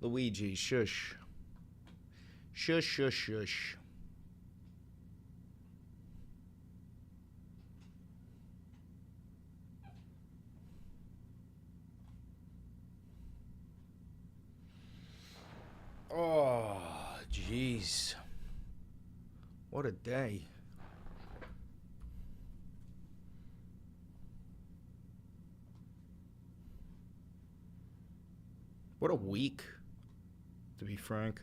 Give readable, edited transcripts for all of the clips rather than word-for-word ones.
Luigi, shush. Shush, shush, shush. Oh, jeez. What a day. What a week, to be frank.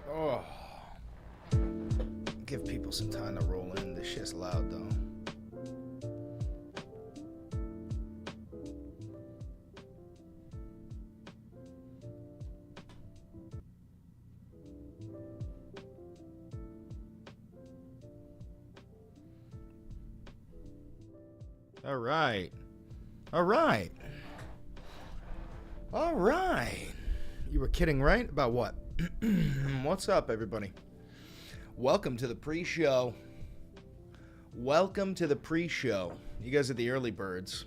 Oh. Give people some time to roll in. This shit's loud, though. All right. All right. All right. You were kidding, right? About what? What's up, everybody? Welcome to the pre-show. Welcome to the pre-show. You guys are the early birds.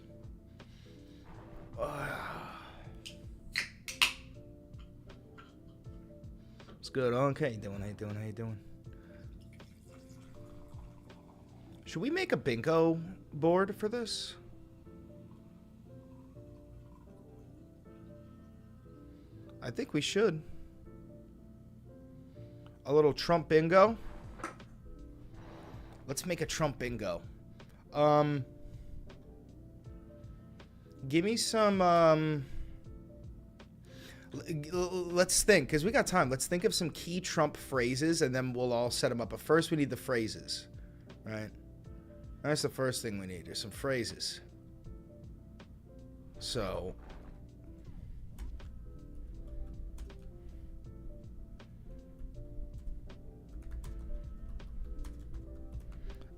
It's good. Okay, how you doing? How you doing? How you doing? Should we make a bingo board for this? I think we should. A little Trump bingo. Let's make a Trump bingo. Give me some, let's think, because we got time. Let's think of some key Trump phrases, and then we'll all set them up. But first, we need the phrases, right? That's the first thing we need. There's some phrases. So...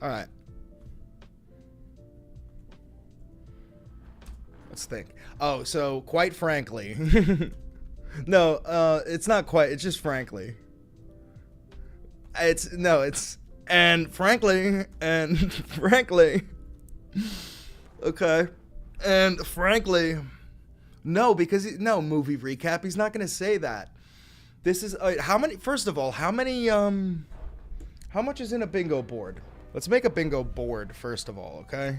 all right. Let's think. Oh, so quite frankly. No, it's not quite. It's just frankly. And frankly. Okay. And frankly. No, because no movie recap. He's not going to say that. This is how many? First of all, how many? How much is in a bingo board? Let's make a bingo board first of all, okay?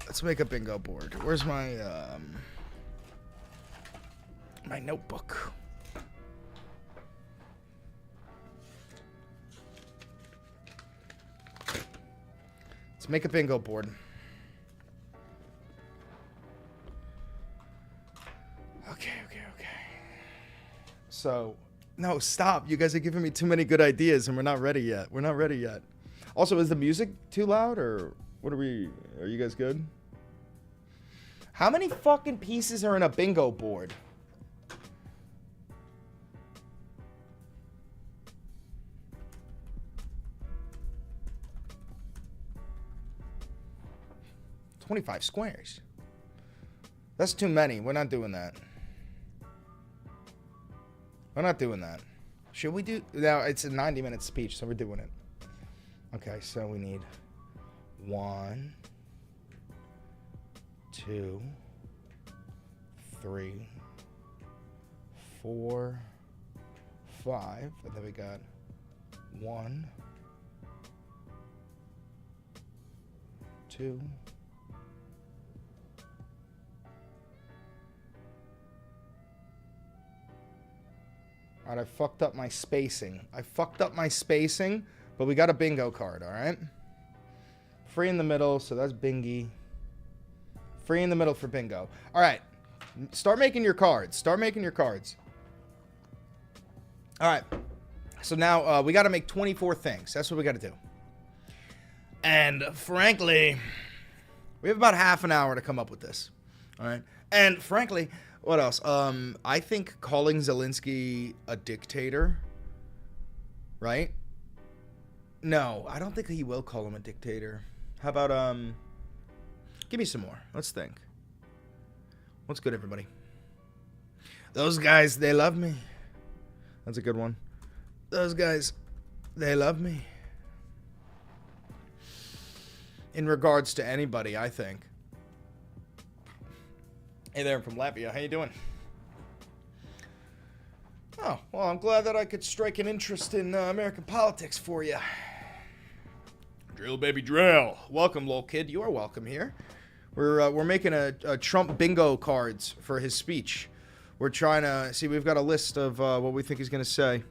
Let's make a bingo board. Where's my my notebook? Let's make a bingo board. Okay. So, no, stop. You guys are giving me too many good ideas and we're not ready yet. Also, is the music too loud or what are you guys good? How many fucking pieces are in a bingo board? $25 squares. That's too many. We're not doing that. Should we do... Now, it's a 90-minute speech, so we're doing it. Okay, so we need 1, 2, 3, 4, 5, and then we got 1, 2, all right, I fucked up my spacing. But we got a bingo card, all right? Free in the middle, so that's bingy. Free in the middle for bingo. All right, start making your cards. All right, so now we got to make 24 things. That's what we got to do. And frankly, we have about half an hour to come up with this, all right? And frankly, what else? I think calling Zelensky a dictator, right? No, I don't think he will call him a dictator. How about, give me some more. Let's think. What's good, everybody? Those guys, they love me. That's a good one. Those guys, they love me. In regards to anybody, I think. Hey there, I'm from Latvia. How you doing? Oh, well, I'm glad that I could strike an interest in American politics for you. Drill, baby, drill. Welcome, little kid. You are welcome here. We're making a Trump bingo cards for his speech. We're trying to see. We've got a list of what we think he's going to say.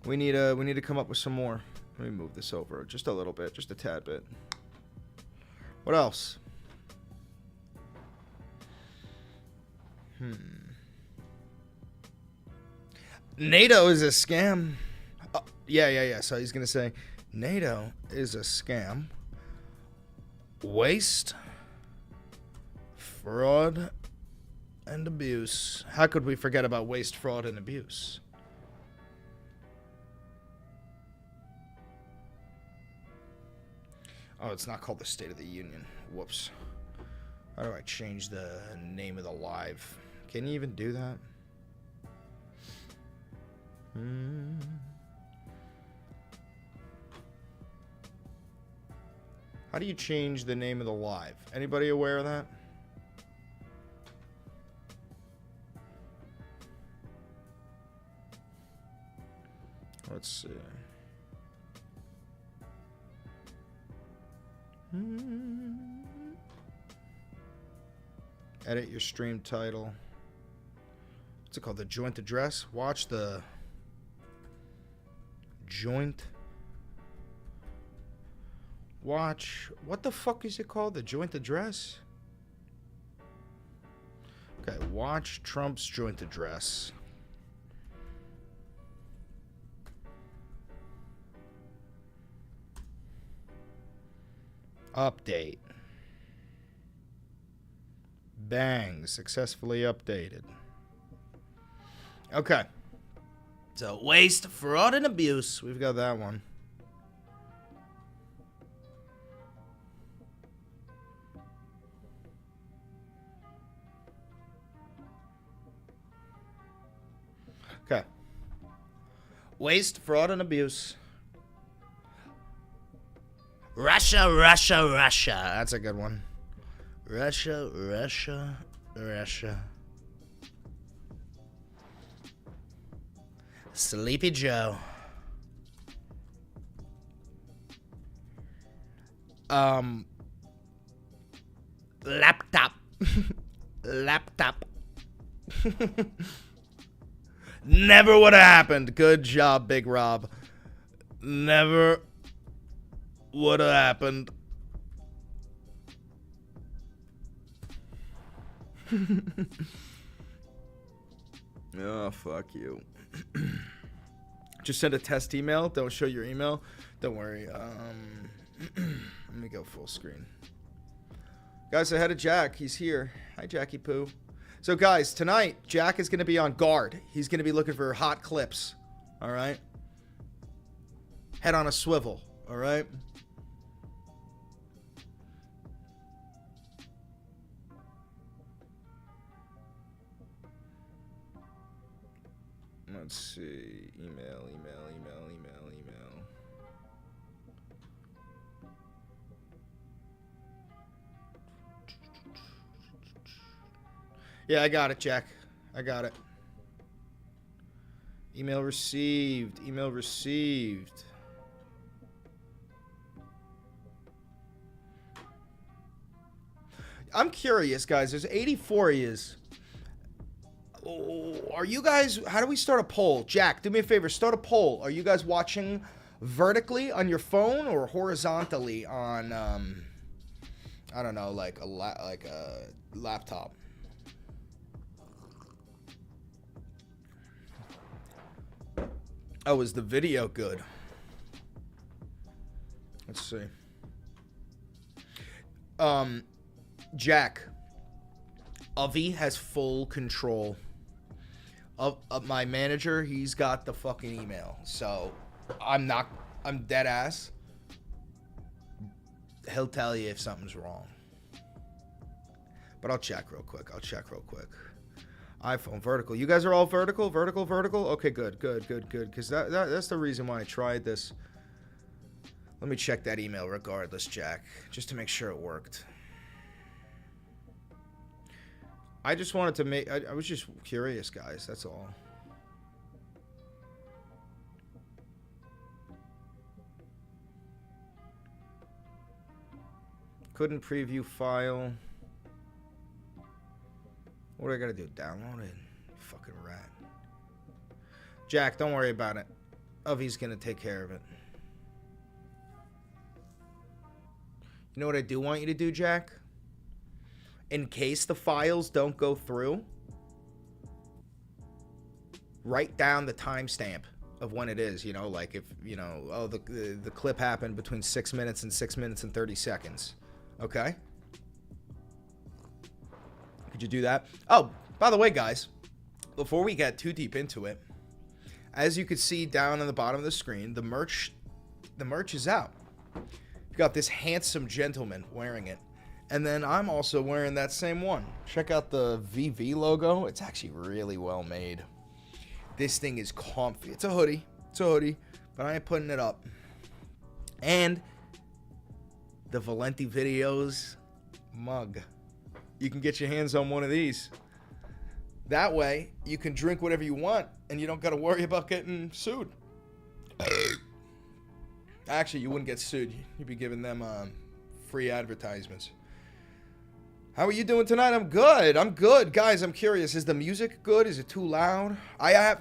We need to come up with some more. Let me move this over just a little bit, just a tad bit. What else? NATO is a scam. Oh, yeah. So he's going to say, NATO is a scam. Waste, fraud, and abuse. How could we forget about waste, fraud, and abuse? Oh, it's not called the State of the Union. Whoops. How do I change the name of the live? Can you even do that? How do you change the name of the live? Anybody aware of that? Let's see. Edit your stream title. What's it called? The joint address? Watch the joint. Watch. What the fuck is it called? The joint address? Okay, watch Trump's joint address. Update. Bang. Successfully updated. Okay. So, waste, fraud, and abuse. We've got that one. Okay. Waste, fraud, and abuse. Russia, Russia, Russia. That's a good one. Russia, Russia, Russia. Sleepy Joe. Laptop. Laptop. Never would have happened. Good job, Big Rob. Never would have happened. Oh, fuck you. Just send a test email. Don't show your email. Don't worry. Let me go full screen. Guys, I had a Jack. He's here. Hi, Jackie Poo. So, guys, tonight, Jack is going to be on guard. He's going to be looking for hot clips. All right? Head on a swivel. All right? Let's see. Email. Yeah, I got it, Jack. I got it. Email received. Email received. I'm curious, guys. There's 84 of yous. Are you guys... How do we start a poll? Jack, do me a favor. Start a poll. Are you guys watching vertically on your phone or horizontally on, I don't know, like a laptop? Oh, is the video good? Let's see. Jack, Avi has full control of my manager. He's got the fucking email, so I'm not I'm dead ass. He'll tell you if something's wrong. But I'll check real quick. iPhone vertical. You guys are all vertical? Vertical? Okay, good. Because that's the reason why I tried this. Let me check that email regardless, Jack. Just to make sure it worked. I just wanted to make... I was just curious, guys. That's all. Couldn't preview file. What do I gotta do? Download it? Fucking rat. Jack, don't worry about it. Ovi's gonna take care of it. You know what I do want you to do, Jack? In case the files don't go through, write down the timestamp of when it is. You know, like if, you know, oh, the clip happened between 6 minutes and 6 minutes and 30 seconds. Okay? Could you do that? Oh, by the way, guys, before we get too deep into it, as you can see down on the bottom of the screen, the merch is out. You've got this handsome gentleman wearing it. And then I'm also wearing that same one. Check out the VV logo. It's actually really well made. This thing is comfy. It's a hoodie, but I ain't putting it up. And the Valenti Videos mug. You can get your hands on one of these. That way, you can drink whatever you want, and you don't got to worry about getting sued. Actually, you wouldn't get sued. You'd be giving them free advertisements. How are you doing tonight? I'm good. Guys, I'm curious. Is the music good? Is it too loud?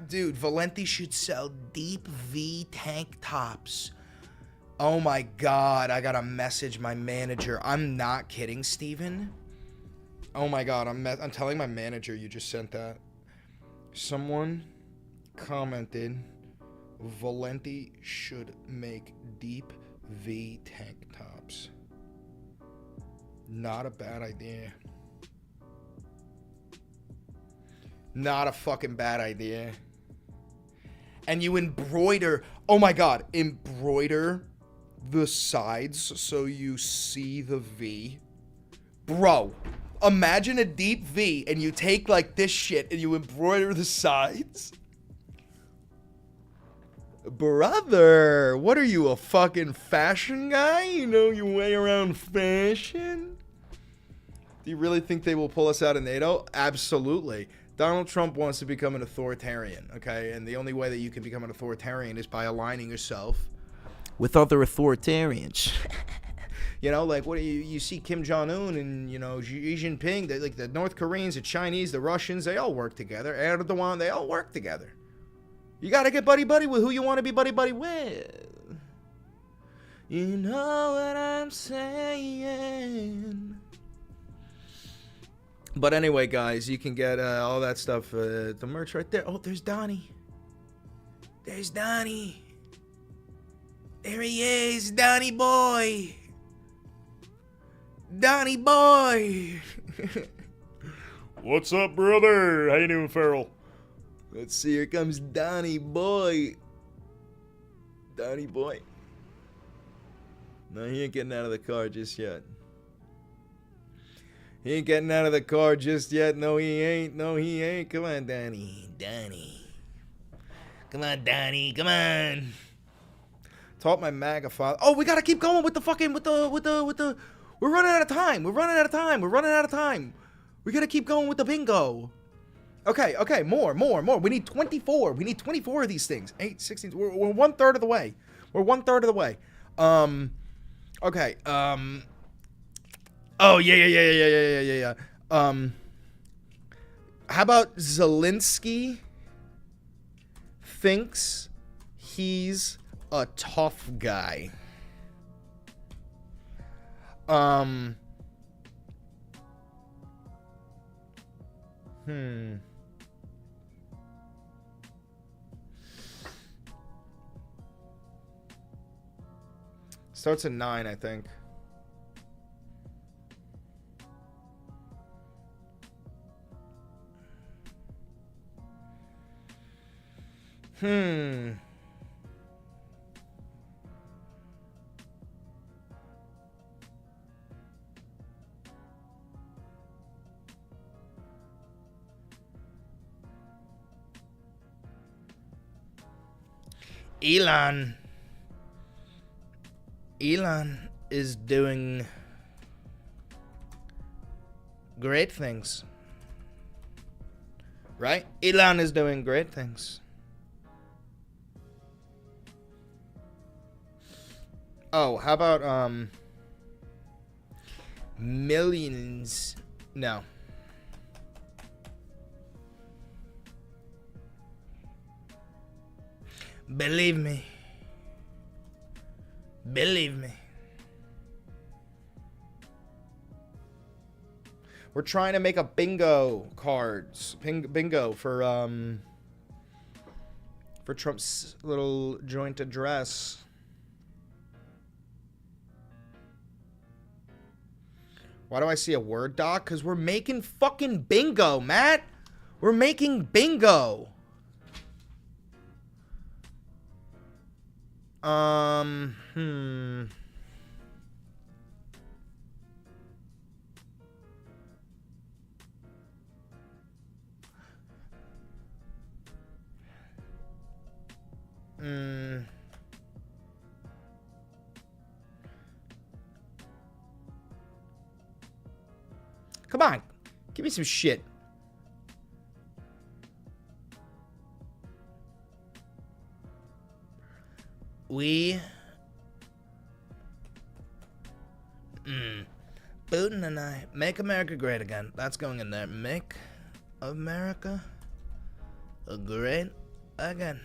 Dude, Valenti should sell deep V tank tops. Oh my God, I gotta message my manager. I'm not kidding, Steven. Oh my God, I'm telling my manager you just sent that. Someone commented, Valenti should make deep V tank tops. Not a bad idea. Not a fucking bad idea. And you embroider, oh my God, embroider the sides so you see the V. Bro, imagine a deep V and you take like this shit and you embroider the sides. Brother, what are you, a fucking fashion guy? You know your way around fashion? Do you really think they will pull us out of NATO? Absolutely. Donald Trump wants to become an authoritarian, okay? And the only way that you can become an authoritarian is by aligning yourself with other authoritarians. You know, like what you see Kim Jong-un and, you know, Xi Jinping, like the North Koreans, the Chinese, the Russians, they all work together. Erdogan, they all work together. You gotta get buddy-buddy with who you want to be buddy-buddy with. You know what I'm saying. But anyway, guys, you can get all that stuff, the merch right there. Oh, there's Donnie. There's Donnie. There he is, Donnie boy. Donnie boy. What's up, brother? How you doing, Farrell? Let's see, here comes Donnie boy. Donnie boy. No, he ain't getting out of the car just yet. He ain't getting out of the car just yet. No, he ain't. No, he ain't. Come on, Donnie. Donnie. Come on, Donnie. Come on. Taught my MAGA father. Oh, we gotta keep going with the fucking, with the. We're running out of time. We're running out of time. We gotta keep going with the bingo. Okay, more. We need 24. We need 24 of these things. 8, 16. We're 1/3 of the way. Okay. Oh, yeah. How about Zelensky thinks he's a tough guy? Starts at 9, I think. Elon is doing great things. Right? Elon is doing great things. Oh, how about millions? No. Believe me. We're trying to make a bingo cards. Bingo for Trump's little joint address. Why do I see a Word doc? Because we're making fucking bingo, Matt. We're making bingo. Come on. Give me some shit. Putin and I make America great again. That's going in there. Make America great again.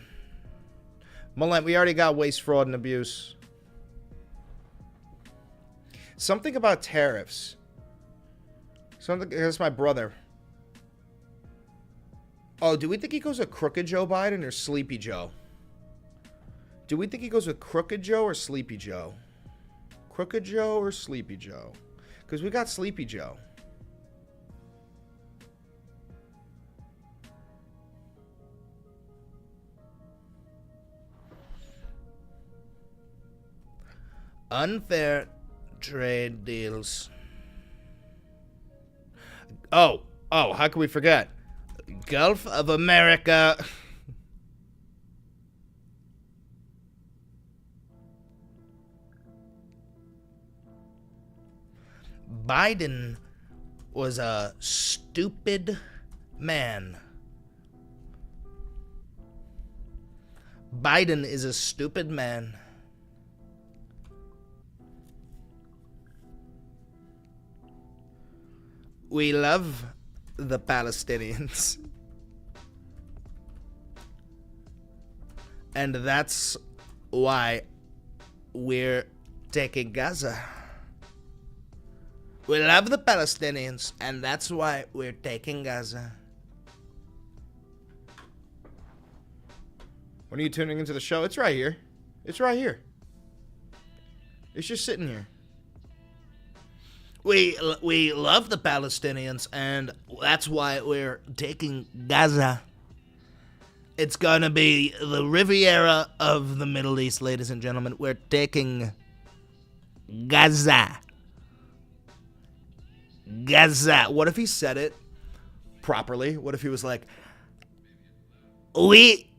Mullen, we already got waste, fraud, and abuse. Something about tariffs. Something. That's my brother. Oh, do we think he goes with Crooked Joe Biden or Sleepy Joe? Do we think he goes with Crooked Joe or Sleepy Joe? Crooked Joe or Sleepy Joe? Because we got Sleepy Joe. Unfair trade deals. Oh, how can we forget? Gulf of America. Biden was a stupid man. Biden is a stupid man. We love the Palestinians. And that's why we're taking Gaza. We love the Palestinians, and that's why we're taking Gaza. When are you tuning into the show? It's right here. It's right here. It's just sitting here. We love the Palestinians, and that's why we're taking Gaza. It's gonna be the Riviera of the Middle East, ladies and gentlemen. We're taking Gaza. Gaza. What if he said it properly? What if he was like, we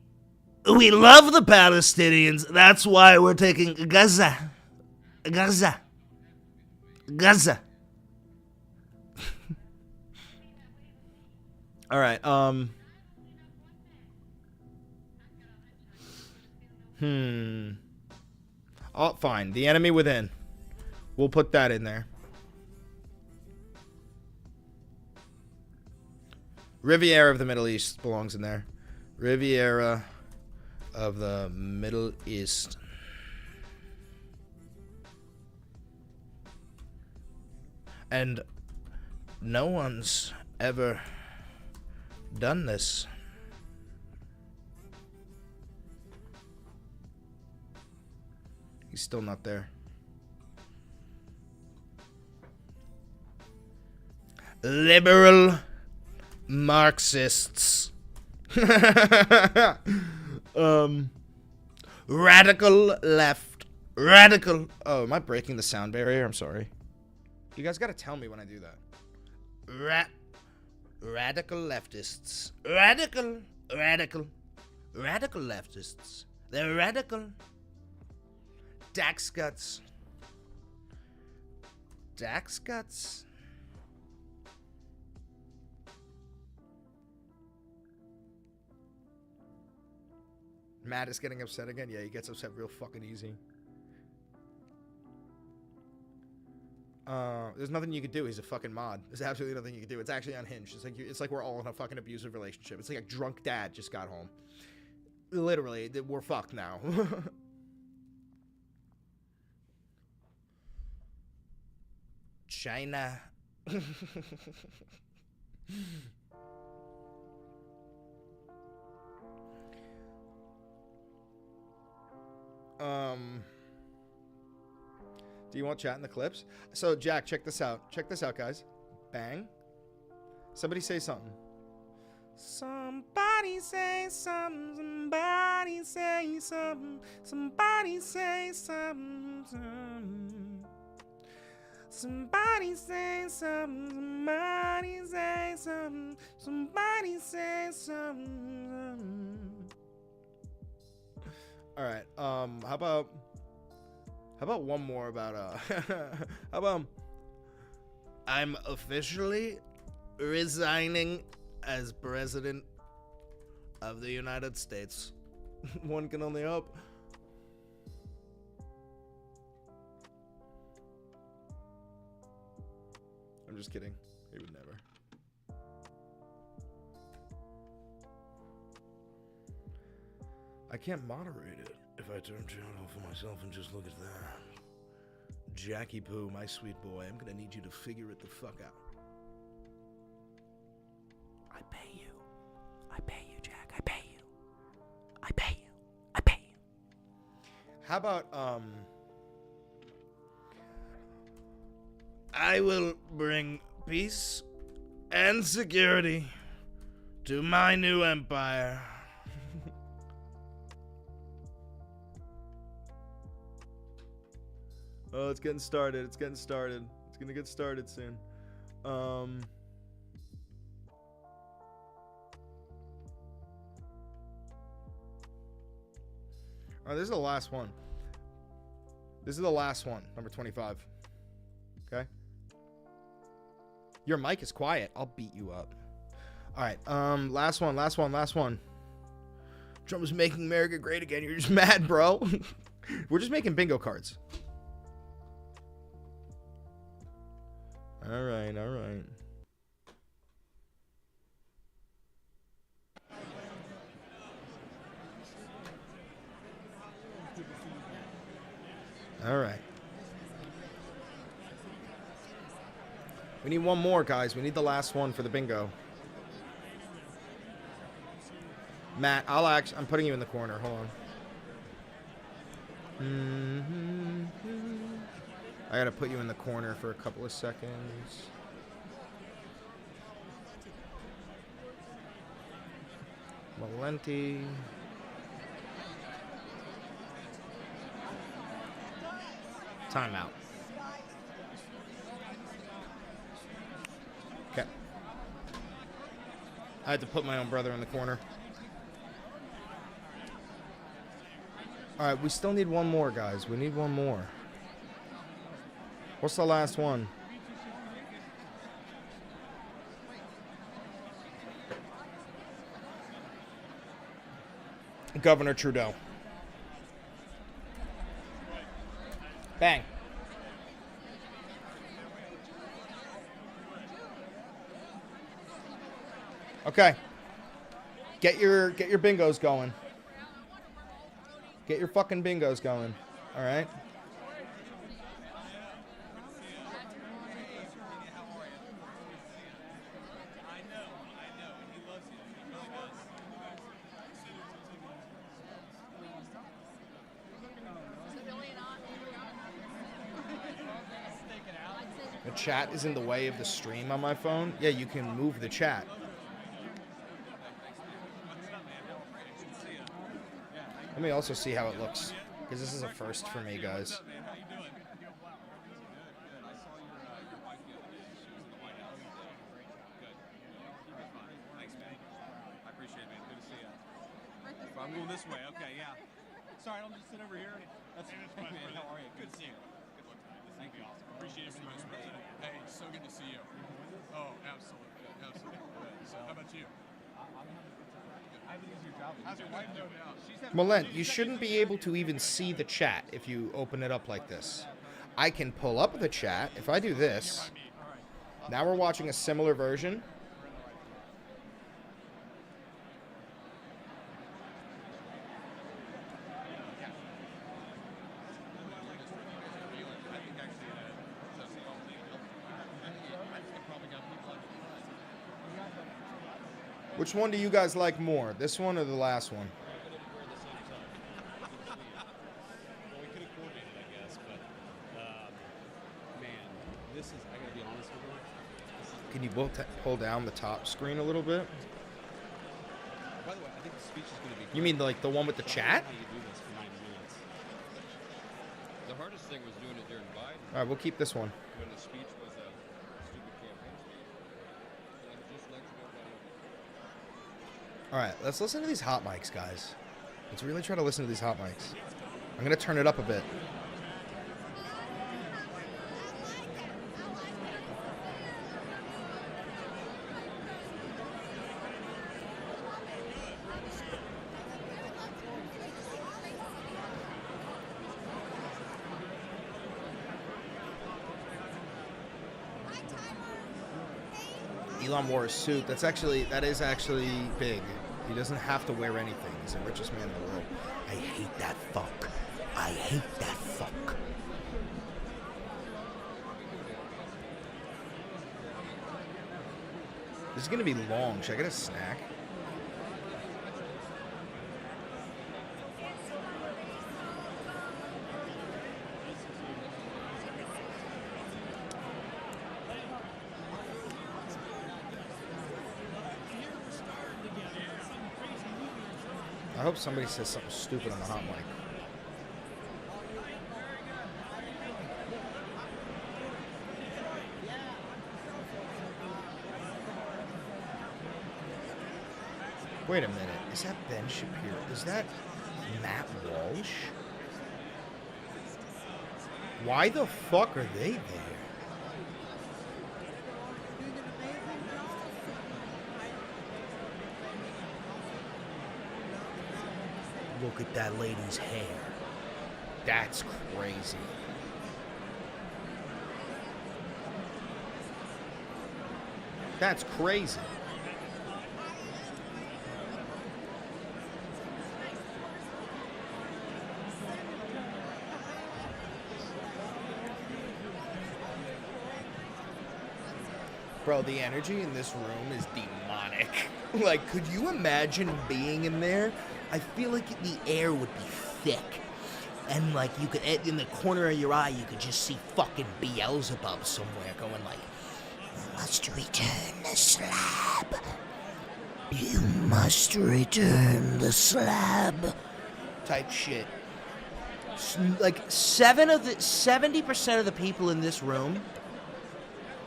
love the Palestinians. That's why we're taking Gaza. Gaza. Gaza. All right. Oh, fine. The enemy within. We'll put that in there. Riviera of the Middle East belongs in there. Riviera of the Middle East. And no one's ever done this. He's still not there. Liberal Marxists. Radical left. Radical. Oh, am I breaking the sound barrier? I'm sorry. You guys gotta tell me when I do that. Radical leftists. Radical leftists. They're radical. Dax guts. Dax guts. Matt is getting upset again. Yeah, he gets upset real fucking easy. There's nothing you can do. He's a fucking mod. There's absolutely nothing you can do. It's actually unhinged. It's like we're all in a fucking abusive relationship. It's like a drunk dad just got home. Literally, we're fucked now. China. Do you want chat in the clips? So, Jack, check this out. Check this out, guys. Bang. Somebody say something. Somebody say something. Somebody say something. Somebody say something. Somebody say something. Somebody say something. Somebody say something. All right. How about one more about how about I'm officially resigning as president of the United States. One can only hope. I'm just kidding. He would never. I can't moderate it if I turn chat off for myself and just look at that. Jackie Poo, my sweet boy, I'm gonna need you to figure it the fuck out. I pay you. I pay you, Jack. I pay you. I pay you. I pay you. How about, I will bring peace and security to my new empire. Oh, it's getting started. It's getting started. It's gonna get started soon. Oh, this is the last one. This is the last one, number 25. Okay. Your mic is quiet. I'll beat you up. All right. Last one. Trump is making America great again. You're just mad, bro. We're just making bingo cards. All right. All right. We need one more, guys. We need the last one for the bingo. Matt, I'm putting you in the corner. Hold on. I gotta put you in the corner for a couple of seconds. Valenti. Timeout. Okay. I had to put my own brother in the corner. All right, we still need one more, guys. We need one more. What's the last one? Governor Trudeau. Bang. Okay. Get your bingos going. Get your fucking bingos going. All right. The chat is in the way of the stream on my phone. Yeah, you can move the chat. Let me also see how it looks, because this is a first for me, guys. I'm going this way. Okay, yeah. Sorry, I'll just sit over here. That's Hey, that's fine, man, brother. how are you? Good to see you. Good luck tonight. This Thank will be you. awesome. Appreciate it very much. Hey, so good to see you. Oh, absolutely. Absolutely. So, how about you? I have an easier job. How's your wife doing now? She's having Malent, you shouldn't be able to even see the chat if you open it up like this. I can pull up the chat. If I do this, now we're watching a similar version. Which one do you guys like more? This one or the last one? Well, we could have coordinated, I guess, but man, this is. I gotta be honest with you. Can you pull down the top screen a little bit? By the way, I think the speech is gonna be. You mean like the one with the chat? How you do this for 90 minutes? The hardest thing was doing it during Biden All right, we'll keep this one. when the speech was a stupid campaign speech. Like, just let you know about it. All right, let's listen to these hot mics, guys. Let's really try to listen to these hot mics. I'm going to turn it up a bit. Elon wore a suit. That is actually big. He doesn't have to wear anything. He's the richest man in the world. I hate that fuck. I hate that fuck. This is gonna be long. Should I get a snack? I hope somebody says something stupid on the hot mic. Wait a minute. Is that Ben Shapiro? Is that Matt Walsh? Why the fuck are they there? Look at that lady's hair. That's crazy. That's crazy. Bro, the energy in this room is demonic. Like, could you imagine being in there? I feel like the air would be thick. And, like, you could, in the corner of your eye, you could just see fucking Beelzebub somewhere going like, "You must return the slab. You must return the slab." Type shit. Like, 70% of the people in this room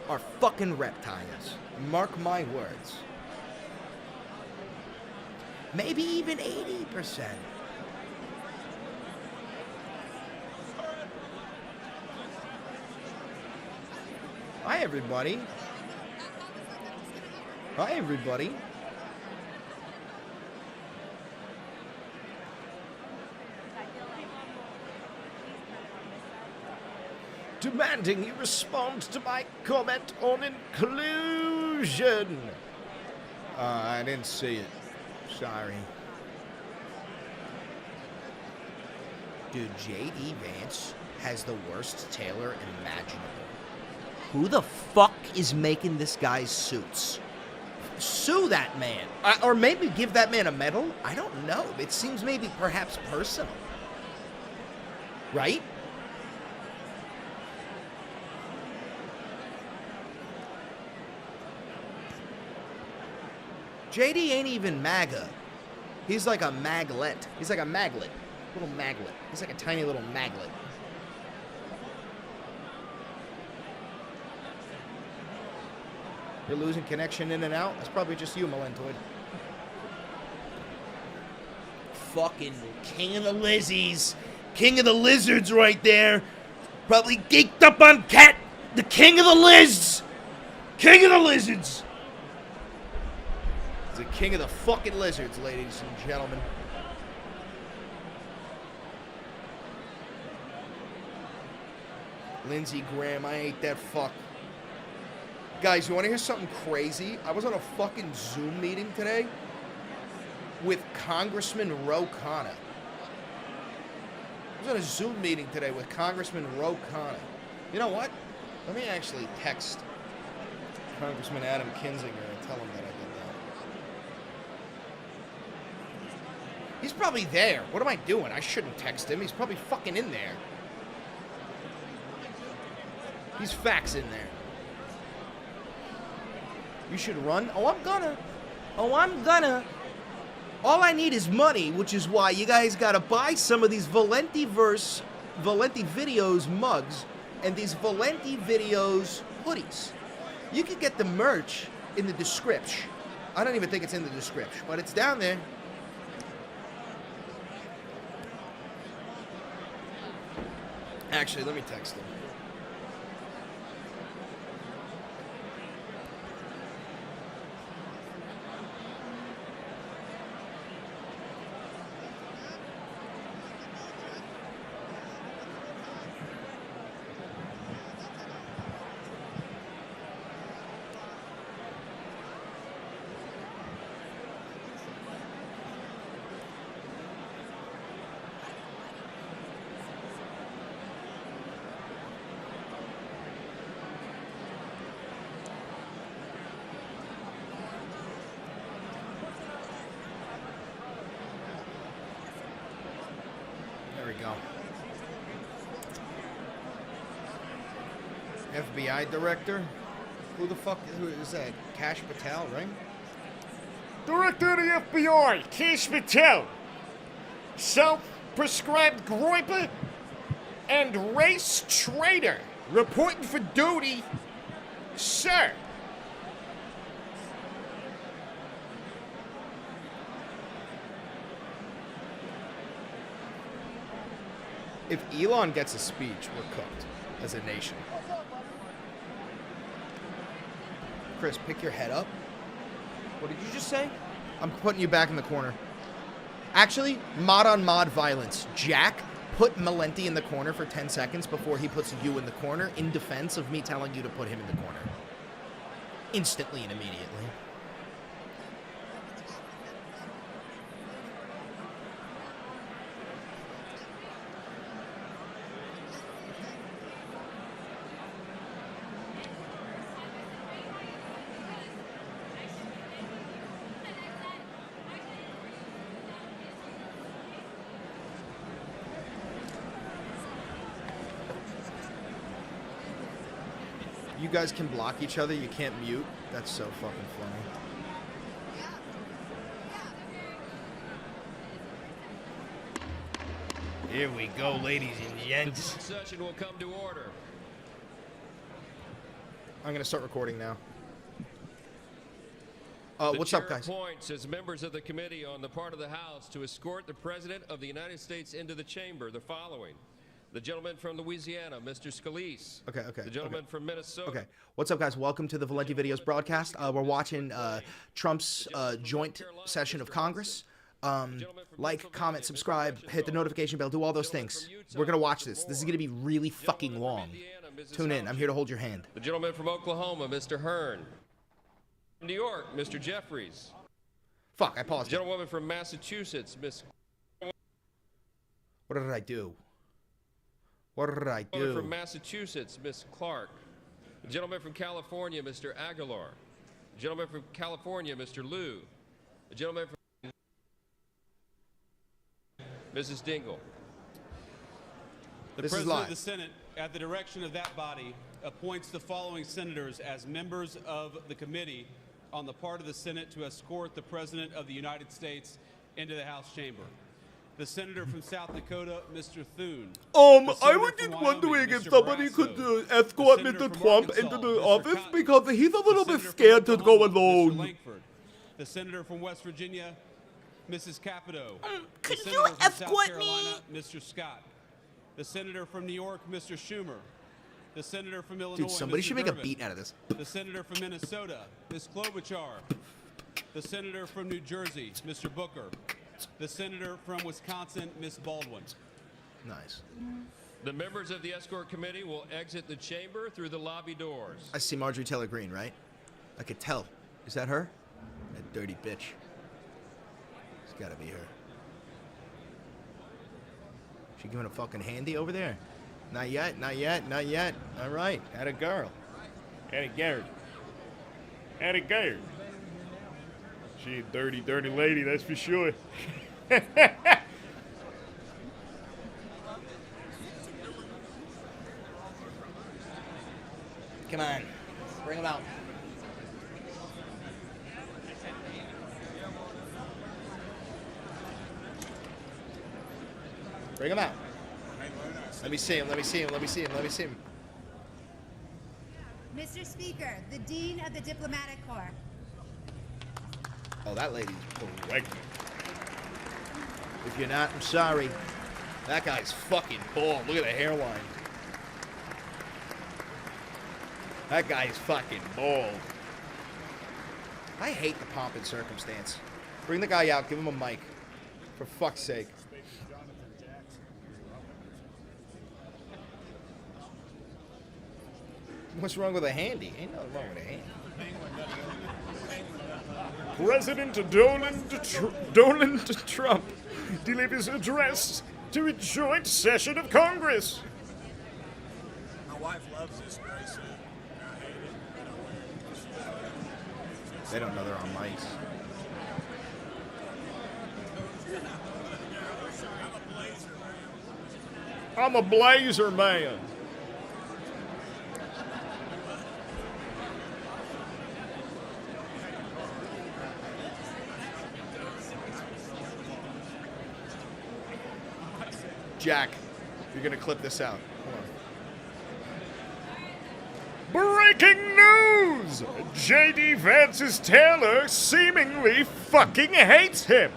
are fucking reptiles. Mark my words. Maybe even 80%. Hi, everybody. Hi, everybody. Demanding you respond to my comment on inclusion. I didn't see it. Sorry. Dude, J.D. Vance has the worst tailor imaginable. Who the fuck is making this guy's suits? Sue that man. Or maybe give that man a medal? I don't know. It seems maybe perhaps personal. Right? JD ain't even MAGA. He's like a maglet. He's like a maglet. Little maglet. He's like a tiny little maglet. You're losing connection in and out? That's probably just you, Malentoid. fucking king of the lizzies. King of the lizards right there. Probably geeked up on cat. The king of the liz. King of the lizards. He's the king of the fucking lizards, ladies and gentlemen. Lindsey Graham, I ain't that fuck. Guys, you want to hear something crazy? I was on a fucking Zoom meeting today with Congressman Ro Khanna. I was on a Zoom meeting today with Congressman Ro Khanna. You know what? Let me actually text Congressman Adam Kinzinger and tell him that I did that. He's probably there. What am I doing? I shouldn't text him. He's probably fucking in there. He's faxing there. You should run. Oh, I'm gonna. Oh, I'm gonna. All I need is money, which is why you guys gotta buy some of these Valenti Videos mugs and these Valenti Videos hoodies. You can get the merch in the description. I don't even think it's in the description, but it's down there. Actually, let me text him. FBI director? Who the fuck who is that? Kash Patel, right? Director of the FBI, Kash Patel. Self-prescribed groiper and race traitor. Reporting for duty, sir. If Elon gets a speech, we're cooked as a nation. Chris, pick your head up. What did you just say? I'm putting you back in the corner. Actually, mod on mod violence. Jack, put Valenti in the corner for 10 seconds before he puts you in the corner in defense of me telling you to put him in the corner. Instantly and immediately. You guys can block each other, you can't mute. That's so fucking funny. Here we go, ladies and gents. Session will come to order. I'm gonna start recording now. The What's chair up, guys? appoints as members of the committee on the part of the House to escort the President of the United States into the chamber the following. The gentleman from Louisiana, Mr. Scalise. Okay. The gentleman from Minnesota. Okay. What's up, guys? Welcome to the Valenti Videos broadcast. We're watching Trump's joint session of Congress. Like, comment, subscribe, hit the notification bell, do all those things. We're going to watch this. This is going to be really fucking long. Tune in. I'm here to hold your hand. The gentleman from Oklahoma, Mr. Hearn. From New York, Mr. Jeffries. Fuck, I paused. The gentlewoman from Massachusetts, Miss... What did I do? What did I The gentleman do? from Massachusetts, Miss Clark. The gentleman from California, Mr. Aguilar. The gentleman from California, Mr. Liu. The gentleman from Mrs. Dingle. The This is President live. of the Senate, at the direction of that body, appoints the following senators as members of the committee on the part of the Senate to escort the President of the United States into the House chamber. The senator from South Dakota, Mr. Thune. I senator was from just Wyoming, wondering if Mr. somebody Barrasso. could escort The senator Mr. from Trump Arkansas, into the Mr. office Cotton. because he's a little The bit senator from scared to go Oklahoma, Mr. alone. Langford. The senator from West Virginia, Mrs. Capito. The Could senator you from South escort Carolina, me? Mr. Scott. The senator from New York, Mr. Schumer. The senator from Illinois, Dude, somebody Mr. should make a Durbin. beat out of this. The senator from Minnesota, Ms. Klobuchar. The senator from New Jersey, Mr. Booker. The senator from Wisconsin, Ms. Baldwin. Nice. The members of the escort committee will exit the chamber through the lobby doors. I see Marjorie Taylor Greene, right? I could tell. Is that her? That dirty bitch. It's gotta be her. She giving a fucking handy over there? Not yet, not yet, not yet. All right, had a girl. Atta girl. Atta girl. She a dirty, dirty lady, that's for sure. Come on, bring him out. Bring him out. Let me see him, let me see him, let me see him, let me see him. Mr. Speaker, the Dean of the Diplomatic Corps. Oh, that lady's pregnant. If you're not, I'm sorry. That guy's fucking bald. Look at the hairline. That guy's fucking bald. I hate the pomp and circumstance. Bring the guy out, give him a mic. For fuck's sake. What's wrong with a handy? Ain't nothing wrong with a handy. President Donald Trump delivers address to a joint session of Congress. My wife loves this gray suit. I hate it. They don't know they're on mics. I'm a blazer man. Jack, you're gonna clip this out. Hold on. Breaking news! J.D. Vance's tailor seemingly fucking hates him.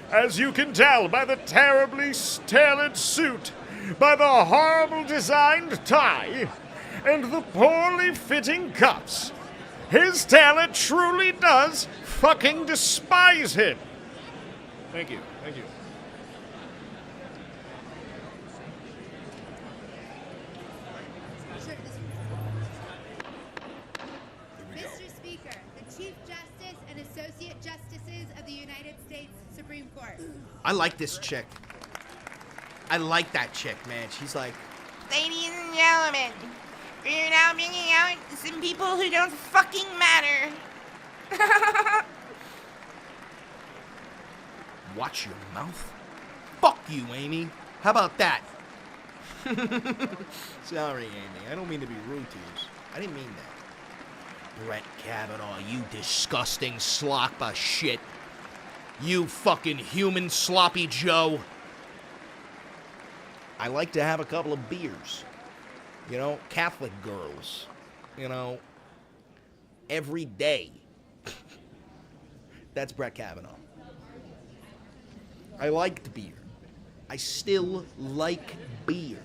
As you can tell by the terribly tailored suit, by the horrible designed tie, and the poorly fitting cuffs. His tailor truly does fucking despise him. Thank you, thank you. Mr. Speaker, the Chief Justice and Associate Justices of the United States Supreme Court. I like this chick. I like that chick, man. She's like, Ladies and gentlemen, we are now bringing out some people who don't fucking matter. watch your mouth. Fuck you, Amy. How about that? Sorry, Amy. I don't mean to be rude to you. I didn't mean that. Brett Kavanaugh, you disgusting slop of shit. You fucking human sloppy Joe. I like to have a couple of beers. You know, Catholic girls. You know, every day. That's Brett Kavanaugh. I liked beer. I still like beer.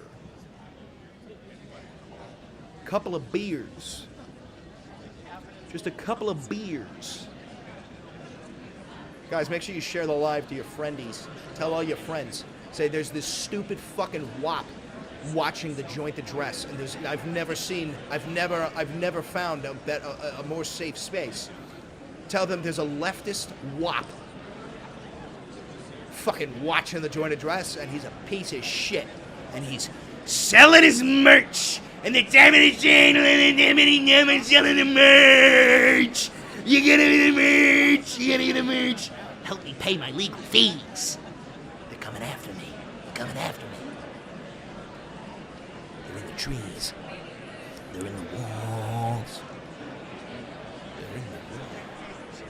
Couple of beers. Just a couple of beers. Guys, make sure you share the live to your friendies. Tell all your friends. Say there's this stupid fucking wop watching the joint address, and I've never found a more safe space. Tell them there's a leftist wop fucking watching the joint address, and he's a piece of shit, and he's selling his merch. And the time of the channel, and the time of the number selling the merch. You gotta get the merch. You gotta get the merch. Help me pay my legal fees. They're coming after me. They're coming after me. They're in the trees. They're in the walls. They're in the walls.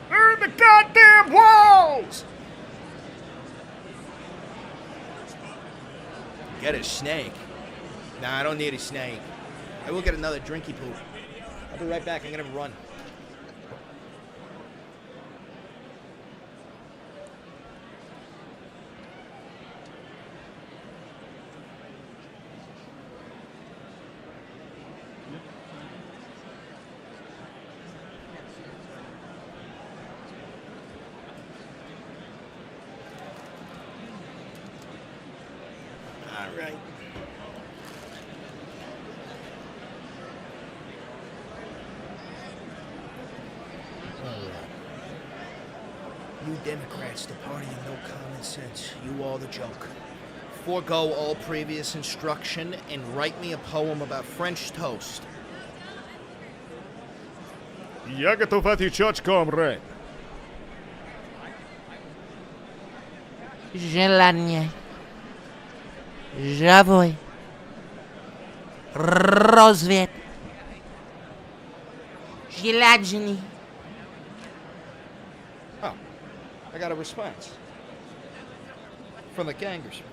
They're in the goddamn walls! Get a snake. Nah, I don't need a snake. I will get another drinky poop. I'll be right back. I'm gonna run. right. You Democrats, the party of no common sense. You all the joke. Forego all previous instruction and write me a poem about French toast. Я готов отвечать, комрад. Желание. Живой. Развед. Желательный. Oh, I got a response from the Congressman.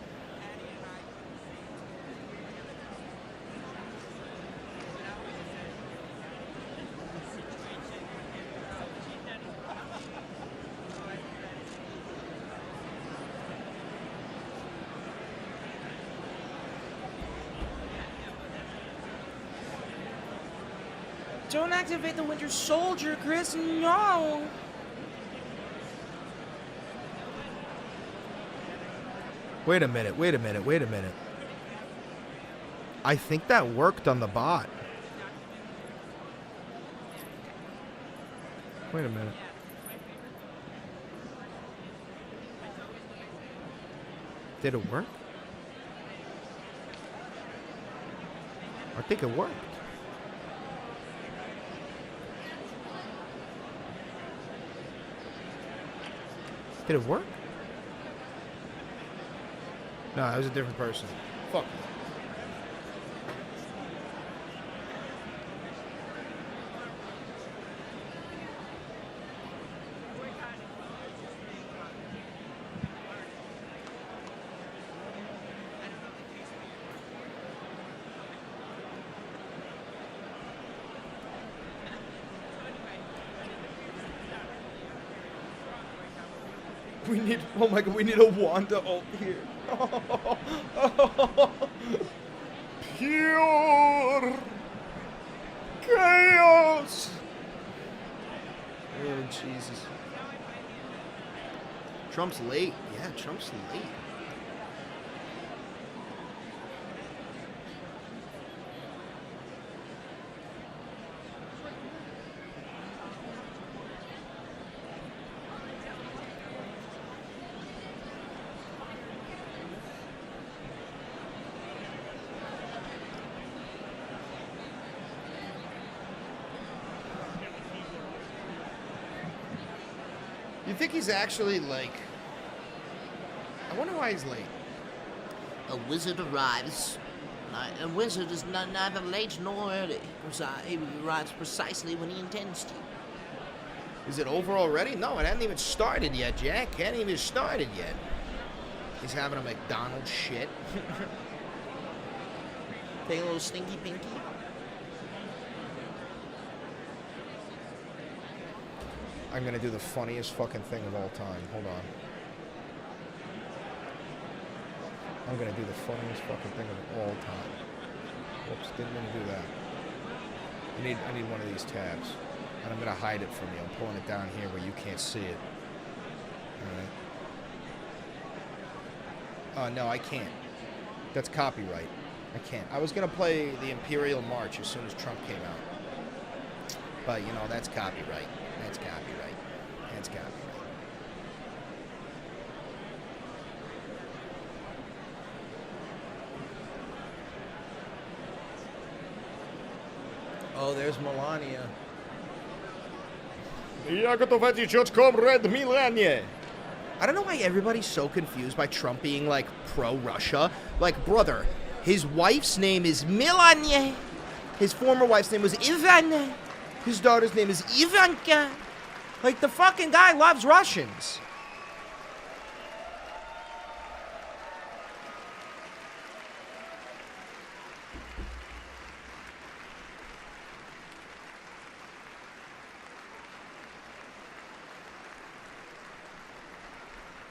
Don't activate the Winter Soldier, Chris. No. Wait a minute. I think that worked on the bot. Wait a minute. Did it work? I think it worked. Did it work? No, it was a different person. Fuck. We need, oh my god, we need a Wanda ult here. Pure chaos. Oh, Jesus. Trump's late. Yeah, Trump's late. You think he's actually like... I wonder why he's late. A wizard arrives. A wizard is neither late nor early. He arrives precisely when he intends to. Is it over already? No, it hasn't even started yet, Jack. Hasn't even started yet. He's having a McDonald's shit. Take a little stinky pinky. I'm gonna do the funniest fucking thing of all time. Hold on. I'm gonna do the funniest fucking thing of all time. Whoops, didn't mean to do that. I need one of these tabs. And I'm gonna hide it from you. I'm pulling it down here where you can't see it. Alright. No, I can't. That's copyright. I can't. I was gonna play the Imperial March as soon as Trump came out. But, you know, that's copyright. That's copyright. That's copyright. Oh, there's Melania. Я готов отвечать, комрад Melania. I don't know why everybody's so confused by Trump being, like, pro-Russia. Like, brother, his wife's name is Melania. His former wife's name was Ivana. His daughter's name is Ivanka. Like, the fucking guy loves Russians.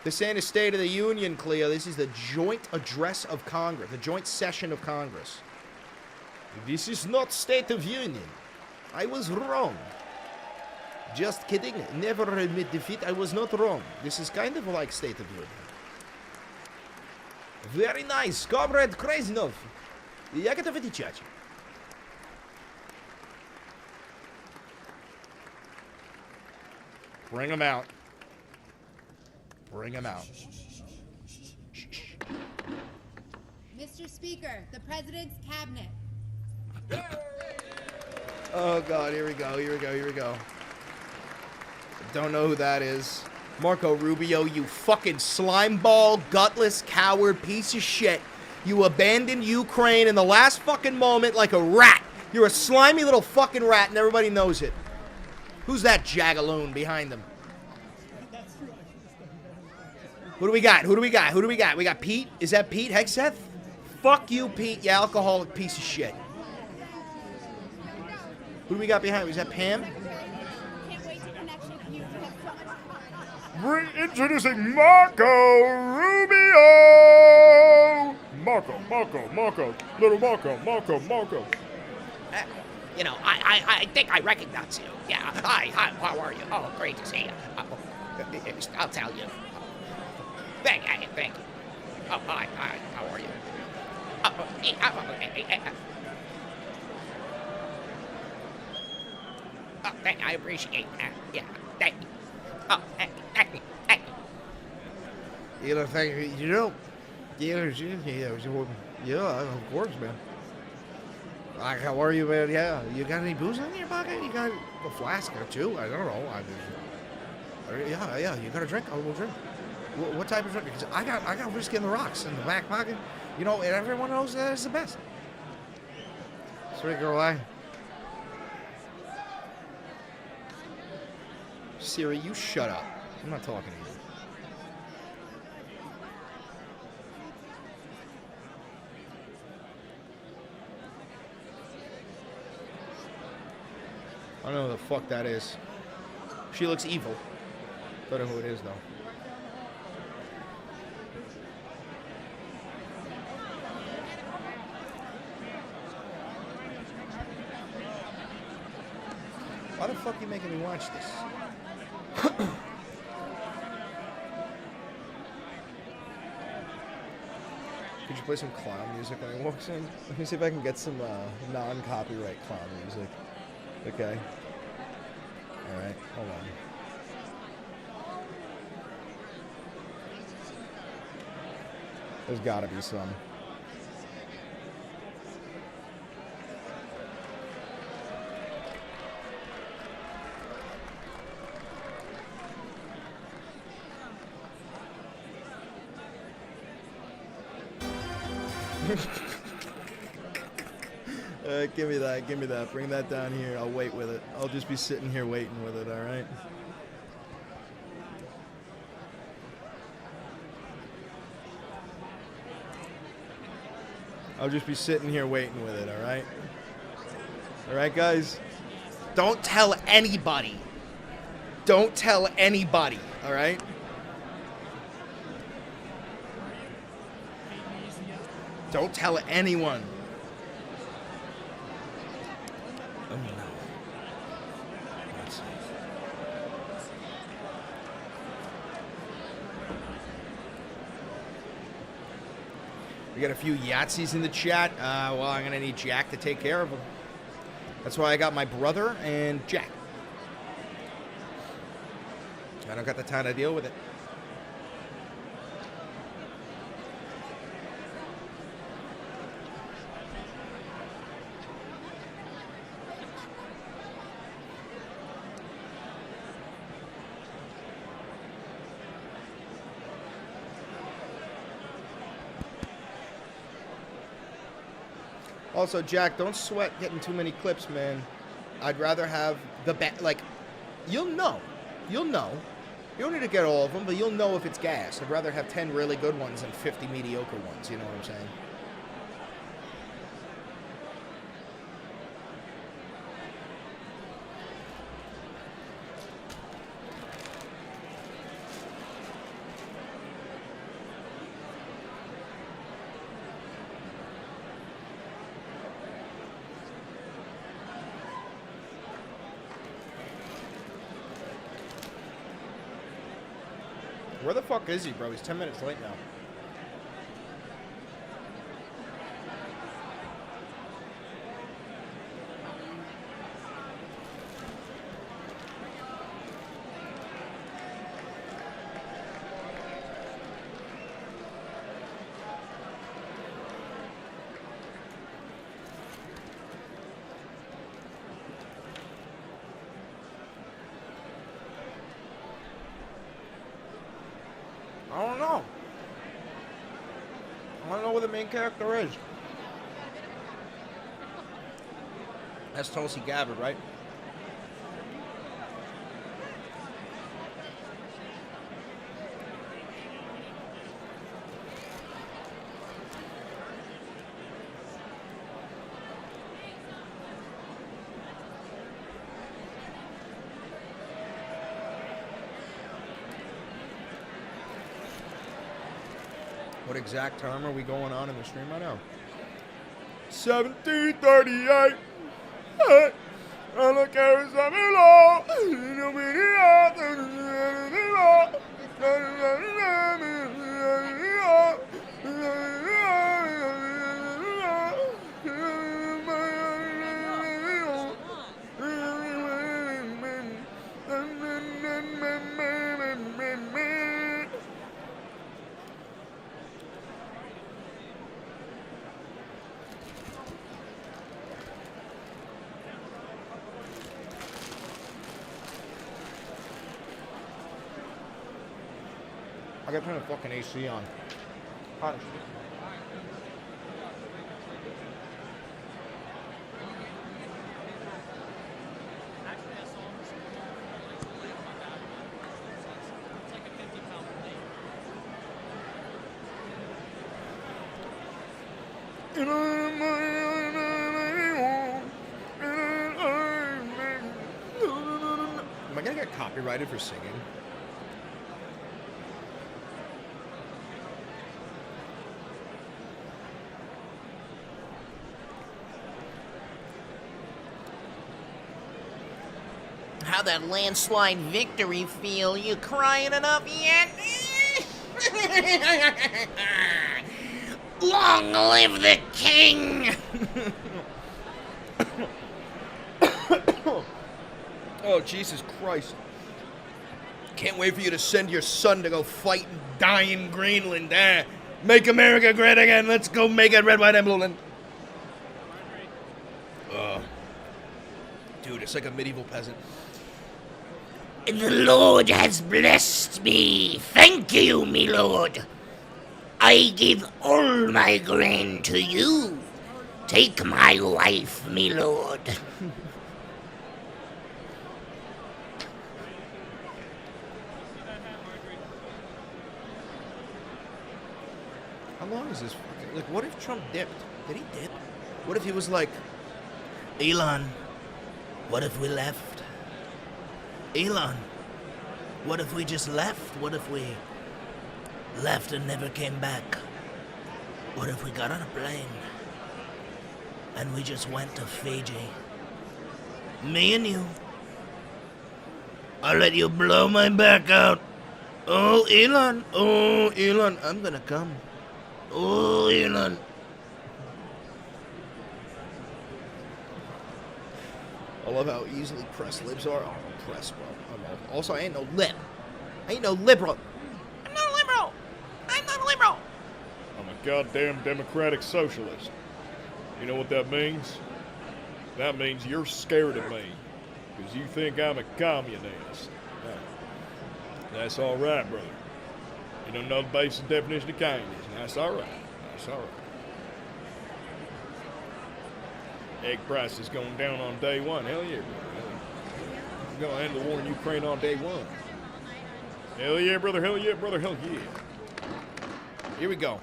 This ain't a State of the Union, Cleo. This is the joint address of Congress, the joint session of Congress. This is not State of Union. I was wrong. Just kidding. Never admit defeat. I was not wrong. This is kind of like State of Union. Very nice, Comrade Krasinov. Jak to wytyczacie? Bring him out. Bring him out. Mr. Speaker, the President's Cabinet. Oh God, here we go, here we go, here we go. Don't know who that is. Marco Rubio, you fucking slimeball, gutless, coward, piece of shit. You abandoned Ukraine in the last fucking moment like a rat. You're a slimy little fucking rat and everybody knows it. Who's that jagaloon behind them? Who do we got? Who do we got? Who do we got? We got Pete? Is that Pete Hegseth? Fuck you, Pete, you alcoholic piece of shit. Who do we got behind? Was that Pam? Introducing Marco Rubio! Marco. Little Marco. You know, I think I recognize you. Yeah, hi, how are you? Oh, great to see you. I'll tell you. Thank you. Oh, hi, how are you? Oh, thank you, I appreciate that. Yeah, thank you. Oh, thank you. You know, thank you. Yeah, of course, man. Like, how are you, man? Yeah, you got any booze in your pocket? You got a flask or two? I don't know. Yeah, you got a drink? I will drink. What type of drink? Because I got whiskey on the rocks in the back pocket. You know, and everyone knows that it's the best. Sorry, girl, Siri, you shut up. I'm not talking to you. I don't know who the fuck that is. She looks evil. Don't know who it is, though. Why the fuck are you making me watch this? Could you play some clown music when he walks in? Let me see if I can get some non-copyright clown music. Okay. Alright, hold on. There's gotta be some. Give me that. Bring that down here. I'll wait with it. I'll just be sitting here waiting with it, alright? I'll just be sitting here waiting with it, alright? Alright, guys? Don't tell anybody. Don't tell anybody, alright? Don't tell anyone. Oh no. Let's see. We got a few Yahtzees in the chat. Well, I'm gonna need Jack to take care of them. That's why I got my brother and Jack. I don't got the time to deal with it. Also, Jack, don't sweat getting too many clips, man. I'd rather have the like, you'll know. You don't need to get all of them, but you'll know if it's gas. I'd rather have 10 really good ones than 50 mediocre ones, you know what I'm saying? Where the fuck is he, bro? He's 10 minutes late now. where the main character is. That's Tulsi Gabbard, right? What exact time are we going on in the stream right now? 1738. I gotta turn the fucking AC on. Hot as shit. Am I gonna get copyrighted for singing? How that landslide victory feel? You crying enough yet? Long live the king! Oh, Jesus Christ. Can't wait for you to send your son to go fight and die in Greenland. Make America great again. Let's go make it red, white, and blue. Dude, it's like a medieval peasant. The Lord has blessed me. Thank you, me lord. I give all my grain to you. Take my wife, me lord. How long is this fucking... Like, what if Trump dipped? Did he dip? What if he was like, Elon, what if we left? Elon, what if we just left? What if we left and never came back? What if we got on a plane and we just went to Fiji? Me and you. I'll let you blow my back out. Oh, Elon. Oh, Elon. I'm gonna come. Oh, Elon. I love how easily pressed lips are. Oh, I'm pressed, bro. Also, I ain't no lip. I ain't no liberal. I'm not a liberal. I'm not a liberal. I'm a goddamn democratic socialist. You know what that means? That means you're scared of me. Because you think I'm a communist. That's all right, brother. You don't know the basic definition of communism. That's all right. That's all right. Egg prices going down on day one. Hell yeah, brother. We're going to end the war in Ukraine on day one. Hell yeah, brother. Hell yeah, brother. Hell yeah. Here we go.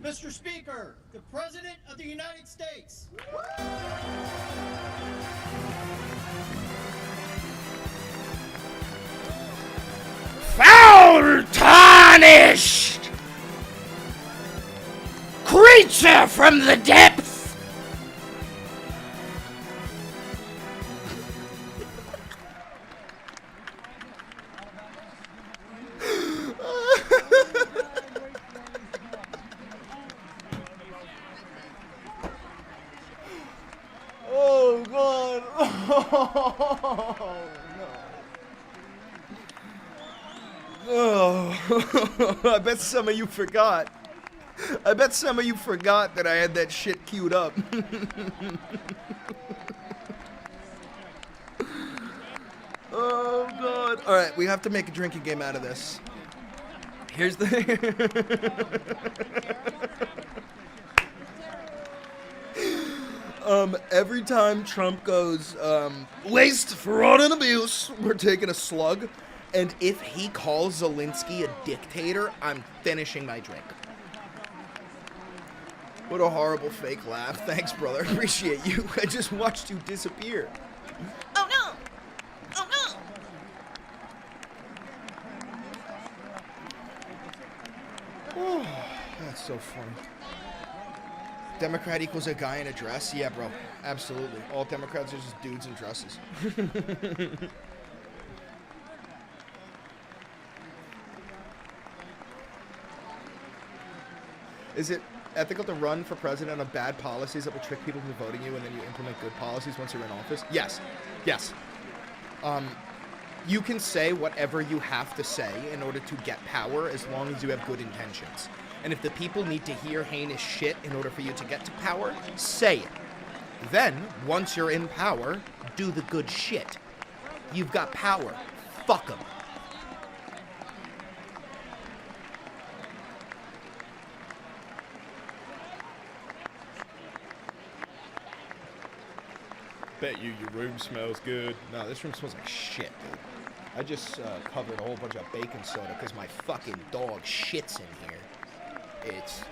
Mr. Speaker, the President of the United States. Foul tarnished! Creature from the depths! Oh, God. Oh, no. Oh, I bet some of you forgot. I bet some of you forgot that I had that shit queued up. Oh, God. God. All right, we have to make a drinking game out of this. Here's the... every time Trump goes, waste, fraud, and abuse, we're taking a slug. And if he calls Zelensky a dictator, I'm finishing my drink. What a horrible fake laugh. Thanks, brother. Appreciate you. I just watched you disappear. Oh no! Oh no! Oh, that's so funny. Democrat equals a guy in a dress? Yeah, bro. Absolutely. All Democrats are just dudes in dresses. Is it ethical to run for president on bad policies that will trick people into voting you and then you implement good policies once you're in office? Yes. Yes. You can say whatever you have to say in order to get power as long as you have good intentions. And if the people need to hear heinous shit in order for you to get to power, say it. Then, once you're in power, do the good shit. You've got power. Fuck them. Bet you your room smells good. No, this room smells like shit, dude. I just covered a whole bunch of baking soda because my fucking dog shits in here. It's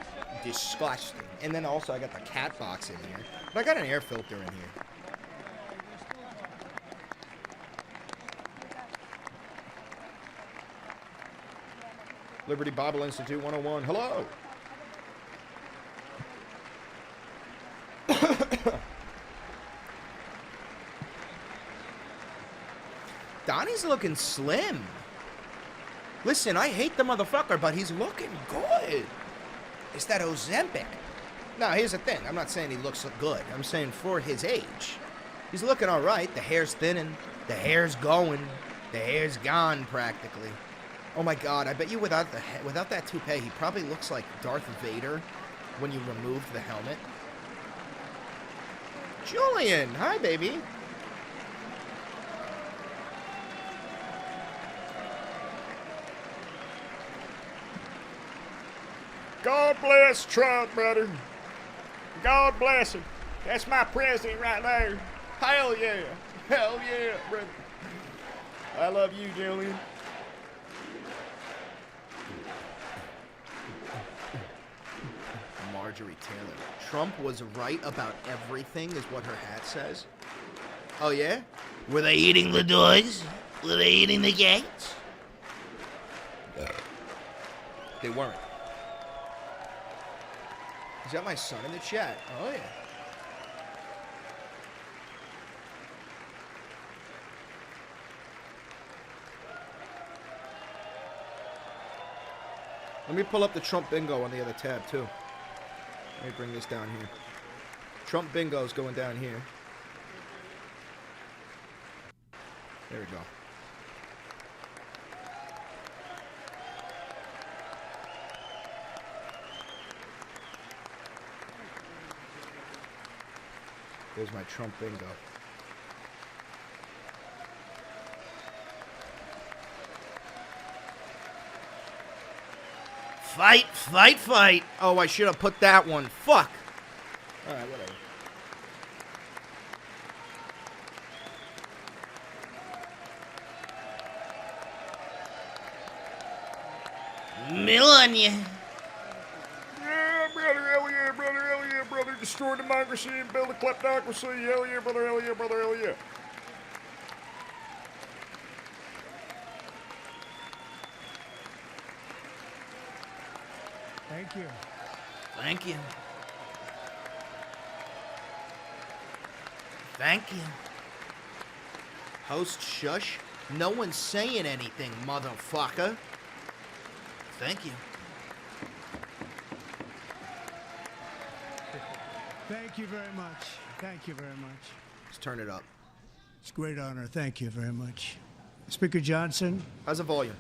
disgusting. And then also I got the cat box in here. But I got an air filter in here. Liberty Bible Institute 101. Hello! Donnie's looking slim. Listen, I hate the motherfucker, but he's looking good. It's that Ozempic. Now, here's the thing. I'm not saying he looks good. I'm saying for his age. He's looking all right. The hair's thinning. The hair's going. The hair's gone, practically. Oh, my God. I bet you without that toupee, he probably looks like Darth Vader when you remove the helmet. Julian. Hi, baby. God bless Trump, brother. God bless him. That's my president right there. Hell yeah. Hell yeah, brother. I love you, Julian. Marjorie Taylor. Trump was right about everything, is what her hat says. Oh, yeah? Were they eating the doors? Were they eating the gates? They weren't. Is that my son in the chat? Oh, yeah. Let me pull up the Trump bingo on the other tab, too. Let me bring this down here. Trump bingo is going down here. There we go. There's my Trump bingo. Fight, fight, fight. Oh, I should have put that one. Fuck. All right, whatever. Melania. Yeah, brother, hell yeah, brother, hell yeah, brother. Destroy democracy and build a kleptocracy. Hell yeah, brother, hell yeah, brother, hell yeah. Thank you. Thank you. Thank you. Host shush. No one's saying anything, motherfucker. Thank you. Thank you very much. Thank you very much. Let's turn it up. It's a great honor. Thank you very much. Speaker Johnson, How's the volume?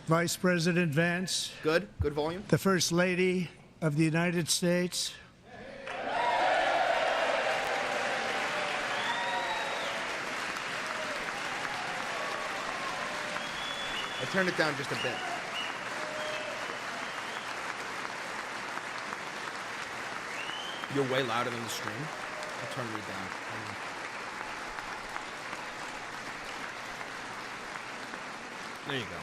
Vice President Vance, Good? Good volume? the First Lady of the United States, I turned it down just a bit. You're way louder than the stream. I'll turn me down. There you go.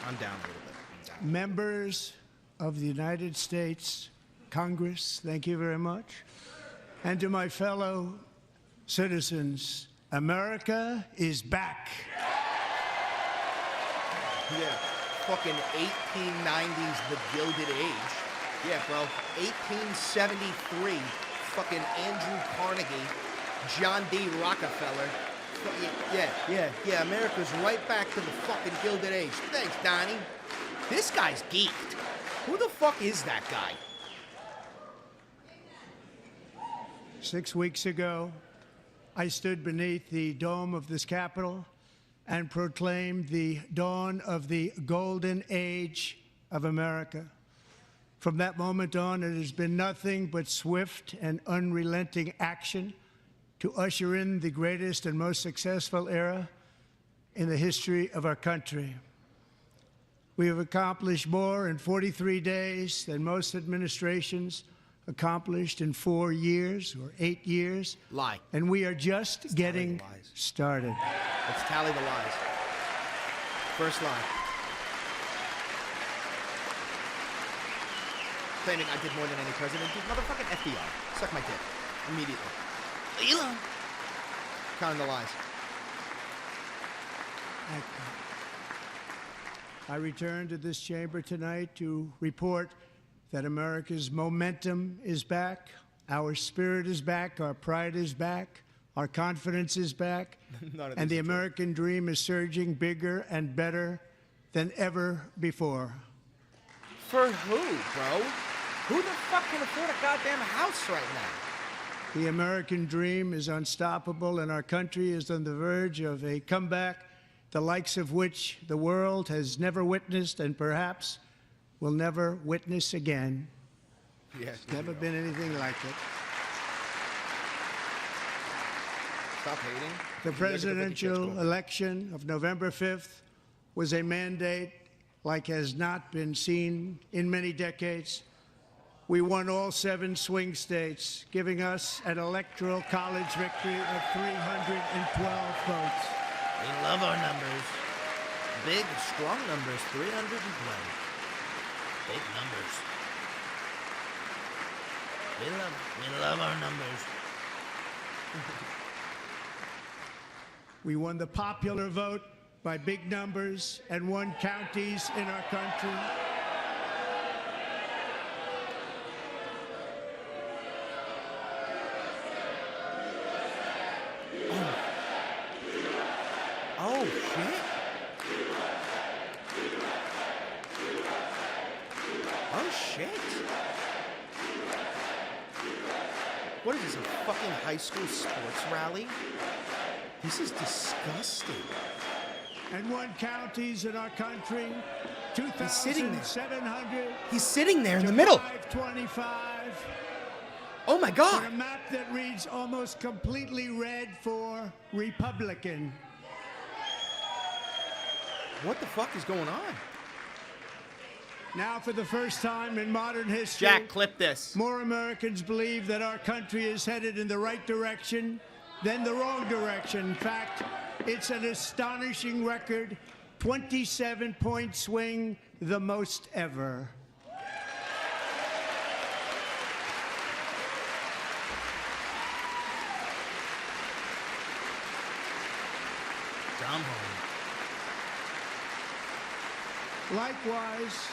I'm down a little bit. I'm down. Members of the United States Congress, thank you very much. And to my fellow citizens, America is back. Yeah, fucking 1890s, the Gilded Age. Yeah, bro. 1873, fucking Andrew Carnegie, John D. Rockefeller. Yeah, America's right back to the fucking Gilded Age. Thanks, Donnie. This guy's geeked. Who the fuck is that guy? 6 weeks ago, I stood beneath the dome of this Capitol and proclaimed the dawn of the golden age of America. From that moment on, it has been nothing but swift and unrelenting action to usher in the greatest and most successful era in the history of our country. We have accomplished more in 43 days than most administrations accomplished in 4 years or 8 years. Lie. And we are just getting started. Let's tally the lies. First lie. Claiming I did more than any president. Dude, motherfucking FDR. Suck my dick. Immediately. Elon. Counting the lies. I return to this chamber tonight to report that America's momentum is back, our spirit is back, our pride is back, our confidence is back, and the American dream is surging bigger and better than ever before. For who, bro? Who the fuck can afford a goddamn house right now? The American dream is unstoppable, and our country is on the verge of a comeback, the likes of which the world has never witnessed and perhaps will never witness again. Yes. Never been anything like it. Stop hating. The presidential election of November 5th was a mandate like has not been seen in many decades. We won all 7 swing states, giving us an electoral college victory of 312 votes. We love our numbers. Big, strong numbers, 312. Big numbers. We love our numbers. We won the popular vote by big numbers and won counties in our country. Oh, shit. Oh, shit. What is this, a fucking high school sports rally? This is disgusting. And won counties in our country, 2,700. He's sitting there in the middle. 525. Oh my God. On a map that reads almost completely red for Republican. What the fuck is going on? Now, for the first time in modern history, Jack, clip this. More Americans believe that our country is headed in the right direction than the wrong direction. In fact, it's an astonishing record, 27-point swing, the most ever. Likewise,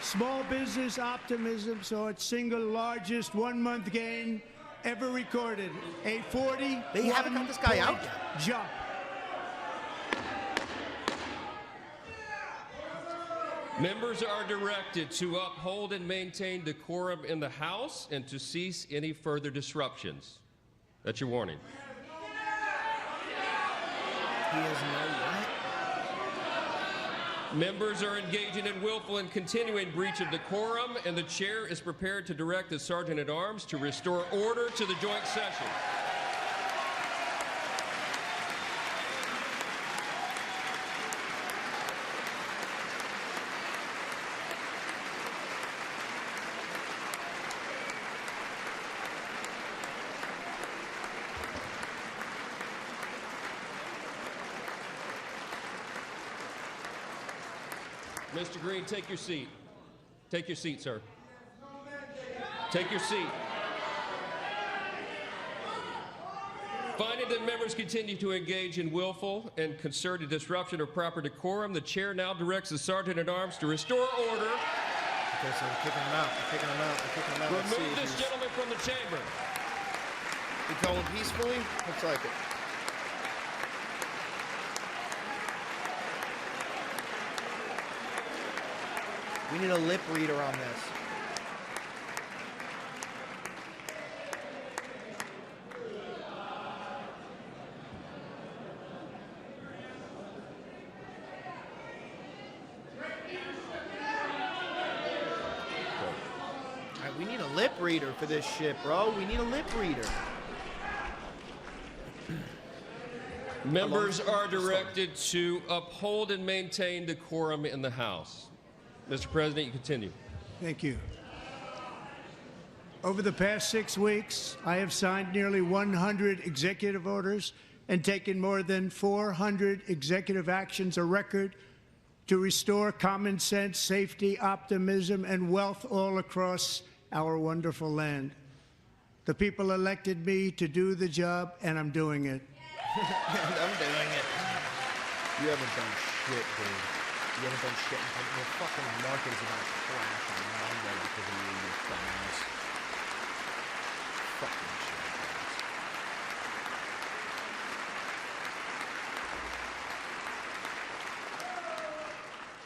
small business optimism saw its single largest one-month gain ever recorded, a 40 They haven't got this guy out yet. Jump. Members are directed to uphold and maintain decorum in the House and to cease any further disruptions. That's your warning. He has no what? Members are engaging in willful and continuing breach of decorum, and the chair is prepared to direct the Sergeant-at-Arms to restore order to the joint session. Mr. Green, take your seat. Take your seat, sir. Take your seat. Finding that members continue to engage in willful and concerted disruption of proper decorum, the chair now directs the Sergeant-at-Arms to restore order. Okay, so I'm kicking him out. I'm kicking him out. I'm kicking him out. Let's see Remove if this he's- gentleman from the chamber. He going peacefully? Looks like it. We need a lip reader on this. Alright, we need a lip reader for this shit, bro. We need a lip reader. Members are directed to uphold and maintain decorum in the House. Mr. President, you continue. Thank you. Over the past 6 weeks, I have signed nearly 100 executive orders and taken more than 400 executive actions, a record to restore common sense, safety, optimism, and wealth all across our wonderful land. The people elected me to do the job, and I'm doing it. I'm doing it. You haven't done shit, dude. You haven't done shit. Your fucking market is about to crash on Monday because of you dumbass. Fucking shit.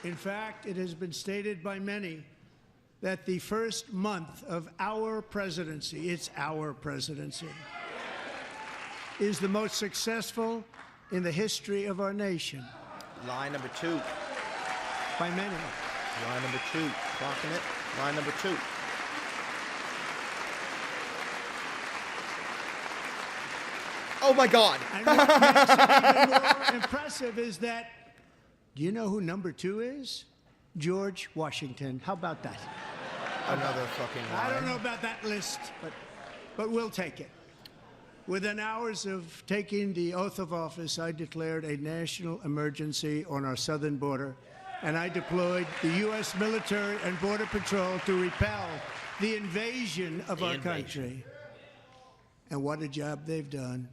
In fact, it has been stated by many that the first month of our presidency, it's our presidency, is the most successful in the history of our nation. Line number 2. By many. Line number 2. Clocking it. Line number 2. Oh my God. And what makes it even more impressive is that, do you know who number 2 is? George Washington. How about that? Another fucking line. I don't know about that list, but we'll take it. Within hours of taking the oath of office, I declared a national emergency on our southern border, and I deployed the U.S. military and Border Patrol to repel the invasion of our country. And what a job they've done.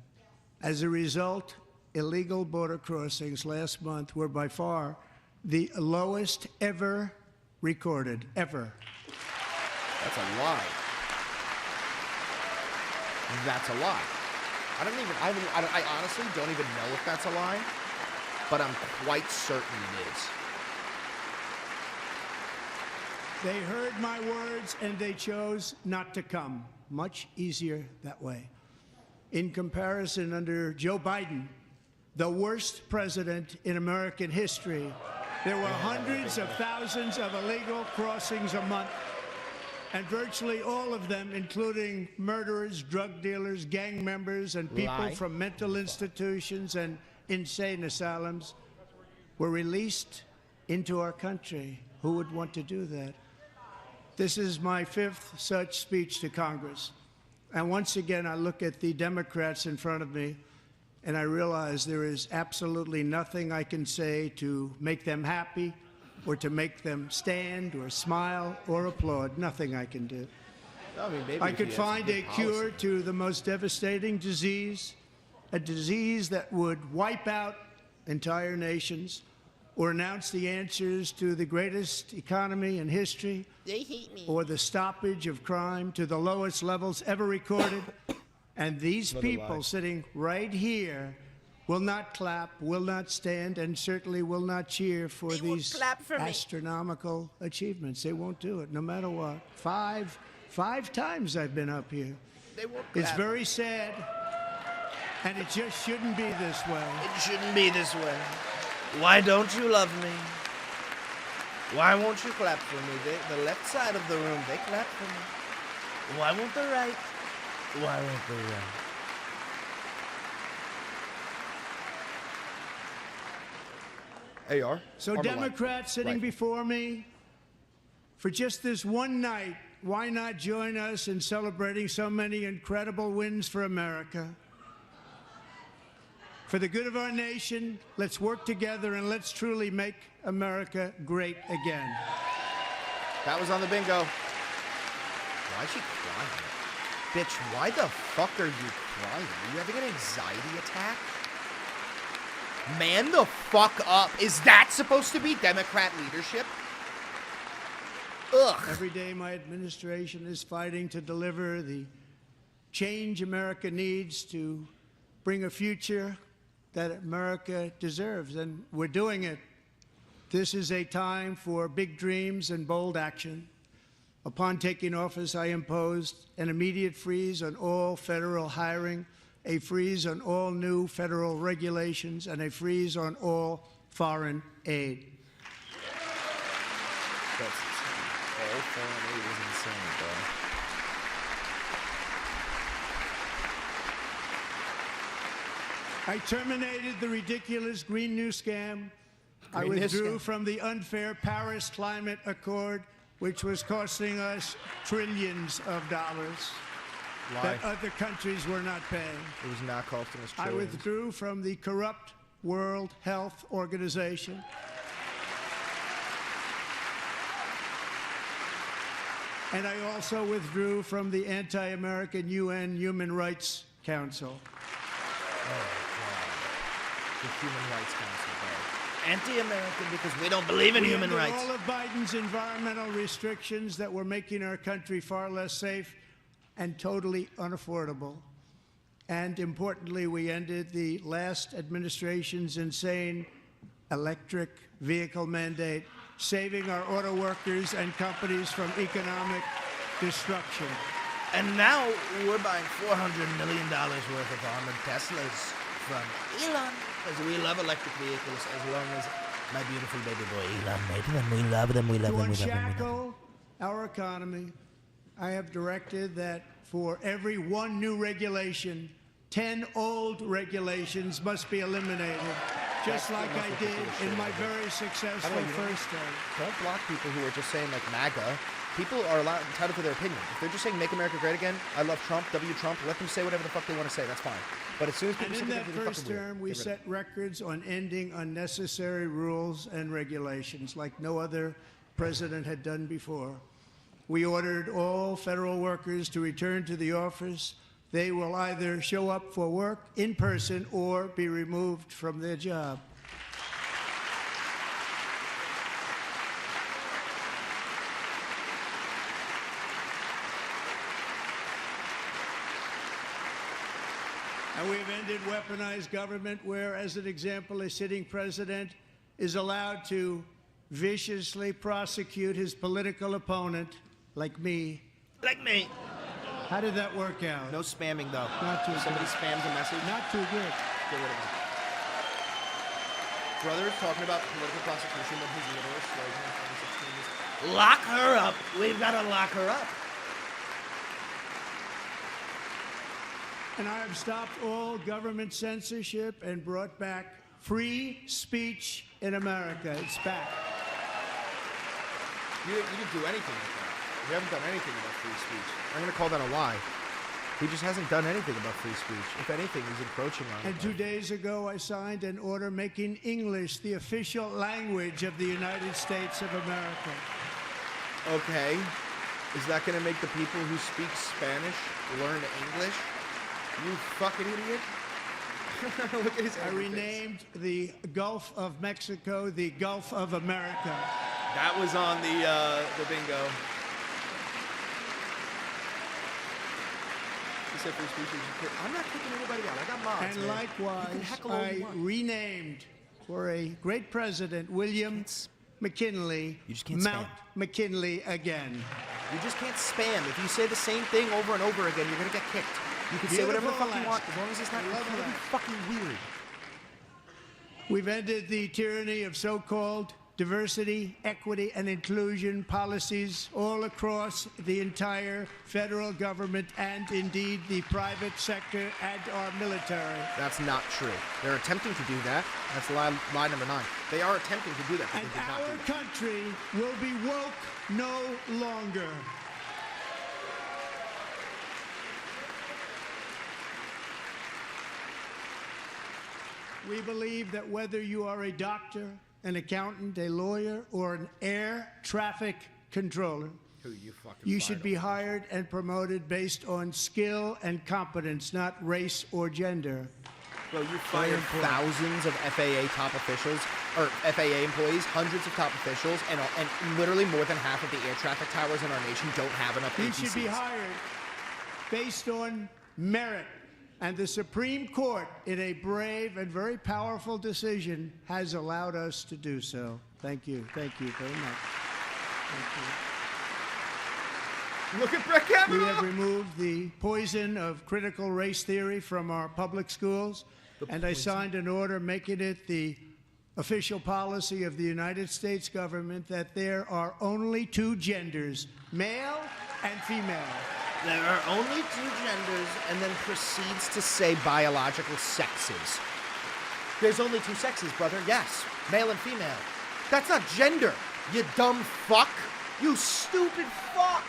As a result, illegal border crossings last month were by far the lowest ever recorded, ever. That's a lie. That's a lie. I honestly don't even know if that's a lie, but I'm quite certain it is. They heard my words and they chose not to come. Much easier that way. In comparison, under Joe Biden, the worst president in American history, there were hundreds of thousands of illegal crossings a month, and virtually all of them, including murderers, drug dealers, gang members, and people from mental institutions and insane asylums, were released into our country. Who would want to do that? This is my 5th such speech to Congress. And once again, I look at the Democrats in front of me, and I realize there is absolutely nothing I can say to make them happy or to make them stand or smile or applaud. Nothing I can do. I mean, maybe I could find a cure to the most devastating disease, a disease that would wipe out entire nations, or announce the answers to the greatest economy in history, They hate me. or the stoppage of crime to the lowest levels ever recorded. And these people sitting right here will not clap, will not stand, and certainly will not cheer for They won't these clap for me. astronomical achievements. They won't do it, no matter what. Five times I've been up here. They won't It's clap. very sad, and it just shouldn't be this way. It shouldn't be this way. Why don't you love me? Why won't you clap for me? The left side of the room, they clap for me. Why won't the right? Why won't the right? AR. So Democrats sitting before me, for just this one night, why not join us in celebrating so many incredible wins for America? For the good of our nation, let's work together and let's truly make America great again. That was on the bingo. Why is she crying? Bitch, why the fuck are you crying? Are you having an anxiety attack? Man the fuck up. Is that supposed to be Democrat leadership? Ugh. Every day my administration is fighting to deliver the change America needs to bring a future that America deserves, and we're doing it. This is a time for big dreams and bold action. Upon taking office, I imposed an immediate freeze on all federal hiring, a freeze on all new federal regulations, and a freeze on all foreign aid. That's all foreign aid is insane, bro. I terminated the ridiculous Green New Scam. I withdrew from the unfair Paris Climate Accord, which was costing us trillions of dollars that other countries were not paying. It was not costing us I trillions. withdrew from the corrupt World Health Organization. And I also withdrew from the anti-American UN Human Rights Council. The Human Rights Council, bro. Anti-American because we don't believe in human rights. All of Biden's environmental restrictions that were making our country far less safe and totally unaffordable. And importantly, we ended the last administration's insane electric vehicle mandate, saving our auto workers and companies from economic destruction. And now we're buying $400 million worth of armored Teslas from Elon, because we love electric vehicles as long as my beautiful baby boy Elon made them. We love them, we love them, we love them. To unshackle our economy, I have directed that for every one new regulation, 10 old regulations must be eliminated, just like I did in my very successful first term. Don't block people who are just saying, like, MAGA. People are entitled to their opinion. If they're just saying make America great again, I love Trump, W. Trump, let them say whatever the fuck they want to say. That's fine. But as soon as people And say in that something first fucking weird, term, we get rid of it. set records on ending unnecessary rules and regulations like no other president had done before. We ordered all federal workers to return to the office. They will either show up for work in person or be removed from their job. And we've ended weaponized government where, as an example, a sitting president is allowed to viciously prosecute his political opponent, like me. Like me. How did that work out? No spamming, though. Not too If somebody good. spams a message, Not too good. get rid of it. Brother is talking about political prosecution when his literal slogan in 2016 is, lock her up. We've got to lock her up. And I have stopped all government censorship and brought back free speech in America. It's back. You didn't do anything with that. You haven't done anything about free speech. I'm going to call that a lie. He just hasn't done anything about free speech. If anything, he's encroaching on And it. 2 days ago, I signed an order making English the official language of the United States of America. Okay. Is that going to make the people who speak Spanish learn English? You fucking idiot. Look at his I renamed the Gulf of Mexico the Gulf of America. That was on the bingo. He said free speech is I'm not kicking anybody out. I got mods. And man. likewise, You can heckle all you I want. renamed for a great president, William McKinley, You just can't Mount spam. McKinley again. You just can't spam. If you say the same thing over and over again, you're gonna get kicked. You can say whatever the fuck you want, as long as it's not incredibly fucking weird. We've ended the tyranny of so-called diversity, equity, and inclusion policies all across the entire federal government and indeed the private sector and our military. That's not true. They're attempting to do that. That's lie number 9. They are attempting to do that, but And they did not do our that. country will be woke no longer. We believe that whether you are a doctor, an accountant, a lawyer, or an air traffic controller, you should be hired and promoted based on skill and competence, not race or gender. Bro, you fired thousands of FAA top officials, or FAA employees, hundreds of top officials, and literally more than half of the air traffic towers in our nation don't have enough ATCs. You should be hired based on merit. And the Supreme Court, in a brave and very powerful decision, has allowed us to do so. Thank you. Thank you very much. Thank you. Look at Brett Kavanaugh. We have removed the poison of critical race theory from our public schools, and I signed an order making it the official policy of the United States government that there are only two genders, male and female. There are only two genders, and then proceeds to say biological sexes. There's only two sexes, brother. Yes, male and female. That's not gender, you dumb fuck. You stupid fuck.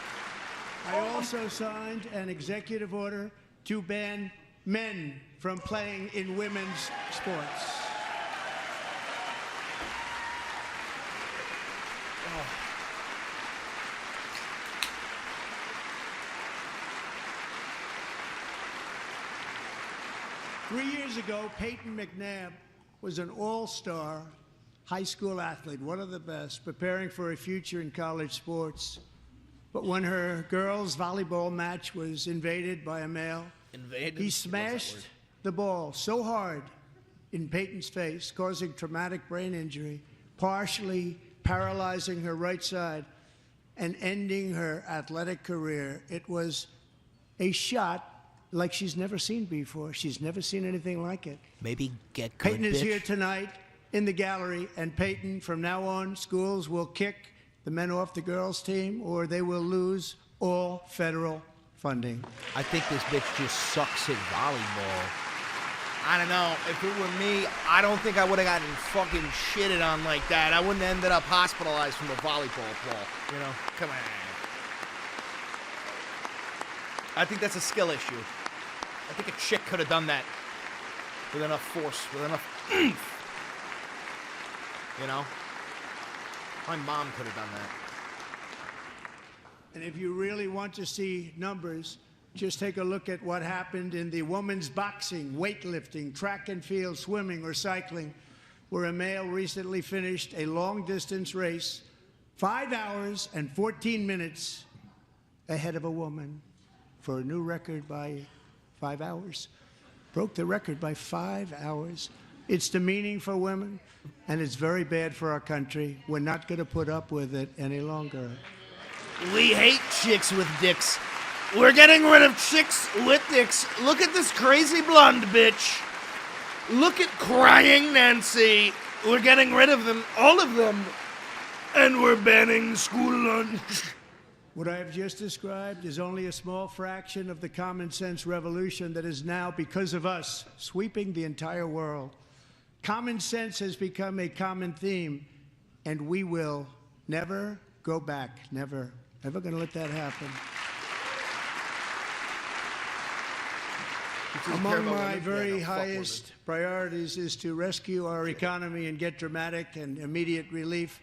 I also signed an executive order to ban men from playing in women's sports. Oh. 3 years ago, Peyton McNabb was an all-star high school athlete, one of the best, preparing for a future in college sports. But when her girls' volleyball match was invaded by a male, he smashed the ball so hard in Peyton's face, causing traumatic brain injury, partially paralyzing her right side, and ending her athletic career. It was a shot like she's never seen before. She's never seen anything like it. Maybe get good, Peyton is here tonight in the gallery, and Peyton, from now on, schools will kick the men off the girls' team, or they will lose all federal funding. I think this bitch just sucks at volleyball. I don't know. If it were me, I don't think I would have gotten fucking shitted on like that. I wouldn't have ended up hospitalized from a volleyball ball. You know? Come on. I think that's a skill issue. I think a chick could have done that with enough force, with enough oomph. You know? My mom could have done that. And if you really want to see numbers, just take a look at what happened in the women's boxing, weightlifting, track and field, swimming, or cycling, where a male recently finished a long-distance race 5 hours and 14 minutes ahead of a woman for a new record by 5 hours. Broke the record by 5 hours. It's demeaning for women, and it's very bad for our country. We're not going to put up with it any longer. We hate chicks with dicks. We're getting rid of chicks with dicks. Look at this crazy blonde bitch. Look at crying Nancy. We're getting rid of them, all of them. And we're banning school lunch. What I have just described is only a small fraction of the common sense revolution that is now, because of us, sweeping the entire world. Common sense has become a common theme, and we will never go back. Never. Never going to let that happen. Among my very highest priorities is to rescue our economy and get dramatic and immediate relief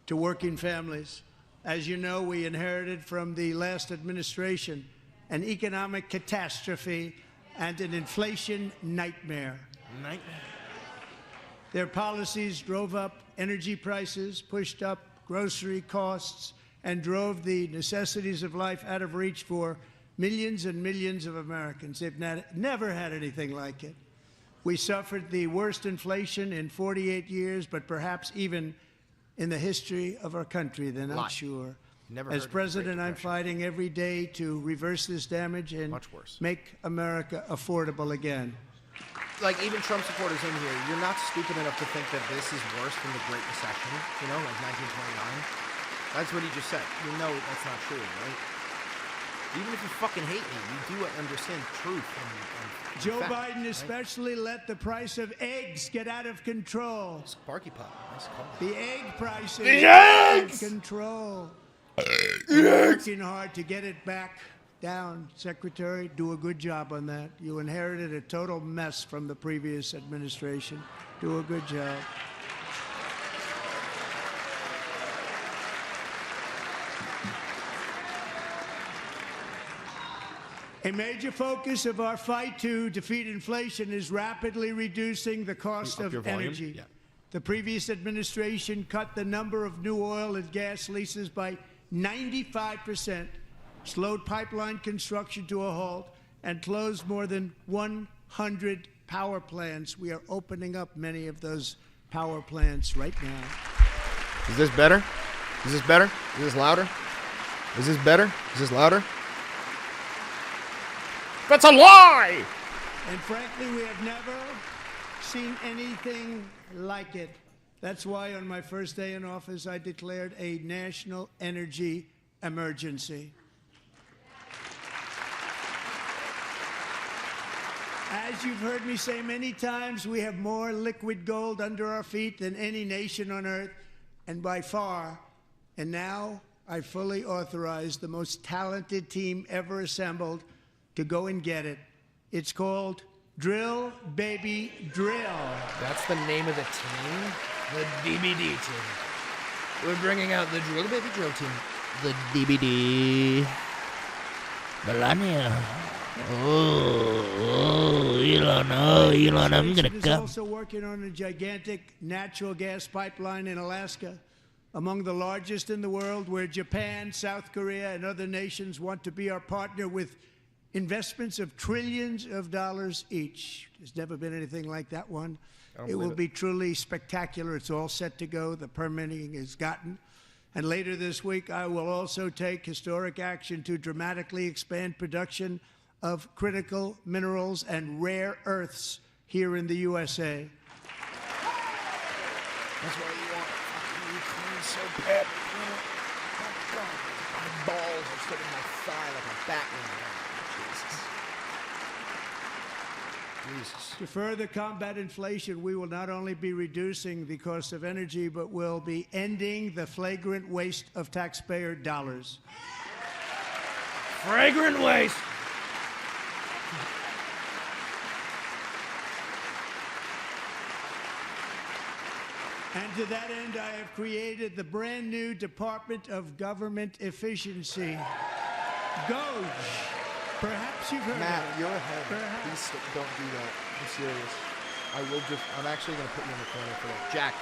to working families. As you know, we inherited from the last administration an economic catastrophe and an inflation nightmare. Their policies drove up energy prices, pushed up grocery costs, and drove the necessities of life out of reach for millions and millions of Americans. They've never had anything like it. We suffered the worst inflation in 48 years, but perhaps even in the history of our country, then I'm sure. As president, I'm fighting every day to reverse this damage and make America affordable again. Like, even Trump supporters in here, you're not stupid enough to think that this is worse than the Great Recession, you know, like 1929. That's what he just said. You know that's not true, right? Even if you fucking hate me, you do understand truth. And Joe fact, Biden especially let the price of eggs get out of control. Sparky Pop, nice call. The egg prices The eggs! out of control. We're working hard to get it back down, Secretary. Do a good job on that. You inherited a total mess from the previous administration. Do a good job. A major focus of our fight to defeat inflation is rapidly reducing the cost of energy. Yeah. The previous administration cut the number of new oil and gas leases by 95%, slowed pipeline construction to a halt, and closed more than 100 power plants. We are opening up many of those power plants right now. Is this better? Is this better? Is this louder? Is this better? Is this louder? That's a lie! And frankly, we have never seen anything like it. That's why on my first day in office, I declared a national energy emergency. As you've heard me say many times, we have more liquid gold under our feet than any nation on earth, and by far. And now I fully authorize the most talented team ever assembled to go and get it. It's called Drill Baby Drill. That's the name of the team? The DBD team. We're bringing out the Drill Baby Drill team. The DBD. Melania. Elon, I'm gonna Is come. also working on a gigantic natural gas pipeline in Alaska, among the largest in the world, where Japan, South Korea, and other nations want to be our partner with investments of trillions of dollars each. There's never been anything like that one. It will be truly spectacular. It's all set to go. The permitting is gotten. And later this week, I will also take historic action to dramatically expand production of critical minerals and rare earths here in the USA. That's why you want Ukraine so bad. My balls are sitting in my thigh like a Batman. Jesus. To further combat inflation, we will not only be reducing the cost of energy, but will be ending the flagrant waste of taxpayer dollars. Fragrant waste. And to that end, I have created the brand new Department of Government Efficiency, GOGE. Perhaps you've heard Matt, of it. you're ahead. Perhaps. Please don't do that. I'm serious. I'm actually going to put you in the corner for that. Jack.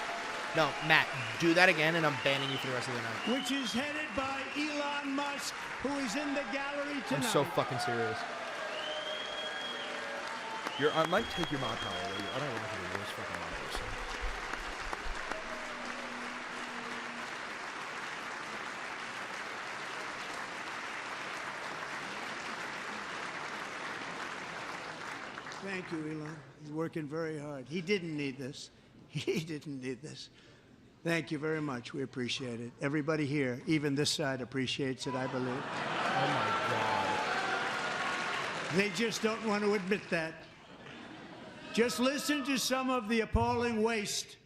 No, Matt, do that again and I'm banning you for the rest of the night. Which is headed by Elon Musk, who is in the gallery tonight. I'm so fucking serious. I might take your mod power away. I don't want to be the worst fucking mod person. Thank you, Elon. He's working very hard. He didn't need this. He didn't need this. Thank you very much. We appreciate it. Everybody here, even this side, appreciates it, I believe. Oh, my God. They just don't want to admit that. Just listen to some of the appalling waste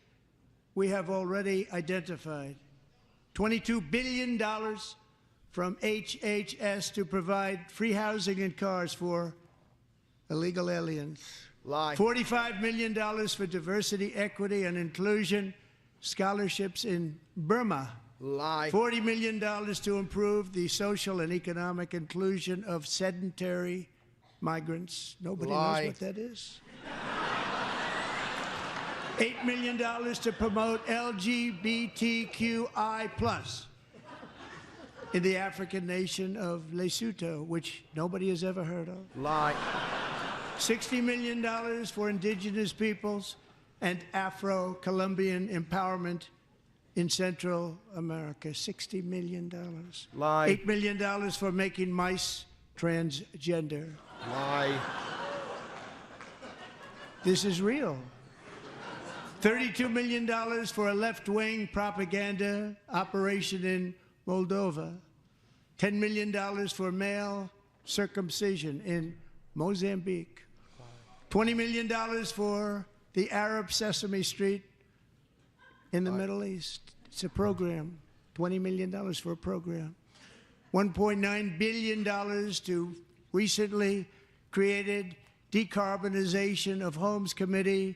we have already identified. $22 billion from HHS to provide free housing and cars for illegal aliens. Lie. $45 million for diversity, equity, and inclusion scholarships in Burma. Lie. $40 million to improve the social and economic inclusion of sedentary migrants. Nobody Lie. knows what that is. $8 million to promote LGBTQI+ in the African nation of Lesotho, which nobody has ever heard of. Lie. $60 million for indigenous peoples and Afro-Colombian empowerment in Central America. $60 million. Lie. $8 million for making mice transgender. Lie. This is real. $32 million for a left-wing propaganda operation in Moldova. $10 million for male circumcision in Mozambique. $20 million for the Arab Sesame Street in the Middle East. It's a program. $20 million for a program. $1.9 billion to recently created Decarbonization of Homes Committee,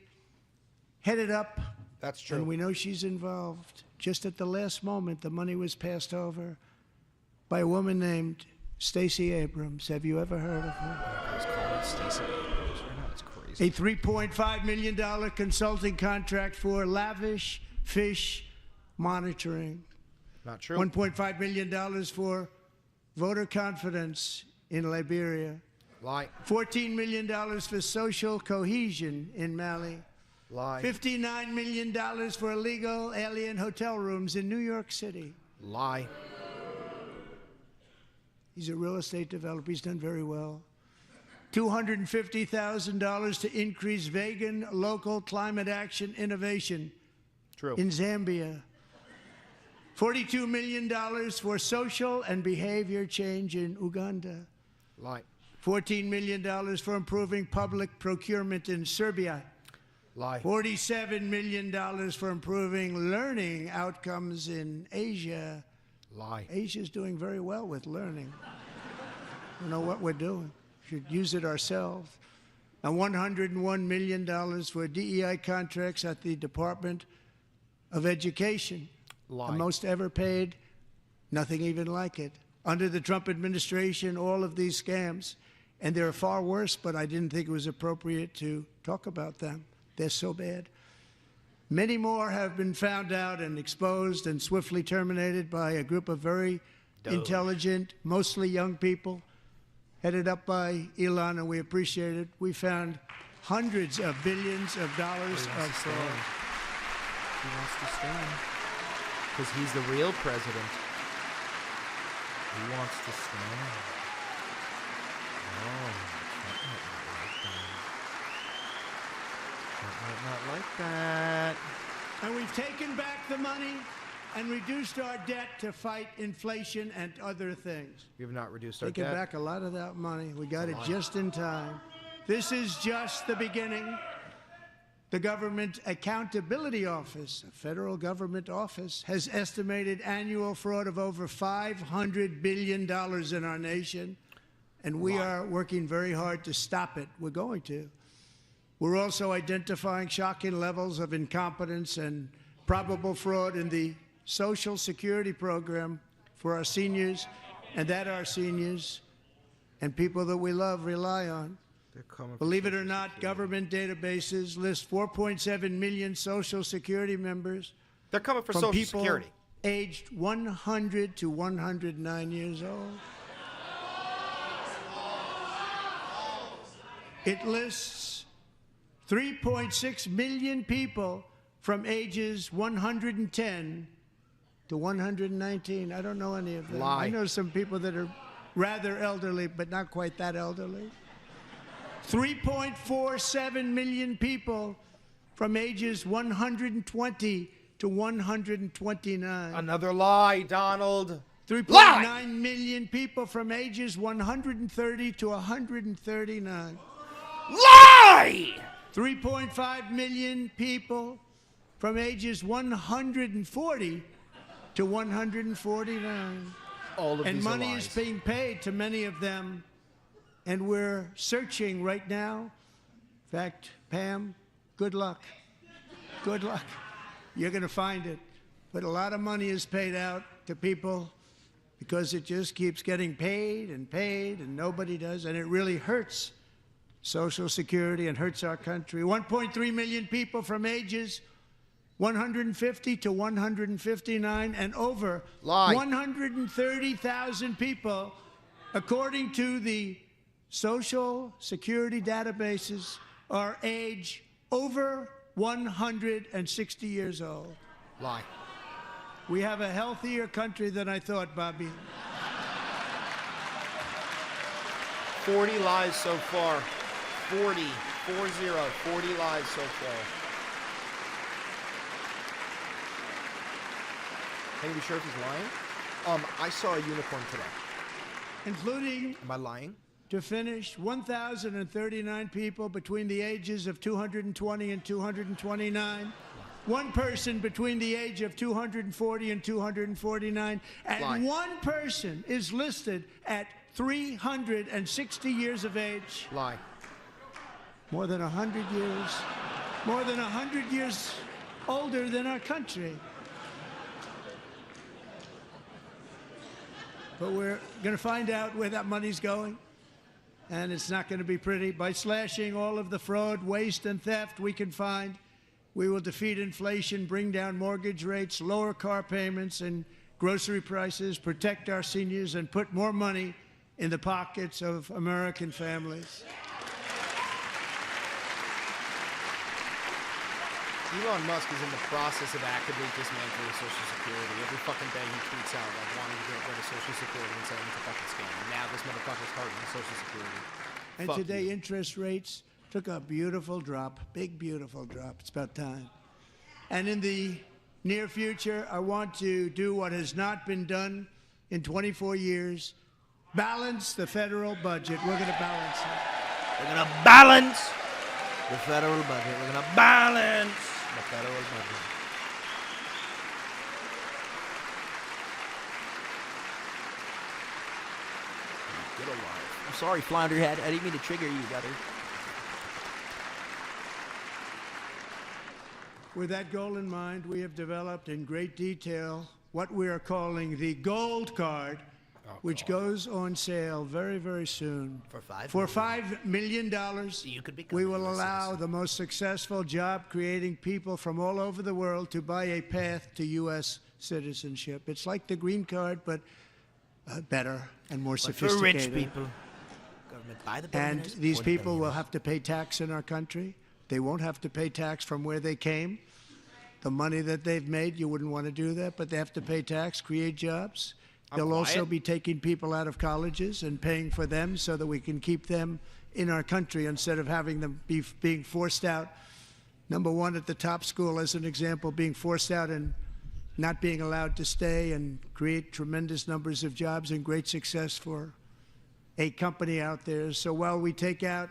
headed up. That's true. And we know she's involved. Just at the last moment, the money was passed over by a woman named Stacey Abrams. Have you ever heard of her? Stacey Abrams. That's crazy. A $3.5 million consulting contract for lavish fish monitoring. Not true. $1.5 million for voter confidence in Liberia. Lie. $14 million for social cohesion in Mali. Lie. $59 million for illegal alien hotel rooms in New York City. Lie. He's a real estate developer. He's done very well. $250,000 to increase vegan local climate action innovation. True. In Zambia. $42 million for social and behavior change in Uganda. Lie. $14 million for improving public procurement in Serbia. Lie. $47 million for improving learning outcomes in Asia. Lie. Asia's doing very well with learning. I don't know what we're doing. We should use it ourselves. And $101 million for DEI contracts at the Department of Education. Lie. The most ever paid, nothing even like it. Under the Trump administration, all of these scams, and they're far worse, but I didn't think it was appropriate to talk about them. They're so bad. Many more have been found out and exposed and swiftly terminated by a group of very intelligent, mostly young people, headed up by Elon, and we appreciate it. We found hundreds of billions of dollars of fraud. He wants to stand. Because he's the real president. He wants to stand. Oh, not like that. And we've taken back the money and reduced our debt to fight inflation and other things. We have not reduced our Taken debt. back a lot of that money. We got it just in time. This is just the beginning. The Government Accountability Office, a federal government office, has estimated annual fraud of over $500 billion in our nation, and we are working very hard to stop it. We're going to. We're also identifying shocking levels of incompetence and probable fraud in the Social Security program for our seniors, and that our seniors and people that we love rely on. Believe it or not, government databases list 4.7 million Social Security members. They're coming for from Social people Security. Aged 100 to 109 years old. It lists 3.6 million people from ages 110 to 119. I don't know any of them. Lie. I know some people that are rather elderly, but not quite that elderly. 3.47 million people from ages 120 to 129. Another lie, Donald. 3.9 million people from ages 130 to 139. Lie! 3.5 million people from ages 140 to 149. All of and these are money lies. is being paid to many of them. And we're searching right now. In fact, Pam, good luck. Good luck. You're going to find it. But a lot of money is paid out to people because it just keeps getting paid and nobody does. And it really hurts Social Security and hurts our country. 1.3 million people from ages 150 to 159 and over. Lie. 130,000 people, according to the Social Security databases, are age over 160 years old. Lie. We have a healthier country than I thought, Bobby. 40 lies so far. 40 lies so far. Can you be sure if he's lying? I saw a unicorn today. Including, Am I lying? to finish, 1,039 people between the ages of 220 and 229 one person between the age of 240 and 249, and Lie. one person is listed at 360 years of age. Lie. More than 100 years. More than 100 years older than our country. But we're going to find out where that money's going. And it's not going to be pretty. By slashing all of the fraud, waste, and theft we can find, we will defeat inflation, bring down mortgage rates, lower car payments and grocery prices, protect our seniors, and put more money in the pockets of American families. Elon Musk is in the process of actively dismantling Social Security. Every fucking day he tweets out like wanting to get rid of Social Security and saying it's a fucking scam. And now this motherfucker's hurting Social Security. And Fuck today you. interest rates took a beautiful drop, big beautiful drop. It's about time. And in the near future, I want to do what has not been done in 24 years, balance the federal budget. We're going to balance it. We're gonna balance the federal budget. We're gonna balance the federal budget. Get alive. I'm sorry, Flounderhead. I didn't mean to trigger you, brother. With that goal in mind, we have developed in great detail what we are calling the Gold Card, which goes on sale very, very soon. For $5 million, we will allow the most successful job-creating people from all over the world to buy a path to U.S. citizenship. It's like the green card, but better and more sophisticated. For rich people. Government by the And billionaires, these for the people will billionaires. have to pay tax in our country. They won't have to pay tax from where they came. The money that they've made, you wouldn't want to do that, but they have to pay tax, create jobs. They'll also be taking people out of colleges and paying for them so that we can keep them in our country instead of having them being forced out. Number one, at the top school, as an example, being forced out and not being allowed to stay and create tremendous numbers of jobs and great success for a company out there. So while we take out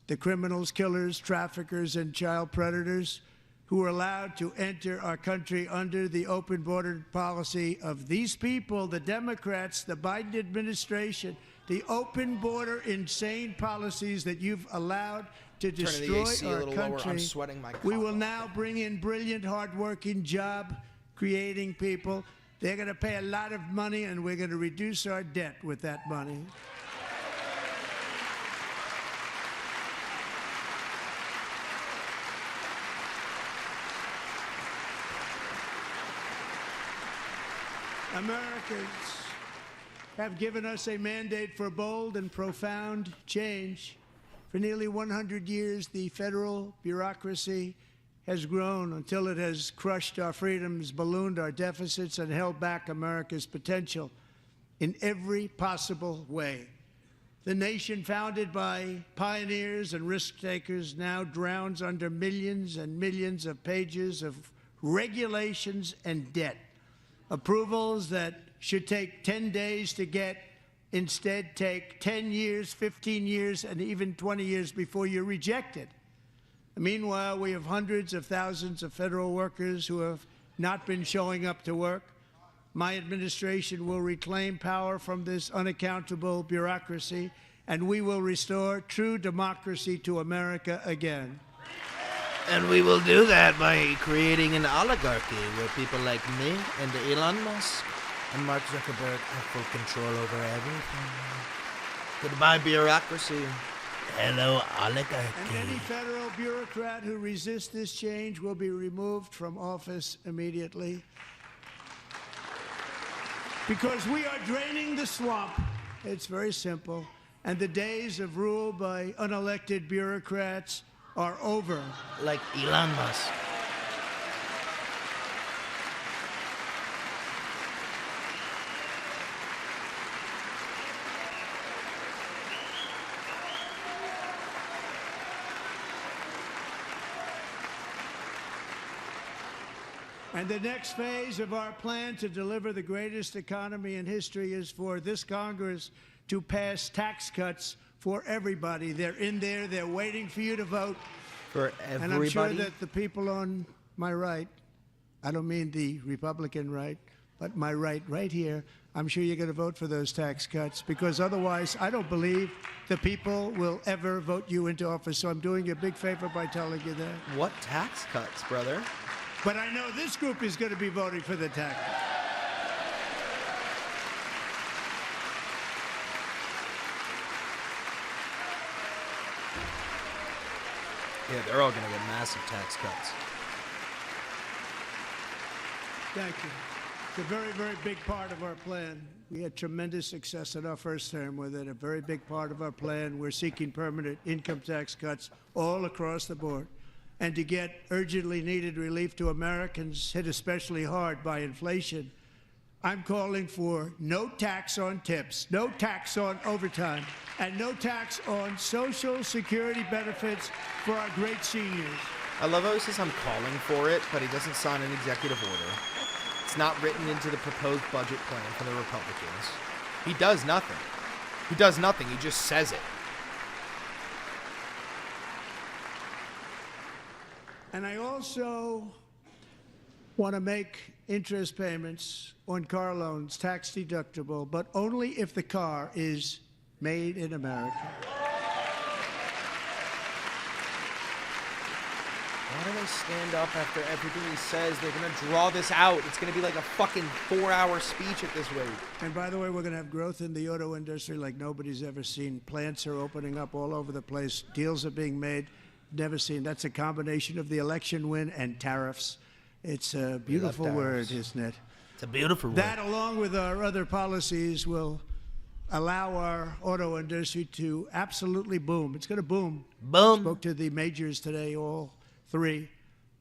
the criminals, killers, traffickers, and child predators who are allowed to enter our country under the open border policy of these people, the Democrats, the Biden administration, the open border insane policies that you've allowed to Turning the destroy AC a our little lower. I'm country. sweating my We cock will off. now bring in brilliant, hardworking, job-creating people. They're going to pay a lot of money, and we're going to reduce our debt with that money. Americans have given us a mandate for bold and profound change. For nearly 100 years, the federal bureaucracy has grown until it has crushed our freedoms, ballooned our deficits, and held back America's potential in every possible way. The nation founded by pioneers and risk-takers now drowns under millions and millions of pages of regulations and debt. Approvals that should take 10 days to get instead take 10 years, 15 years, and even 20 years before you're rejected. Meanwhile, we have hundreds of thousands of federal workers who have not been showing up to work. My administration will reclaim power from this unaccountable bureaucracy, and we will restore true democracy to America again. And we will do that by creating an oligarchy where people like me and Elon Musk and Mark Zuckerberg have full control over everything. Goodbye, bureaucracy. Hello, oligarchy. And any federal bureaucrat who resists this change will be removed from office immediately. Because we are draining the swamp. It's very simple. And the days of rule by unelected bureaucrats are over. Like Elon Musk. And the next phase of our plan to deliver the greatest economy in history is for this Congress to pass tax cuts for everybody. They're in there. They're waiting for you to vote. For everybody? And I'm sure that the people on my right, I don't mean the Republican right, but my right here, I'm sure you're going to vote for those tax cuts, because otherwise I don't believe the people will ever vote you into office. So I'm doing you a big favor by telling you that. What tax cuts, brother? But I know this group is going to be voting for the tax cuts. Yeah, they're all going to get massive tax cuts. Thank you. It's a very, very big part of our plan. We had tremendous success in our first term with it. A very big part of our plan. We're seeking permanent income tax cuts all across the board. And to get urgently needed relief to Americans hit especially hard by inflation, I'm calling for no tax on tips, no tax on overtime, and no tax on Social Security benefits for our great seniors. I love how he says I'm calling for it, but he doesn't sign an executive order. It's not written into the proposed budget plan for the Republicans. He does nothing. He does nothing. He just says it. And I also want to make interest payments on car loans tax deductible, but only if the car is made in America. Why don't they stand up after everything he says? They're going to draw this out. It's going to be like a fucking 4-hour speech at this rate. And by the way, we're going to have growth in the auto industry like nobody's ever seen. Plants are opening up all over the place. Deals are being made. Never seen. That's a combination of the election win and tariffs. It's a beautiful word, isn't it? It's a beautiful word. That, along with our other policies, will allow our auto industry to absolutely boom. It's going to boom. Boom. Spoke to the majors today, all three,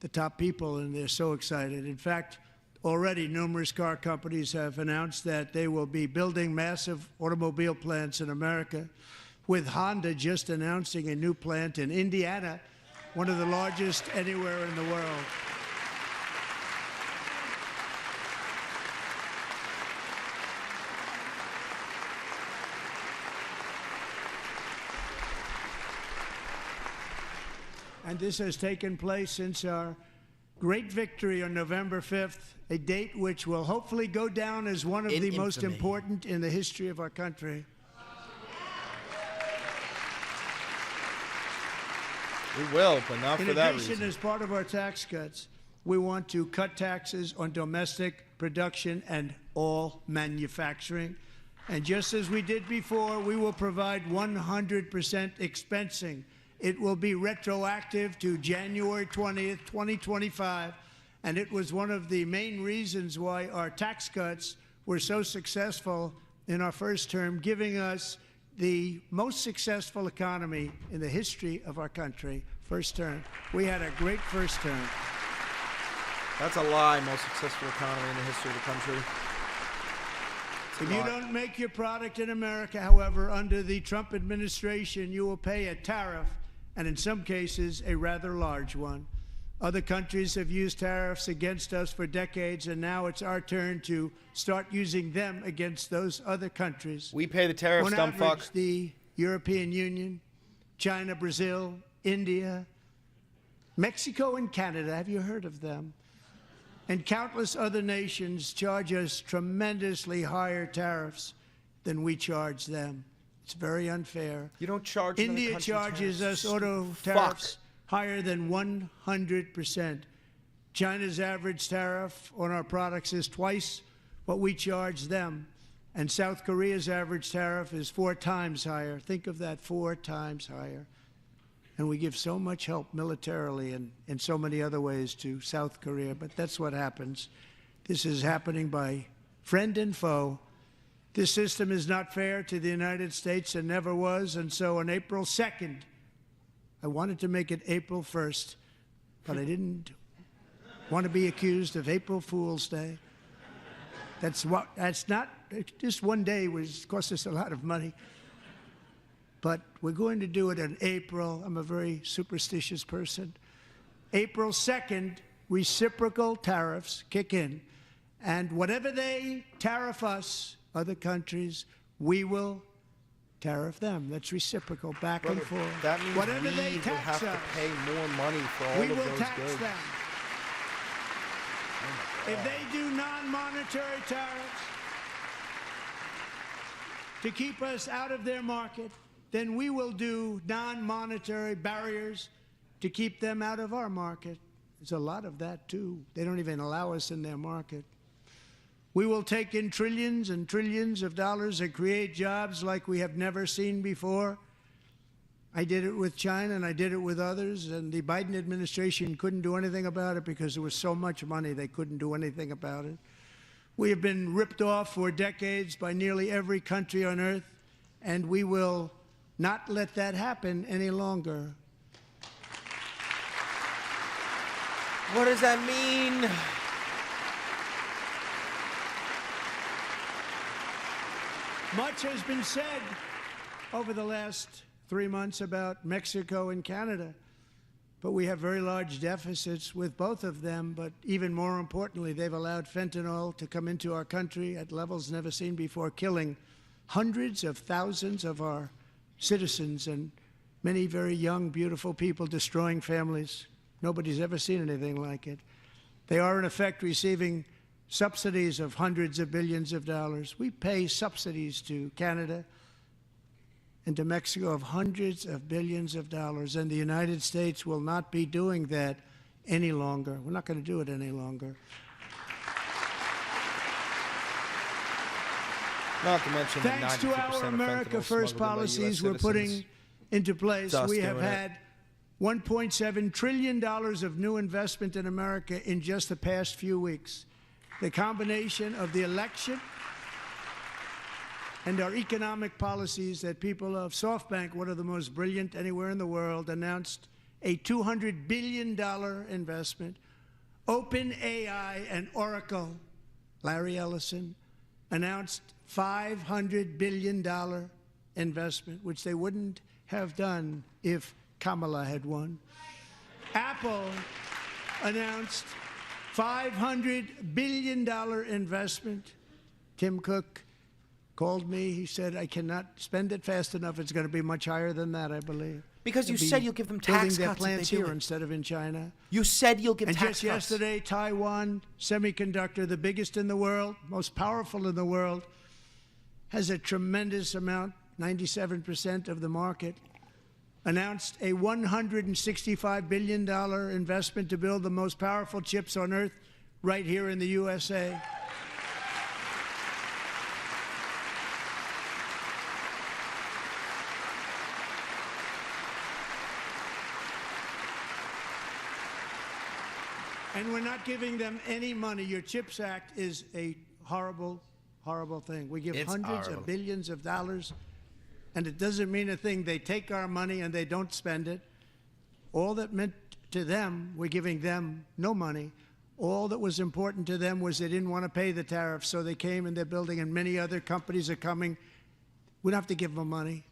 the top people, and they're so excited. In fact, already numerous car companies have announced that they will be building massive automobile plants in America, with Honda just announcing a new plant in Indiana, one of the largest anywhere in the world. And this has taken place since our great victory on November 5th, a date which will hopefully go down as one of the most important in the history of our country. We will, but not for that reason. In addition, as part of our tax cuts, we want to cut taxes on domestic production and all manufacturing. And just as we did before, we will provide 100% expensing. It will be retroactive to January 20th, 2025. And it was one of the main reasons why our tax cuts were so successful in our first term, giving us the most successful economy in the history of our country. First term. We had a great first term. That's a lie. Most successful economy in the history of the country. If you don't make your product in America, however, under the Trump administration, you will pay a tariff, and in some cases, a rather large one. Other countries have used tariffs against us for decades, and now it's our turn to start using them against those other countries. We pay the tariffs, dumb fuck. The European Union, China, Brazil, India, Mexico, and Canada, have you heard of them? And countless other nations charge us tremendously higher tariffs than we charge them. It's very unfair. You don't charge India charges us auto tariffs higher than 100%. China's average tariff on our products is twice what we charge them. And South Korea's average tariff is 4 times higher. Think of that, 4 times higher. And we give so much help militarily and in so many other ways to South Korea. But that's what happens. This is happening by friend and foe. This system is not fair to the United States and never was. And so on April 2nd, I wanted to make it April 1st, but I didn't want to be accused of April Fool's Day. That's not, just one day cost us a lot of money. But we're going to do it in April. I'm a very superstitious person. April 2nd, reciprocal tariffs kick in. And whatever they tariff us, other countries, we will tariff them. That's reciprocal, back and forth. That means whatever we they will tax have us, to pay more money for all we of will those tax goods. them. If they do non-monetary tariffs to keep us out of their market, then we will do non-monetary barriers to keep them out of our market. There's a lot of that, too. They don't even allow us in their market. We will take in trillions and trillions of dollars and create jobs like we have never seen before. I did it with China, and I did it with others, and the Biden administration couldn't do anything about it because there was so much money they couldn't do anything about it. We have been ripped off for decades by nearly every country on earth, and we will not let that happen any longer. What does that mean? Much has been said over the last 3 months about Mexico and Canada, but we have very large deficits with both of them. But even more importantly, they've allowed fentanyl to come into our country at levels never seen before, killing hundreds of thousands of our citizens and many very young, beautiful people, destroying families. Nobody's ever seen anything like it. They are, in effect, receiving subsidies of hundreds of billions of dollars. We pay subsidies to Canada and to Mexico of hundreds of billions of dollars, and the United States will not be doing that any longer. We're not going to do it any longer. Not to mention thanks to our America First policies we're putting into place, we have had $1.7 trillion of new investment in America in just the past few weeks. The combination of the election and our economic policies that people of SoftBank, one of the most brilliant anywhere in the world, announced a $200 billion investment. OpenAI and Oracle, Larry Ellison, announced $500 billion investment, which they wouldn't have done if Kamala had won. Apple announced $500 billion investment. Tim Cook called me. He said, I cannot spend it fast enough. It's going to be much higher than that, I believe. Because you said you'll give them tax building cuts their plants if they do here it. instead of in China. You said you'll give and tax just cuts. yesterday, Taiwan Semiconductor, the biggest in the world, most powerful in the world, has a tremendous amount, 97% of the market, announced a $165 billion investment to build the most powerful chips on earth right here in the USA. And we're not giving them any money. Your CHIPS Act is a horrible, horrible thing. We give hundreds of billions of dollars, and it doesn't mean a thing. They take our money and they don't spend it. All that meant to them, we're giving them no money. All that was important to them was they didn't want to pay the tariffs, so they came and they're building, and many other companies are coming. We don't have to give them money.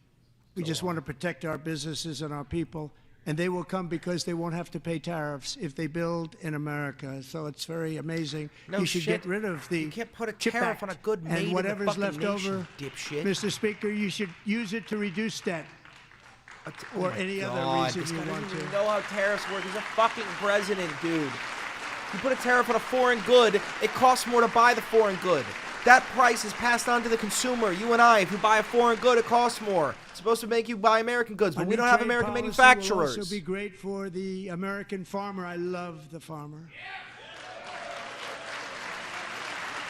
We just want to protect our businesses and our people. And they will come because they won't have to pay tariffs if they build in America. So it's very amazing. No you should shit. get rid of the You can't put a CHIP tariff Act. on a good made in and the whatever's fucking left nation, over, dipshit. Mr. Speaker, you should use it to reduce debt or any other reason you want to. Know how tariffs work. He's a fucking president, dude. You put a tariff on a foreign good, it costs more to buy the foreign good. That price is passed on to the consumer. You and I, if you buy a foreign good, it costs more. It's supposed to make you buy American goods, but we don't have American manufacturers. It will also be great for the American farmer. I love the farmer.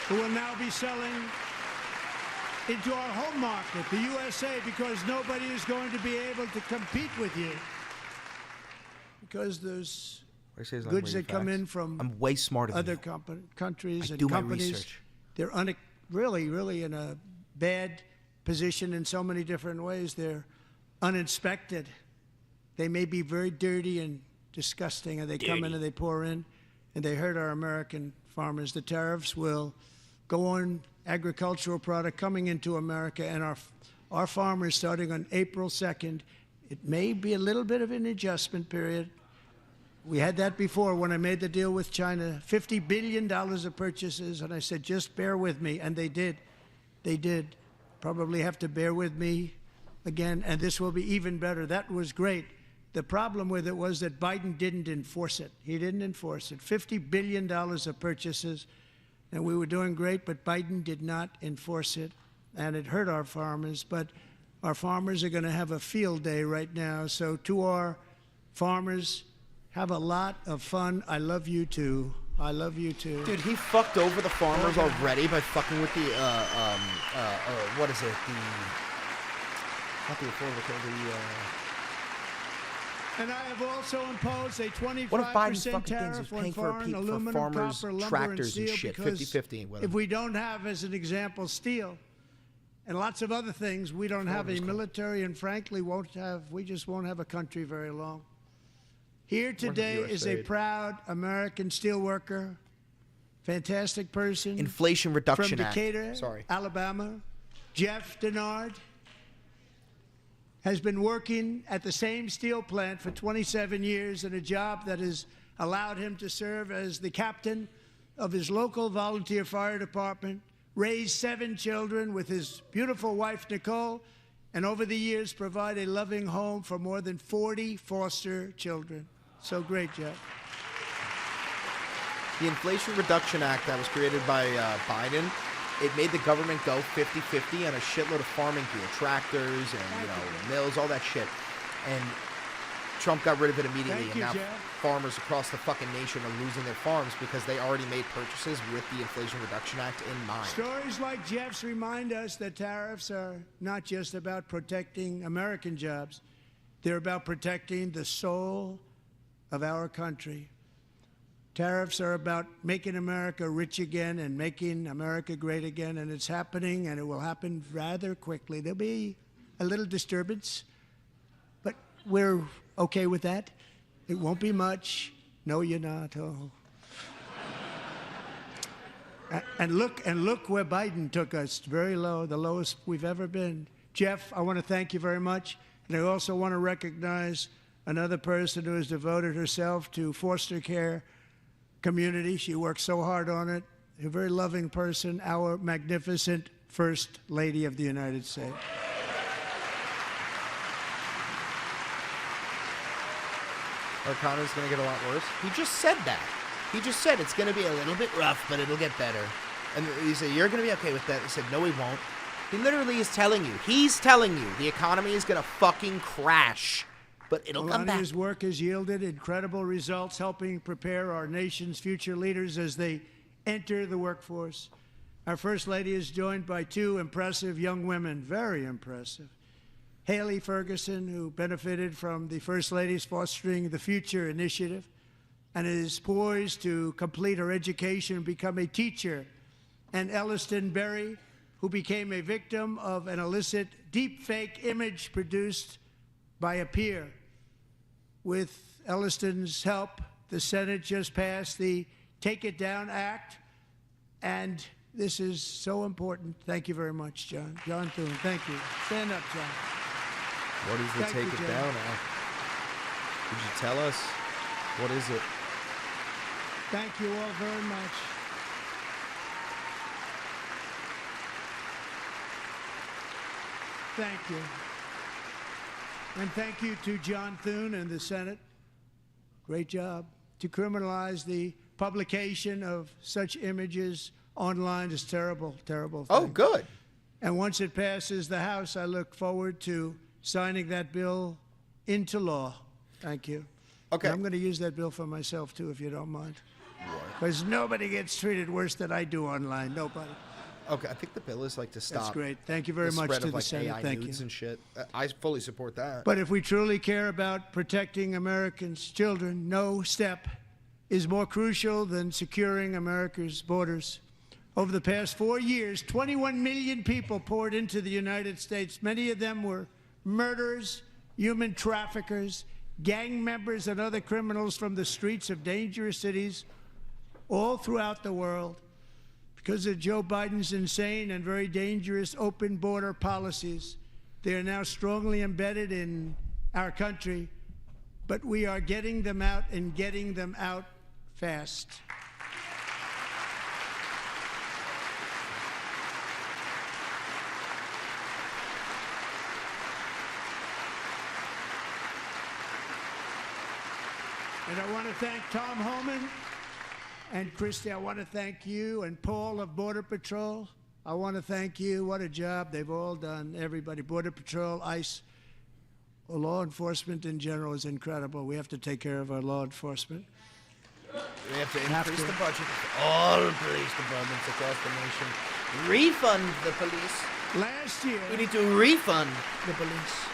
Who will now be selling into our home market, the USA, because nobody is going to be able to compete with you. Because there's goods that come in from I'm way smarter other than countries I and do my companies. research. They're really in a bad position in so many different ways. They're uninspected. They may be very dirty and disgusting, and they come in and they pour in, and they hurt our American farmers. The tariffs will go on agricultural product coming into America, and our farmers, starting on April 2nd, it may be a little bit of an adjustment period. We had that before when I made the deal with China, $50 billion of purchases, and I said, just bear with me, and they did. They did. Probably have to bear with me again, and this will be even better. That was great. The problem with it was that Biden didn't enforce it. He didn't enforce it. $50 billion of purchases, and we were doing great, but Biden did not enforce it, and it hurt our farmers. But our farmers are going to have a field day right now. So to our farmers, have a lot of fun. I love you too. I love you too. Dude, he fucked over the farmers already by fucking with the, what is it? Not the Affordable Care, And I have also imposed a 25% What if Biden's fucking tariff things was on paying for foreign for aluminum, farmers' copper, lumber, tractors and and steel, shit, because 50-50 with if them. we don't have, as an example, steel and lots of other things, we don't have a military, and frankly, we just won't have a country very long. Here today is a proud American steelworker, fantastic person. Inflation Reduction from Act. Decatur, Alabama, Jeff Denard. Has been working at the same steel plant for 27 years in a job that has allowed him to serve as the captain of his local volunteer fire department, raise 7 children with his beautiful wife, Nicole, and over the years provide a loving home for more than 40 foster children. So great, Jeff. The Inflation Reduction Act that was created by Biden, it made the government go 50-50 on a shitload of farming gear, tractors and mills, all that shit. And Trump got rid of it immediately, and now farmers across the fucking nation are losing their farms because they already made purchases with the Inflation Reduction Act in mind. Stories like Jeff's remind us that tariffs are not just about protecting American jobs. They're about protecting the soul of our country. Tariffs are about making America rich again and making America great again, and it's happening, and it will happen rather quickly. There'll be a little disturbance, but we're okay with that. It won't be much. No, you're not. Oh. And look where Biden took us. Very low, the lowest we've ever been. Jeff, I want to thank you very much, and I also want to recognize another person who has devoted herself to foster care community. She works so hard on it. A very loving person, our magnificent First Lady of the United States. O'Connor's going to get a lot worse. He just said that. He just said it's going to be a little bit rough, but it'll get better. And he said, you're going to be okay with that. He said, no, he won't. He literally is telling you. He's telling you the economy is going to fucking crash. But it'll come back. Melania's work has yielded incredible results, helping prepare our nation's future leaders as they enter the workforce. Our First Lady is joined by 2 impressive young women, very impressive. Haley Ferguson, who benefited from the First Lady's Fostering the Future initiative and is poised to complete her education and become a teacher. And Elliston Berry, who became a victim of an illicit deepfake image produced by a peer. With Elliston's help, the Senate just passed the Take It Down Act, and this is so important. Thank you very much, John. John Thune, thank you. Stand up, John. What is the Take It Down Act? Could you tell us? What is it? Thank you all very much. Thank you. And thank you to John Thune and the Senate. Great job. To criminalize the publication of such images online is terrible, terrible thing. Oh, good. And once it passes the House, I look forward to signing that bill into law. Thank you. Okay. And I'm going to use that bill for myself, too, if you don't mind. Because nobody gets treated worse than I do online. Nobody. Okay, I think the bill is like to stop. That's great. Thank you very much spread to of, the like, Senate. AI Thank nudes you. and shit. I fully support that. But if we truly care about protecting Americans' children, no step is more crucial than securing America's borders. Over the past 4 years, 21 million people poured into the United States. Many of them were murderers, human traffickers, gang members, and other criminals from the streets of dangerous cities all throughout the world. Because of Joe Biden's insane and very dangerous open border policies, they are now strongly embedded in our country, but we are getting them out and getting them out fast. And I want to thank Tom Homan and Christy. I want to thank you and Paul of Border Patrol. I want to thank you. What a job they've all done. Everybody, Border Patrol, ICE, law enforcement in general is incredible. We have to take care of our law enforcement. We have to increase the budget of all police departments across the nation. Refund the police. Last year, we need to refund the police.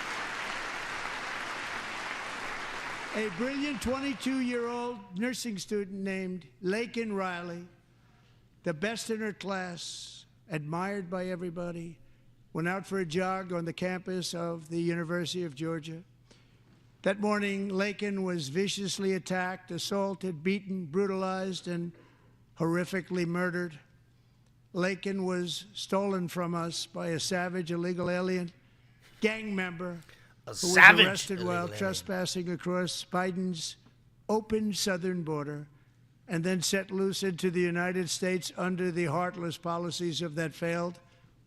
A brilliant 22-year-old nursing student named Laken Riley, the best in her class, admired by everybody, went out for a jog on the campus of the University of Georgia. That morning, Laken was viciously attacked, assaulted, beaten, brutalized, and horrifically murdered. Laken was stolen from us by a savage illegal alien gang member who was arrested while trespassing across Biden's open southern border and then set loose into the United States under the heartless policies of that failed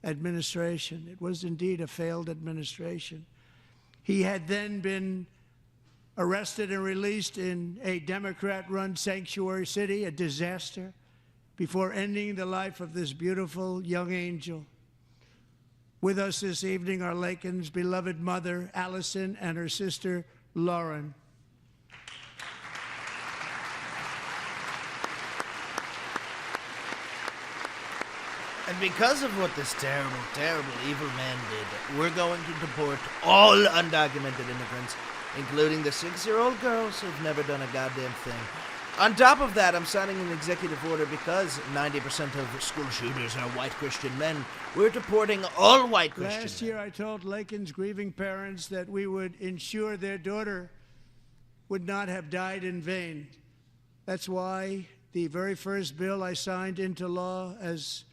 administration. It was indeed a failed administration. He had then been arrested and released in a Democrat-run sanctuary city, a disaster, before ending the life of this beautiful young angel. With us this evening are Laken's beloved mother, Allison, and her sister, Lauren. And because of what this terrible, terrible, evil man did, we're going to deport all undocumented immigrants, including the 6-year-old girls who've never done a goddamn thing. On top of that, I'm signing an executive order because 90% of school shooters are white Christian men. We're deporting all white Christian men. Last year, I told Laken's grieving parents that we would ensure their daughter would not have died in vain. That's why the very first bill I signed into law as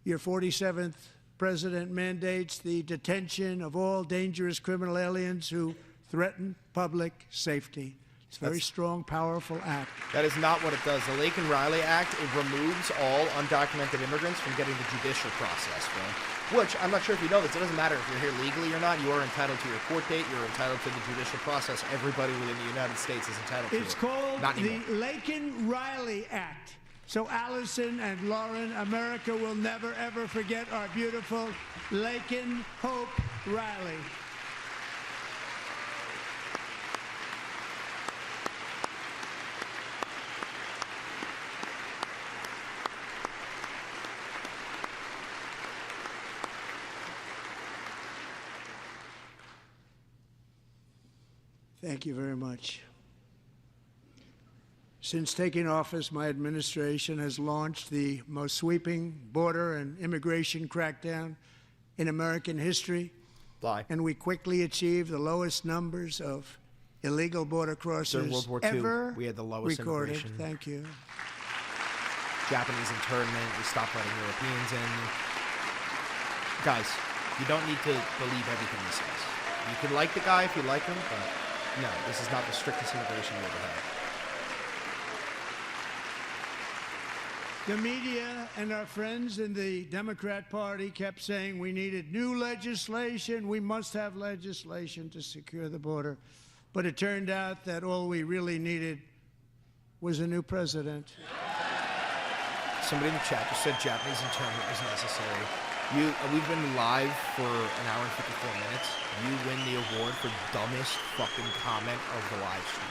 your 47th president mandates the detention of all dangerous criminal aliens who threaten public safety. It's a very strong, powerful act. That is not what it does. The Laken Riley Act, it removes all undocumented immigrants from getting the judicial process, bro. Which, I'm not sure if you know this, it doesn't matter if you're here legally or not. You are entitled to your court date. You're entitled to the judicial process. Everybody within the United States is entitled to it. It's called the Laken Riley Act. So Allison and Lauren, America will never, ever forget our beautiful Laken Hope Riley. Thank you very much. Since taking office, my administration has launched the most sweeping border and immigration crackdown in American history. And we quickly achieved the lowest numbers of illegal border crossers During World War II, ever we had the lowest recorded. immigration. Thank you. Japanese internment, we stopped letting Europeans in. Guys, you don't need to believe everything he says. You can like the guy if you like him, but no, this is not the strictest immigration we ever had. The media and our friends in the Democrat Party kept saying we needed new legislation, we must have legislation to secure the border. But it turned out that all we really needed was a new president. Somebody in the chat just said Japanese internment was necessary. We've been live for an hour and 54 minutes. You win the award for dumbest fucking comment of the live stream.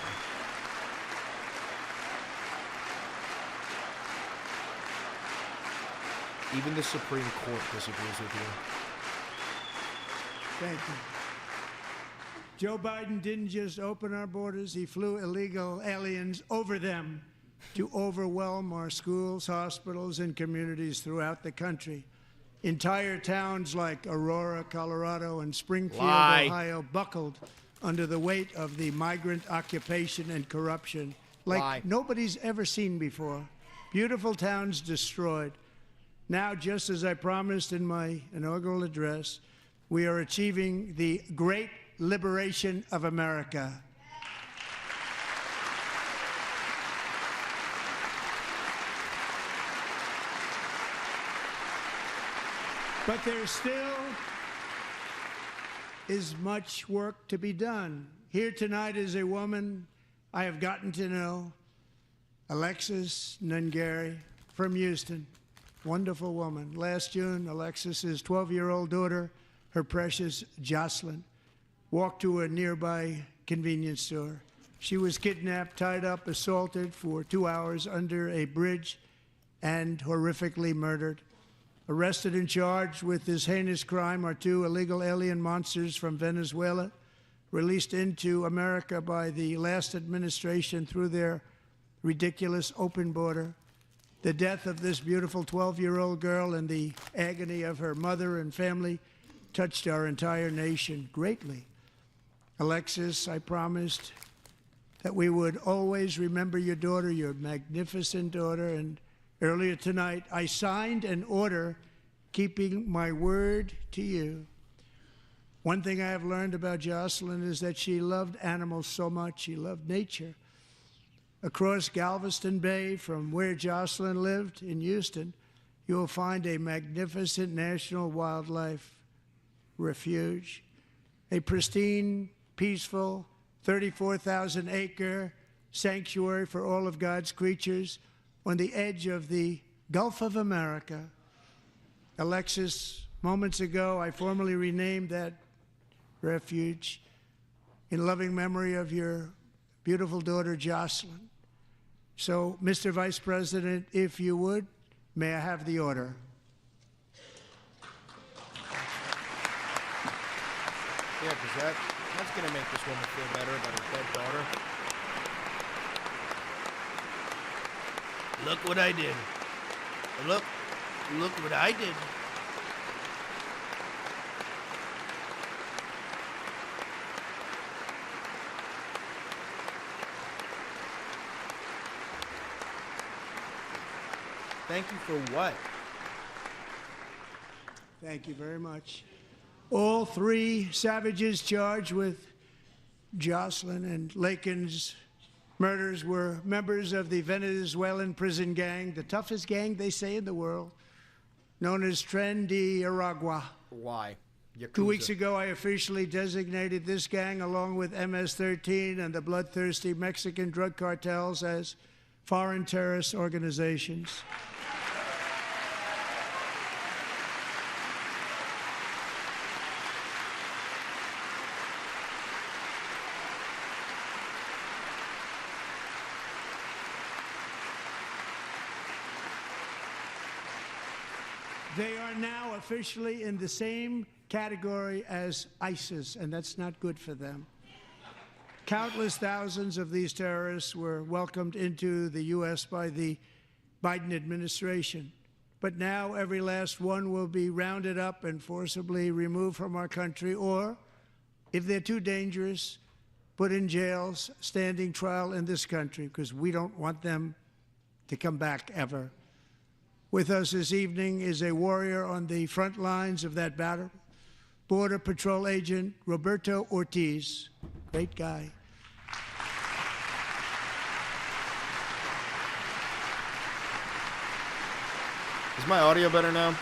Even the Supreme Court disagrees with you. Thank you. Joe Biden didn't just open our borders, he flew illegal aliens over them to overwhelm our schools, hospitals, and communities throughout the country. Entire towns like Aurora, Colorado, and Springfield, Ohio, buckled under the weight of the migrant occupation and corruption like nobody's ever seen before. Beautiful towns destroyed. Now, just as I promised in my inaugural address, we are achieving the great liberation of America. But there still is much work to be done. Here tonight is a woman I have gotten to know Alexis Nungary from Houston. Wonderful woman. Last June, Alexis's 12-year-old daughter, her precious Jocelyn, walked to a nearby convenience store. She was kidnapped, tied up, assaulted for 2 hours under a bridge, and horrifically murdered. Arrested and charged with this heinous crime are 2 illegal alien monsters from Venezuela, released into America by the last administration through their ridiculous open border. The death of this beautiful 12-year-old girl and the agony of her mother and family touched our entire nation greatly. Alexis, I promised that we would always remember your daughter, your magnificent daughter, and earlier tonight I signed an order keeping my word to you. One thing I have learned about Jocelyn is that she loved animals so much. She loved nature. Across Galveston Bay, from where Jocelyn lived in Houston, you will find a magnificent national wildlife refuge, a pristine, peaceful, 34,000-acre sanctuary for all of God's creatures on the edge of the Gulf of America. Alexis, moments ago, I formally renamed that refuge in loving memory of your beautiful daughter, Jocelyn. So, Mr. Vice President, if you would, may I have the order? Yeah, because that's going to make this woman feel better about her dead daughter. Look what I did. Look what I did. Thank you for what? Thank you very much. All 3 savages charged with Jocelyn and Lakin's murders were members of the Venezuelan prison gang, the toughest gang, they say, in the world, known as Tren de Aragua. Why? Yakuza. 2 weeks ago, I officially designated this gang, along with MS-13 and the bloodthirsty Mexican drug cartels, as foreign terrorist organizations. They are now officially in the same category as ISIS, and that's not good for them. Countless thousands of these terrorists were welcomed into the U.S. by the Biden administration. But now every last one will be rounded up and forcibly removed from our country, or, if they're too dangerous, put in jails, standing trial in this country, because we don't want them to come back ever. With us this evening is a warrior on the front lines of that battle, Border Patrol Agent Roberto Ortiz. Great guy. Is my audio better now?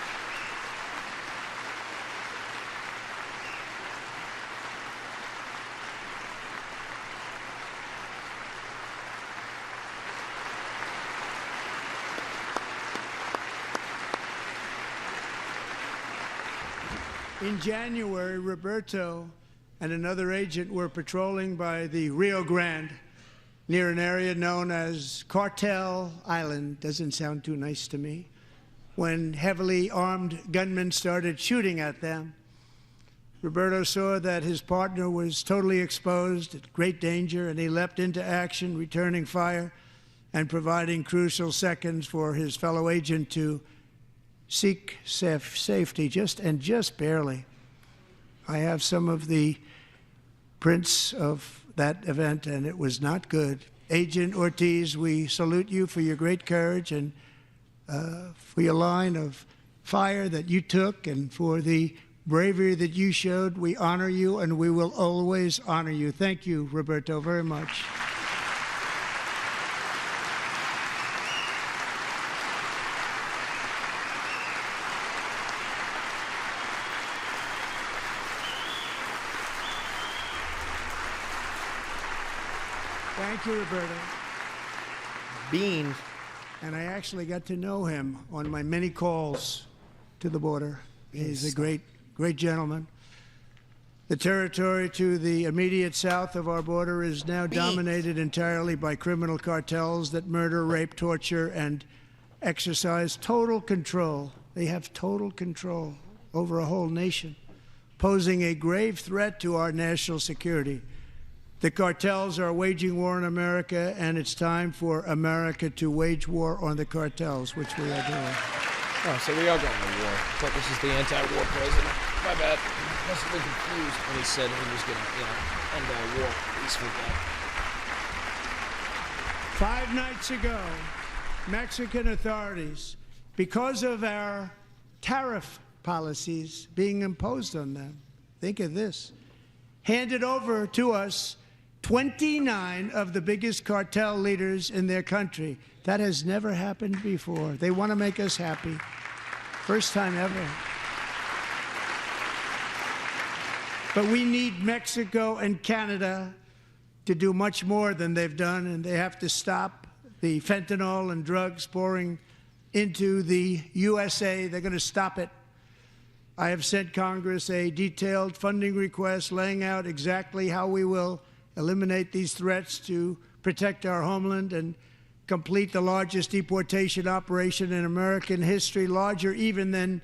In January, Roberto and another agent were patrolling by the Rio Grande near an area known as Cartel Island. Doesn't sound too nice to me. When heavily armed gunmen started shooting at them, Roberto saw that his partner was totally exposed, at great danger, and he leapt into action, returning fire and providing crucial seconds for his fellow agent to seek safety, just barely. I have some of the prints of that event, and it was not good. Agent Ortiz, we salute you for your great courage and for your line of fire that you took and for the bravery that you showed. We honor you, and we will always honor you. Thank you, Roberto, very much. Thank you, Roberto. Beans. And I actually got to know him on my many calls to the border. He's a great gentleman. The territory to the immediate south of our border is now dominated entirely by criminal cartels that murder, rape, torture, and exercise total control. They have total control over a whole nation, posing a grave threat to our national security. The cartels are waging war in America, and it's time for America to wage war on the cartels, which we are doing. Oh, so we are going to war. I thought this is the anti-war president. My bad. Must have been confused when he said he was going to, end all war. Peaceful day. 5 nights ago, Mexican authorities, because of our tariff policies being imposed on them, think of this, handed over to us 29 of the biggest cartel leaders in their country. That has never happened before. They want to make us happy. First time ever. But we need Mexico and Canada to do much more than they've done, and they have to stop the fentanyl and drugs pouring into the USA. They're going to stop it. I have sent Congress a detailed funding request laying out exactly how we will eliminate these threats to protect our homeland and complete the largest deportation operation in American history, larger even than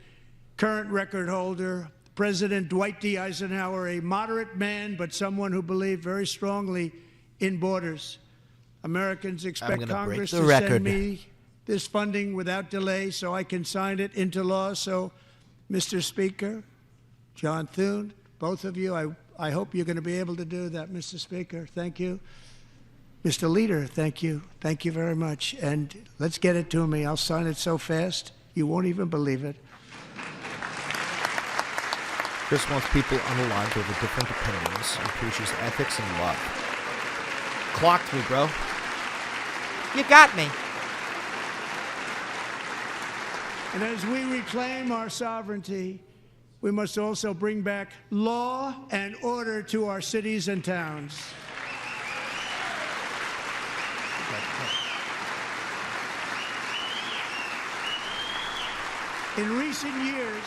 current record holder President Dwight D. Eisenhower, a moderate man, but someone who believed very strongly in borders. Americans expect Congress to send me this funding without delay so I can sign it into law. So, Mr. Speaker, John Thune, both of you, I hope you're going to be able to do that, Mr. Speaker. Thank you. Mr. Leader, thank you. Thank you very much. And let's get it to me. I'll sign it so fast, you won't even believe it. Chris wants people unaligned with different opinions and preaches ethics and love. Clocked me, bro. You got me. And as we reclaim our sovereignty, we must also bring back law and order to our cities and towns. In recent years,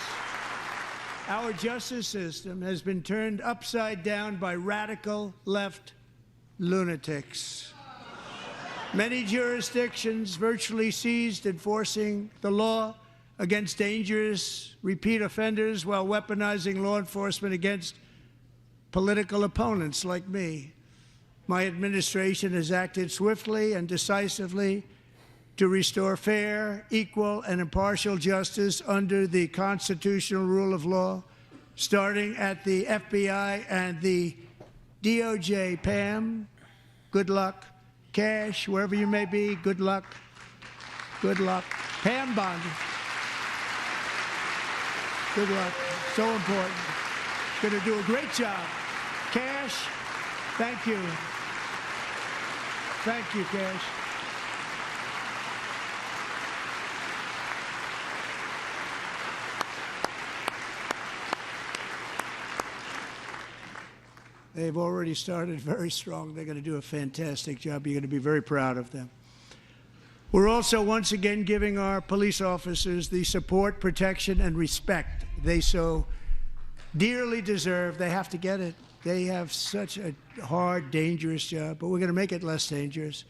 our justice system has been turned upside down by radical left lunatics. Many jurisdictions virtually ceased enforcing the law against dangerous repeat offenders while weaponizing law enforcement against political opponents like me. My administration has acted swiftly and decisively to restore fair, equal, and impartial justice under the constitutional rule of law, starting at the FBI and the DOJ. Pam, good luck. Cash, wherever you may be, good luck. Good luck. Pam Bondi, good luck. So important. Going to do a great job. Cash, thank you. Thank you, Cash. They've already started very strong. They're going to do a fantastic job. You're going to be very proud of them. We're also once again giving our police officers the support, protection, and respect they so dearly deserve. They have to get it. They have such a hard, dangerous job, but we're going to make it less dangerous.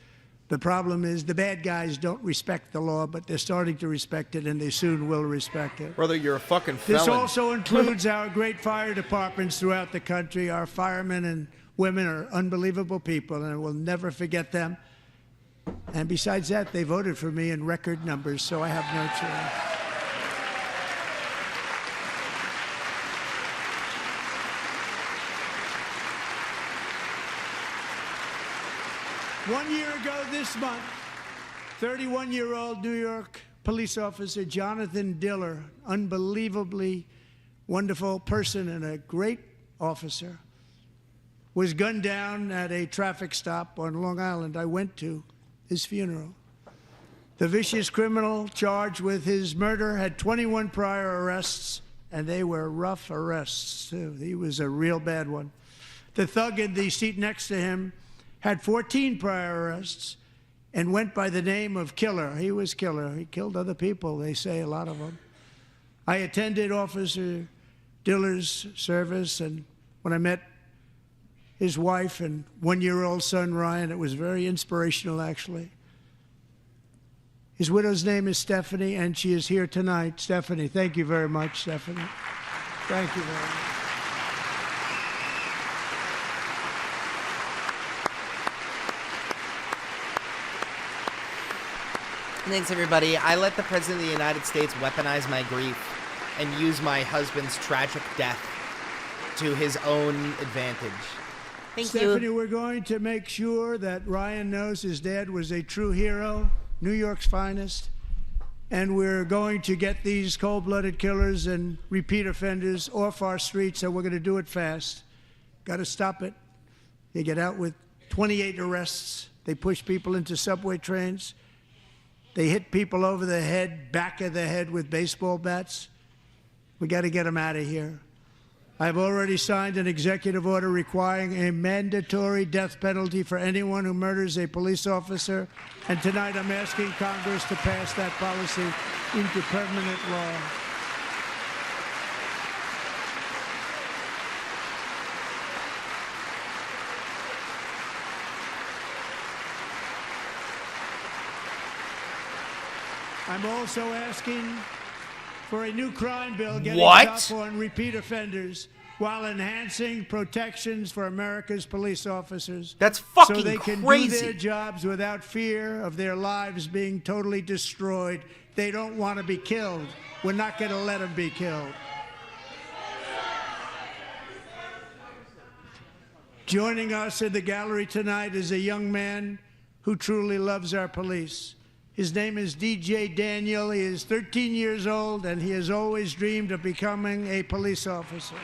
The problem is the bad guys don't respect the law, but they're starting to respect it, and they soon will respect it. Brother, you're a fucking felon. This also includes our great fire departments throughout the country. Our firemen and women are unbelievable people, and we'll never forget them. And besides that, they voted for me in record numbers, so I have no choice. 1 year ago this month, 31-year-old New York police officer Jonathan Diller, unbelievably wonderful person and a great officer, was gunned down at a traffic stop on Long Island. I went to his funeral. The vicious criminal charged with his murder had 21 prior arrests, and they were rough arrests, too. He was a real bad one. The thug in the seat next to him had 14 prior arrests, and went by the name of Killer. He was Killer. He killed other people, they say, a lot of them. I attended Officer Diller's service, and when I met his wife and one-year-old son, Ryan, it was very inspirational, actually. His widow's name is Stephanie, and she is here tonight. Stephanie, thank you very much, Stephanie. Thank you very much. Thanks, everybody. I let the President of the United States weaponize my grief and use my husband's tragic death to his own advantage. Thank you. Stephanie, we're going to make sure that Ryan knows his dad was a true hero, New York's finest, and we're going to get these cold-blooded killers and repeat offenders off our streets, and we're going to do it fast. Got to stop it. They get out with 28 arrests. They push people into subway trains. They hit people over the head, back of the head with baseball bats. We got to get them out of here. I've already signed an executive order requiring a mandatory death penalty for anyone who murders a police officer. And tonight I'm asking Congress to pass that policy into permanent law. I'm also asking for a new crime bill getting tough on repeat offenders while enhancing protections for America's police officers. That's fucking so they can crazy. do their jobs without fear of their lives being totally destroyed. They don't want to be killed. We're not going to let them be killed. Joining us in the gallery tonight is a young man who truly loves our police. His name is DJ Daniel. He is 13 years old, and he has always dreamed of becoming a police officer.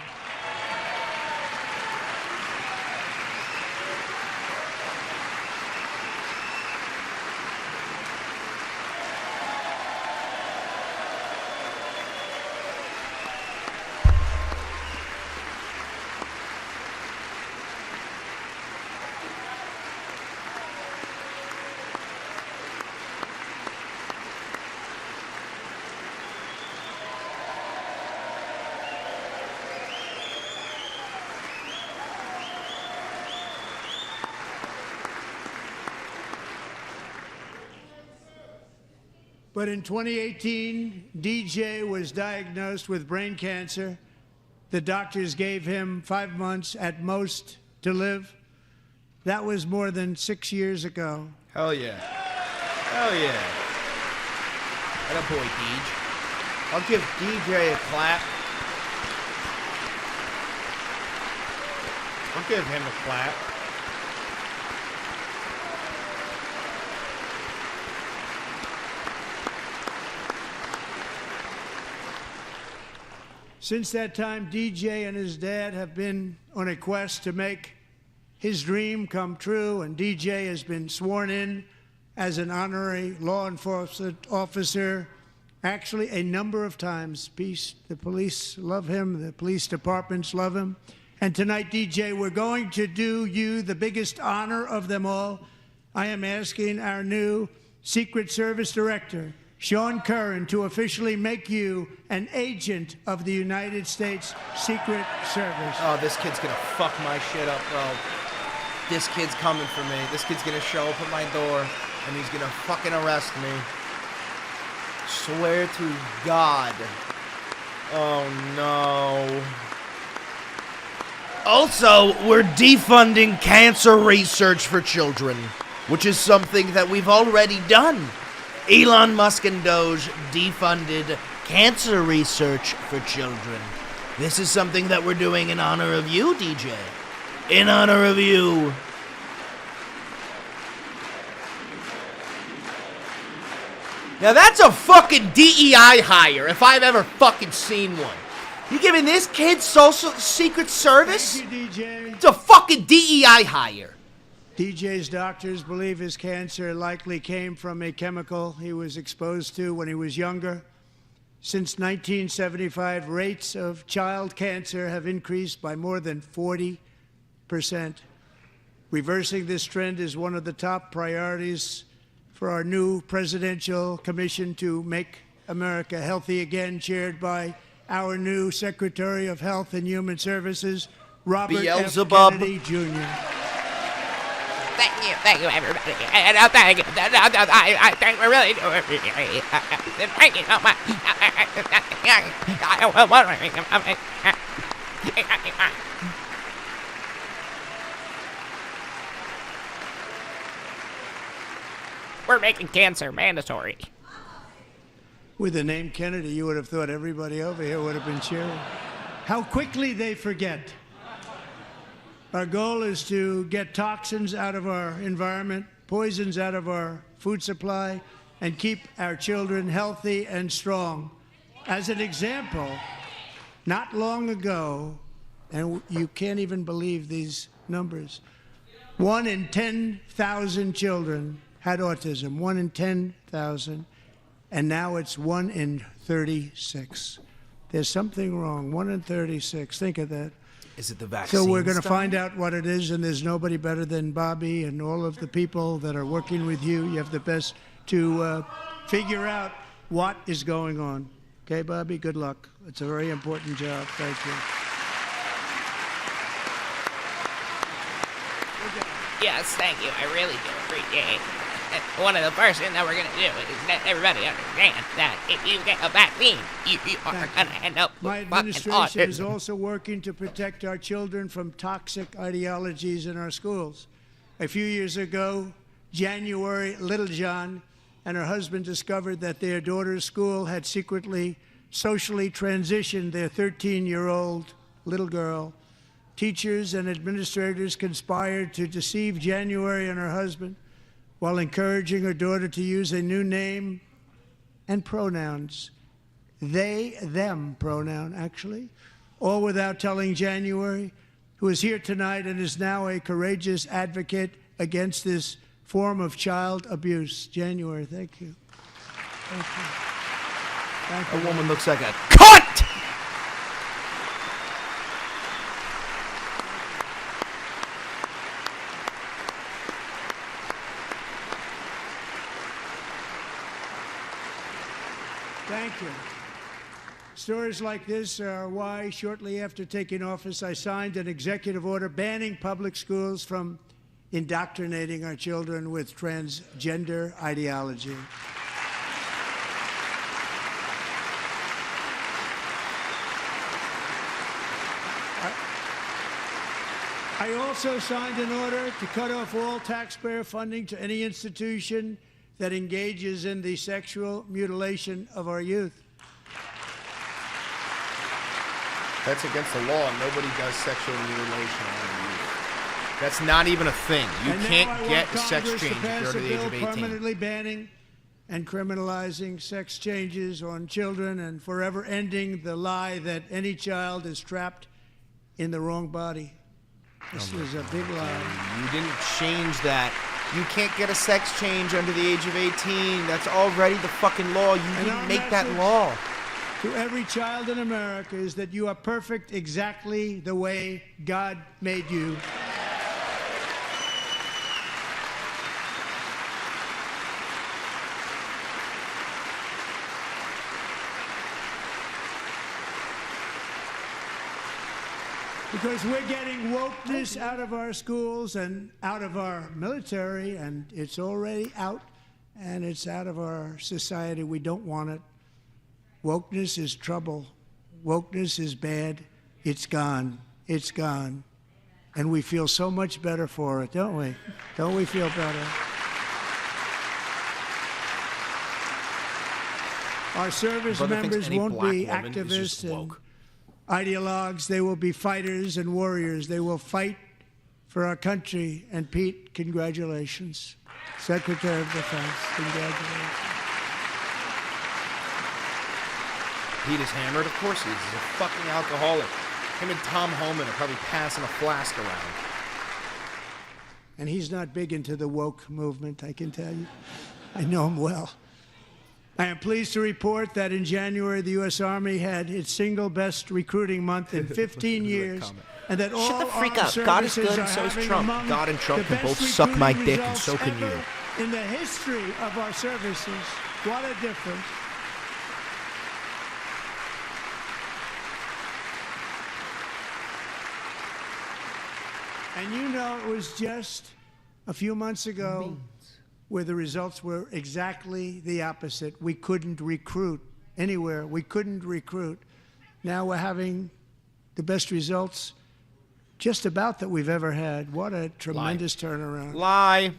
But in 2018, DJ was diagnosed with brain cancer. The doctors gave him 5 months at most to live. That was more than 6 years ago. Hell yeah. Hell yeah. That boy, Deej. I'll give DJ a clap. I'll give him a clap. Since that time, DJ and his dad have been on a quest to make his dream come true, and DJ has been sworn in as an honorary law enforcement officer, actually a number of times. The police love him, the police departments love him. And tonight, DJ, we're going to do you the biggest honor of them all. I am asking our new Secret Service Director, Sean Curran, to officially make you an agent of the United States Secret Service. Oh, this kid's gonna fuck my shit up, bro. This kid's coming for me. This kid's gonna show up at my door, and he's gonna fucking arrest me. Swear to God. Oh, no. Also, we're defunding cancer research for children, which is something that we've already done. Elon Musk and Doge defunded cancer research for children. This is something that we're doing in honor of you, DJ. In honor of you. Now that's a fucking DEI hire, if I've ever fucking seen one. You giving this kid social secret service? Thank you, DJ. It's a fucking DEI hire. DJ's doctors believe his cancer likely came from a chemical he was exposed to when he was younger. Since 1975, rates of child cancer have increased by more than 40%. Reversing this trend is one of the top priorities for our new presidential commission to make America healthy again, chaired by our new Secretary of Health and Human Services, Robert F. Beelzebub. Kennedy Jr. Thank you, everybody. And thank you. I think we really do appreciate it. Thank you so much. We're making cancer mandatory. With the name Kennedy, you would have thought everybody over here would have been cheering. How quickly they forget. Our goal is to get toxins out of our environment, poisons out of our food supply, and keep our children healthy and strong. As an example, not long ago, and you can't even believe these numbers, 1 in 10,000 children had autism, 1 in 10,000. And now it's 1 in 36. There's something wrong. 1 in 36. Think of that. Is it the vaccine? So we're going to find out what it is, and there's nobody better than Bobby and all of the people that are working with you. You have the best to figure out what is going on. Okay, Bobby? Good luck. It's a very important job. Thank you. Yes, thank you. I really do appreciate it. One of the first things that we're going to do is let everybody understand that if you get a vaccine, you are going to end up My with fucking administration is autism. also working to protect our children from toxic ideologies in our schools. A few years ago, January, Littlejohn and her husband discovered that their daughter's school had secretly socially transitioned their 13-year-old little girl. Teachers and administrators conspired to deceive January and her husband while encouraging her daughter to use a new name and pronouns. They, them pronoun, actually. All without telling January, who is here tonight and is now a courageous advocate against this form of child abuse. January, thank you. Thank you. Thank you. A woman looks like a cunt! Thank you. Stories like this are why, shortly after taking office, I signed an executive order banning public schools from indoctrinating our children with transgender ideology. I also signed an order to cut off all taxpayer funding to any institution that engages in the sexual mutilation of our youth. That's against the law. Nobody does sexual mutilation on youth. That's not even a thing. You And now can't I get want a sex Congress to change if pass you're under a the age bill of 18. permanently banning and criminalizing sex changes on children and forever ending the lie that any child is trapped in the wrong body. This is a big lie. You didn't change that. You can't get a sex change under the age of 18. That's already the fucking law. You And didn't our make that message law. to every child in America is that you are perfect exactly the way God made you. Because we're getting wokeness out of our schools and out of our military, and it's already out, and it's out of our society. We don't want it. Wokeness is trouble. Wokeness is bad. It's gone. It's gone. And we feel so much better for it, don't we? Don't we feel better? Our service Brother thinks members any won't black be woman is just activists and woke. ideologues. They will be fighters and warriors. They will fight for our country. And Pete, congratulations. Secretary of Defense, congratulations. Pete is hammered? Of course he is. He's a fucking alcoholic. Him and Tom Homan are probably passing a flask around. And he's not big into the woke movement, I can tell you. I know him well. I am pleased to report that in January, the U.S. Army had its single best recruiting month in 15 years. And that all Shut the freak armed up. God is services good are and so is having Trump. among God and Trump the can best both suck my recruiting dick, and results so can you. ever in the history of our services. What a difference. And you know, it was just a few months ago where the results were exactly the opposite. We couldn't recruit anywhere. We couldn't recruit. Now we're having the best results just about that we've ever had. What a tremendous turnaround. Lie.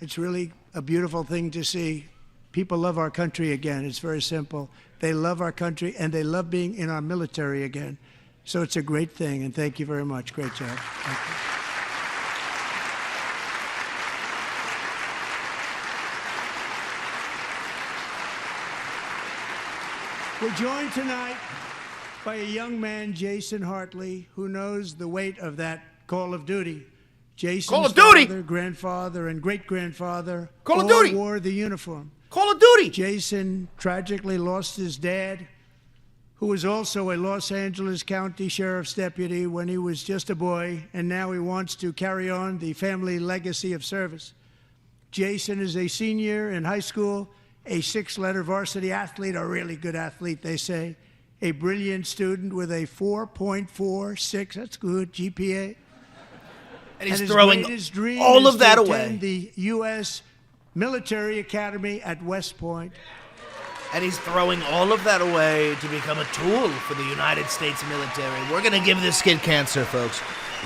It's really a beautiful thing to see. People love our country again. It's very simple. They love our country, and they love being in our military again. So it's a great thing, and thank you very much. Great job. Thank you. We're joined tonight by a young man, Jason Hartley, who knows the weight of that Call of Duty. Jason's Call of Duty! father, grandfather, and great-grandfather Call of all Duty! wore the uniform. Call of Duty! Jason tragically lost his dad, who was also a Los Angeles County Sheriff's deputy when he was just a boy, and now he wants to carry on the family legacy of service. Jason is a senior in high school, a 6-letter varsity athlete, a really good athlete, they say, a brilliant student with a 4.46, that's good, GPA. And he's his throwing greatest dream all is of that to away. attend the U.S. Military Academy at West Point. And he's throwing all of that away to become a tool for the United States military. We're gonna give this kid cancer, folks.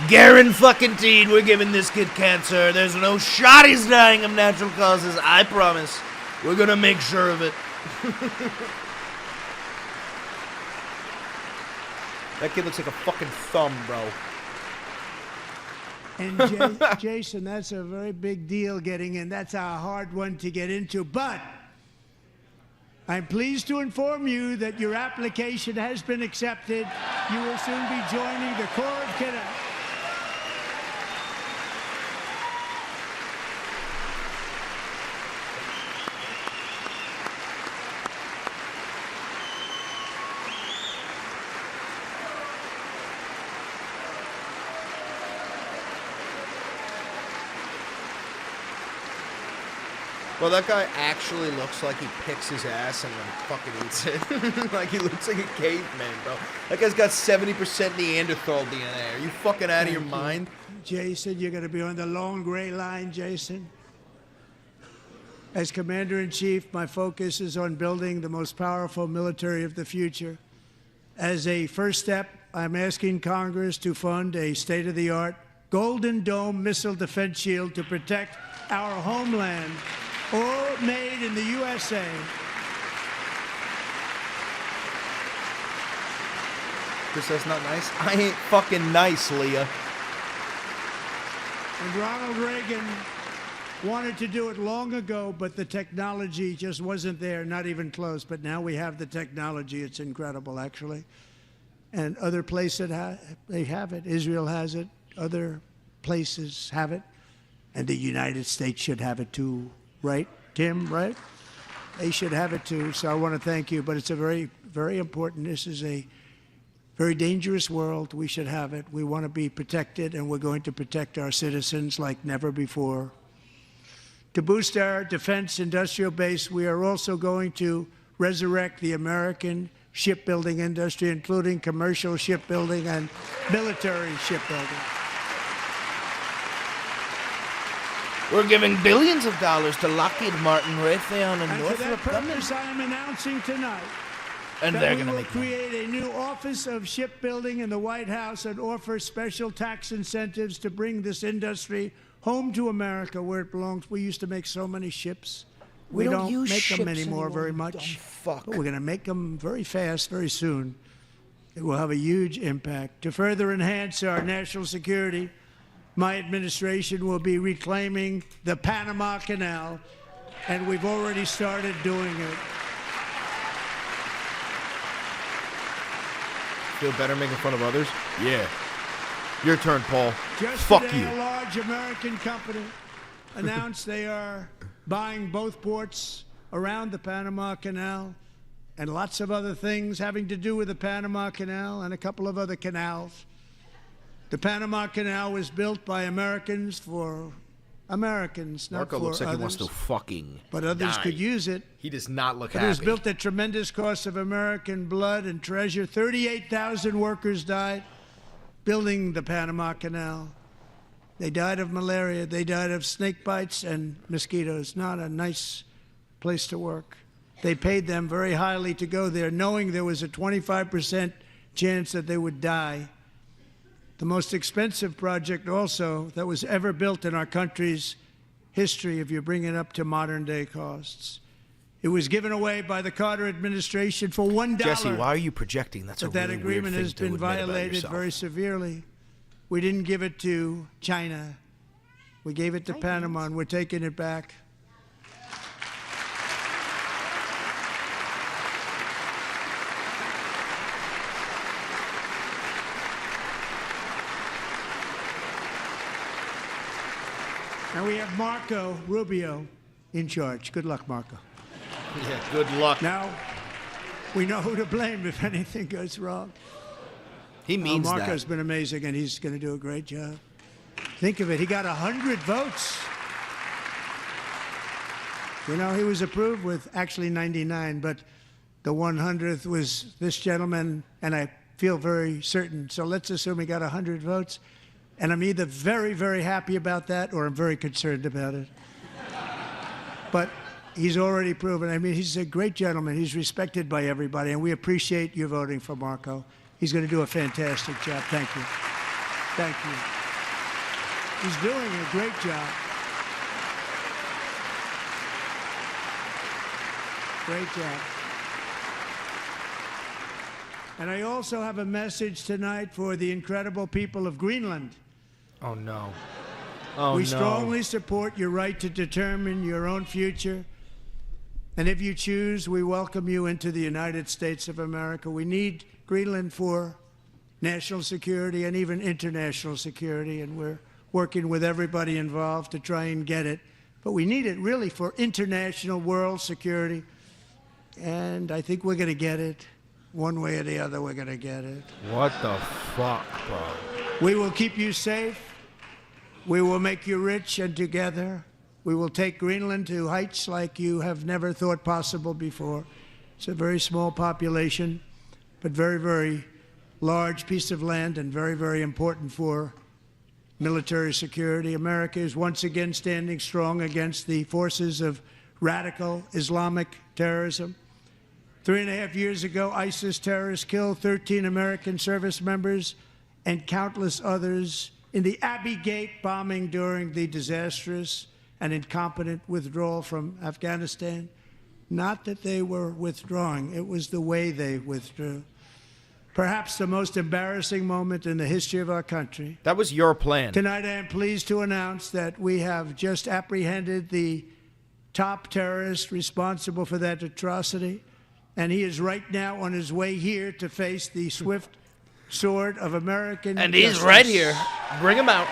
Guaranteed, we're giving this kid cancer. There's no shot he's dying of natural causes, I promise. We're gonna make sure of it. That kid looks like a fucking thumb, bro. And Jason, that's a very big deal getting in. That's a hard one to get into. But I'm pleased to inform you that your application has been accepted. You will soon be joining the Corps of Cadets. Well, that guy actually looks like he picks his ass and then fucking eats it. Like he looks like a caveman, bro. That guy's got 70% Neanderthal DNA. Are you fucking out of your mind? Jason, you're going to be on the long gray line, Jason. As Commander-in-Chief, my focus is on building the most powerful military of the future. As a first step, I'm asking Congress to fund a state-of-the-art Golden Dome missile defense shield to protect our homeland, all made in the USA. Chris, that's not nice. I ain't fucking nice, Leah. And Ronald Reagan wanted to do it long ago, but the technology just wasn't there, not even close. But now we have the technology. It's incredible, actually. And other places, they have it. Israel has it. Other places have it. And the United States should have it too, right, Tim, right? They should have it too. So I want to thank you. But it's a very, very important. This is a very dangerous world. We should have it. We want to be protected, and we're going to protect our citizens like never before. To boost our defense industrial base, we are also going to resurrect the American shipbuilding industry, including commercial shipbuilding and military shipbuilding. We're giving billions of dollars to Lockheed Martin, Raytheon, and And for Northrop that Grumman. purpose, I am announcing tonight And that they're we going to will make money. create a new Office of Shipbuilding in the White House and offer special tax incentives to bring this industry home to America where it belongs. We used to make so many ships. We don't use make them ships anymore very anymore, much. Fuck. But we're going to make them very fast, very soon. It will have a huge impact. To further enhance our national security, my administration will be reclaiming the Panama Canal, and we've already started doing it. Feel better making fun of others? Yeah. Your turn, Paul. Just Fuck today, you. a large American company announced they are buying both ports around the Panama Canal and lots of other things having to do with the Panama Canal and a couple of other canals. The Panama Canal was built by Americans for Americans, not Marco for looks like others. he wants to fucking But others die. could use it. He does not look It happy. was built at tremendous cost of American blood and treasure. 38,000 workers died building the Panama Canal. They died of malaria. They died of snake bites and mosquitoes. Not a nice place to work. They paid them very highly to go there, knowing there was a 25% chance that they would die. The most expensive project also that was ever built in our country's history, if you bring it up to modern day costs. It was given away by the Carter administration for $1. Jesse, why are you projecting? That's a But that really agreement weird has thing to been admit about violated yourself. very severely. We didn't give it to China. We gave it to Panama, and we're taking it back. And we have Marco Rubio in charge. Good luck, Marco. Yeah, good luck. Now, we know who to blame if anything goes wrong. He means Marco's that. been amazing, and he's going to do a great job. Think of it. He got 100 votes. You know, he was approved with actually 99, but the 100th was this gentleman, and I feel very certain. So let's assume he got 100 votes. And I'm either very, very happy about that or I'm very concerned about it. But he's already proven. I mean, he's a great gentleman. He's respected by everybody, and we appreciate you voting for Marco. He's going to do a fantastic job. Thank you. Thank you. He's doing a great job. Great job. And I also have a message tonight for the incredible people of Greenland. Oh, no. Oh, We no. strongly support your right to determine your own future. And if you choose, we welcome you into the United States of America. We need Greenland for national security and even international security, and we're working with everybody involved to try and get it. But we need it really for international world security, and I think we're going to get it. One way or the other, we're going to get it. What the fuck, bro? We will keep you safe. We will make you rich, and together we will take Greenland to heights like you have never thought possible before. It's a very small population, but very, very large piece of land and very, very important for military security. America is once again standing strong against the forces of radical Islamic terrorism. 3.5 years ago, ISIS terrorists killed 13 American service members and countless others in the Abbey Gate bombing during the disastrous and incompetent withdrawal from Afghanistan. Not that they were withdrawing, it was the way they withdrew. Perhaps the most embarrassing moment in the history of our country. That was your plan. Tonight I am pleased to announce that we have just apprehended the top terrorist responsible for that atrocity, and he is right now on his way here to face the swift sword of American And he's justice. right here. Bring him out.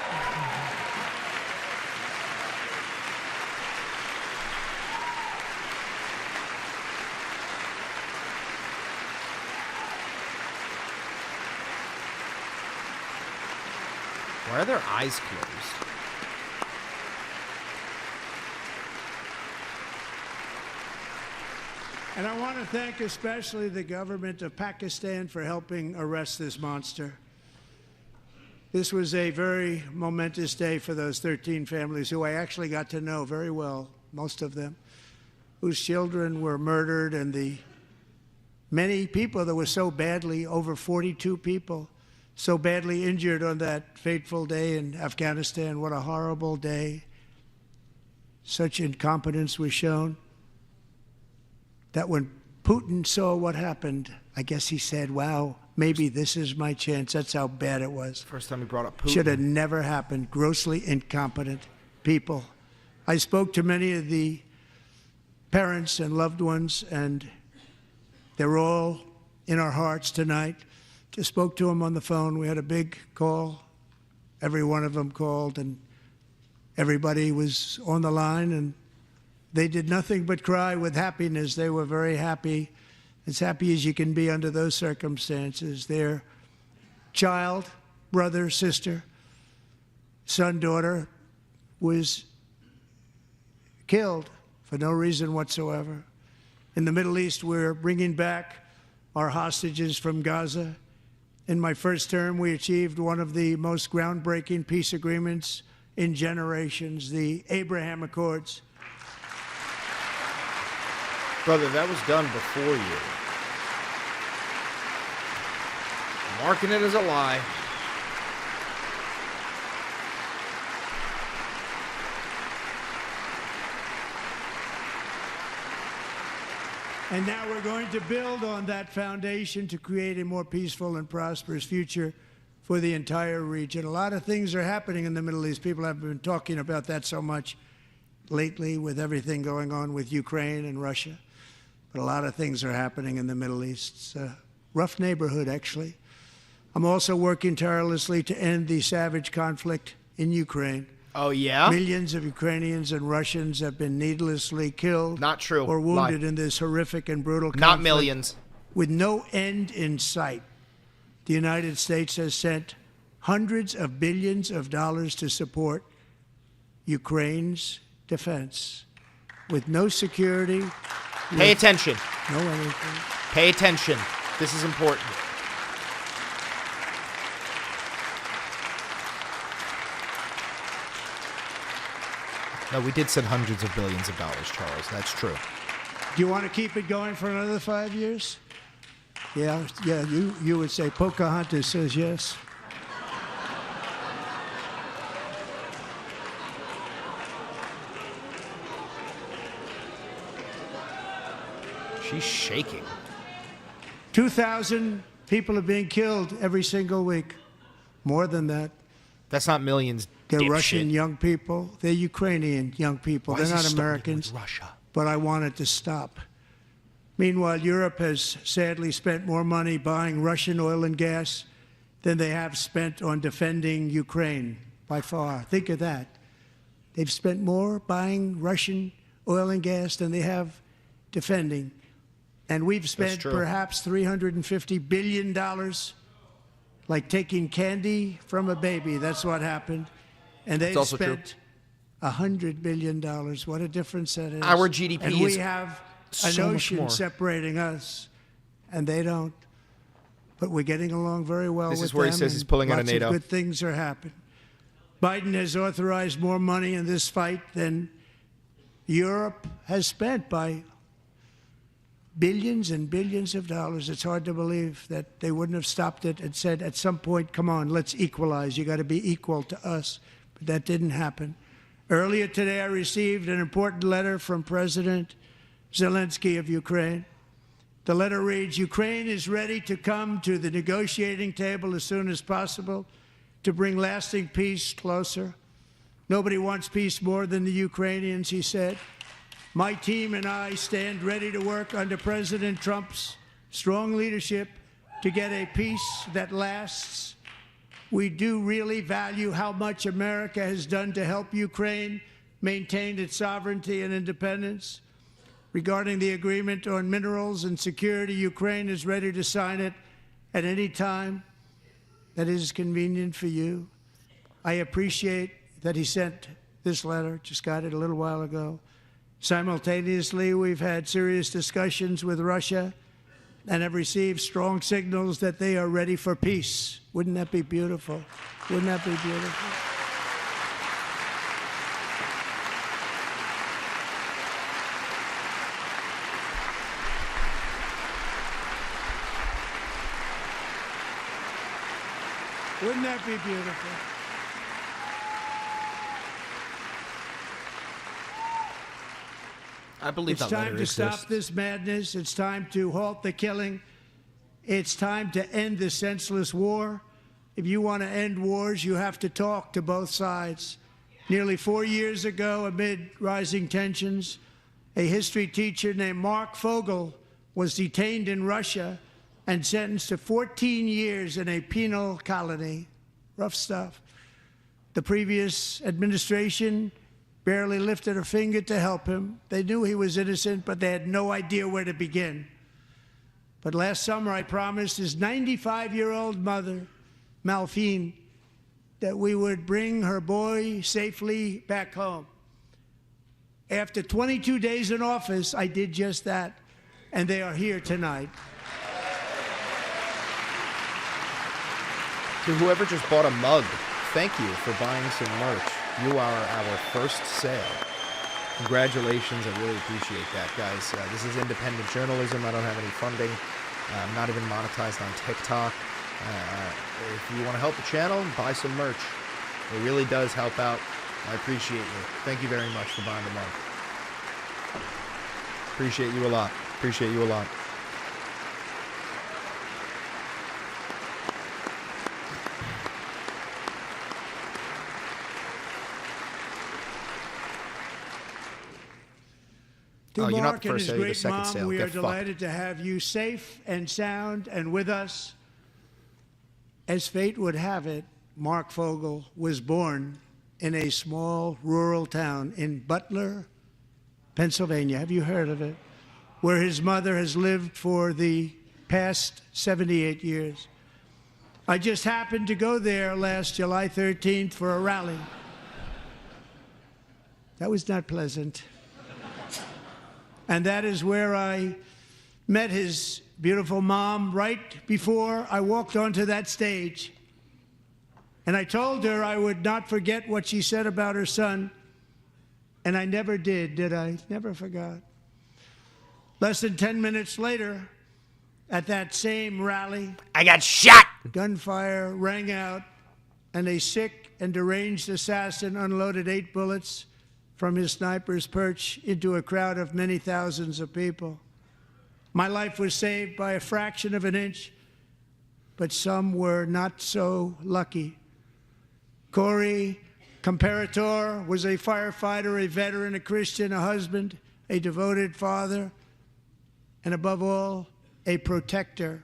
Why are their eyes closed? And I want to thank especially the government of Pakistan for helping arrest this monster. This was a very momentous day for those 13 families who I actually got to know very well, most of them, whose children were murdered, and the many people that were so badly, over 42 people, so badly injured on that fateful day in Afghanistan. What a horrible day. Such incompetence was shown that when Putin saw what happened, I guess he said, wow, maybe this is my chance. That's how bad it was. First time he brought up Putin. Should have never happened. Grossly incompetent people. I spoke to many of the parents and loved ones, and they're all in our hearts tonight. Just spoke to them on the phone. We had a big call. Every one of them called, and everybody was on the line, and They did nothing but cry with happiness. They were very happy, as happy as you can be under those circumstances. Their child, brother, sister, son, daughter was killed for no reason whatsoever. In the Middle East, we're bringing back our hostages from Gaza. In my first term, we achieved one of the most groundbreaking peace agreements in generations, the Abraham Accords. Brother, that was done before you. Marking it as a lie. And now we're going to build on that foundation to create a more peaceful and prosperous future for the entire region. A lot of things are happening in the Middle East. People have been talking about that so much lately with everything going on with Ukraine and Russia. But a lot of things are happening in the Middle East. It's a rough neighborhood, actually. I'm also working tirelessly to end the savage conflict in Ukraine. Oh, yeah? Millions of Ukrainians and Russians have been needlessly killed. Not true. Or wounded Lie. in this horrific and brutal conflict. Not millions. With no end in sight. The United States has sent hundreds of billions of dollars to support Ukraine's defense. With no security. Pay attention. No anything. Pay attention. This is important. No, we did send hundreds of billions of dollars, Charles. That's true. Do you want to keep it going for another 5 years? Yeah, you would say Pocahontas says yes. She's shaking. 2,000 people are being killed every single week. More than that. That's not millions. They're Russian young people. They're Ukrainian young people. They're not Americans. Russia? But I want it to stop. Meanwhile, Europe has sadly spent more money buying Russian oil and gas than they have spent on defending Ukraine, by far. Think of that. They've spent more buying Russian oil and gas than they have defending. And we've spent perhaps $350 billion, like taking candy from a baby. That's what happened. And they've spent $100 billion. What a difference that is. Our GDP and we have an so ocean separating us, and they don't. But we're getting along very well with them. This is where he says he's pulling out of NATO. Lots of good things are happening. Biden has authorized more money in this fight than Europe has spent by billions and billions of dollars. It's hard to believe that they wouldn't have stopped it and said at some point, come on, let's equalize. You got to be equal to us. But that didn't happen. Earlier today, I received an important letter from President Zelensky of Ukraine. The letter reads, Ukraine is ready to come to the negotiating table as soon as possible to bring lasting peace closer. Nobody wants peace more than the Ukrainians, he said. My team and I stand ready to work under President Trump's strong leadership to get a peace that lasts. We do really value how much America has done to help Ukraine maintain its sovereignty and independence. Regarding the agreement on minerals and security, Ukraine is ready to sign it at any time that is convenient for you. I appreciate that he sent this letter, just got it a little while ago. Simultaneously, we've had serious discussions with Russia and have received strong signals that they are ready for peace. Wouldn't that be beautiful? Wouldn't that be beautiful? Wouldn't that be beautiful? I believe it's time to stop this madness. It's time to halt the killing. It's time to end this senseless war. If you want to end wars, you have to talk to both sides. Nearly 4 years ago, amid rising tensions, a history teacher named Mark Fogel was detained in Russia and sentenced to 14 years in a penal colony. Rough stuff. The previous administration barely lifted a finger to help him. They knew he was innocent, but they had no idea where to begin. But last summer, I promised his 95-year-old mother, Malphine, that we would bring her boy safely back home. After 22 days in office, I did just that, and they are here tonight. To whoever just bought a mug, thank you for buying some merch. You are our first sale. Congratulations, I really appreciate that, guys. This is independent journalism. I don't have any funding. I'm not even monetized on TikTok. If you want to help the channel, buy some merch. It really does help out. I appreciate you. Thank you very much for buying the mug. Appreciate you a lot. Appreciate you a lot. To you're not Mark the and first his sale, you're the great second mom, sale. we Get are fucked. delighted to have you safe and sound and with us. As fate would have it, Mark Fogel was born in a small rural town in Butler, Pennsylvania. Have you heard of it? Where his mother has lived for the past 78 years. I just happened to go there last July 13th for a rally. That was not pleasant. And that is where I met his beautiful mom right before I walked onto that stage. And I told her I would not forget what she said about her son. And I never did I? Never forgot. Less than 10 minutes later, at that same rally, I got shot! Gunfire rang out, and a sick and deranged assassin unloaded 8 bullets from his sniper's perch into a crowd of many thousands of people. My life was saved by a fraction of an inch, but some were not so lucky. Corey Comparator was a firefighter, a veteran, a Christian, a husband, a devoted father, and above all, a protector.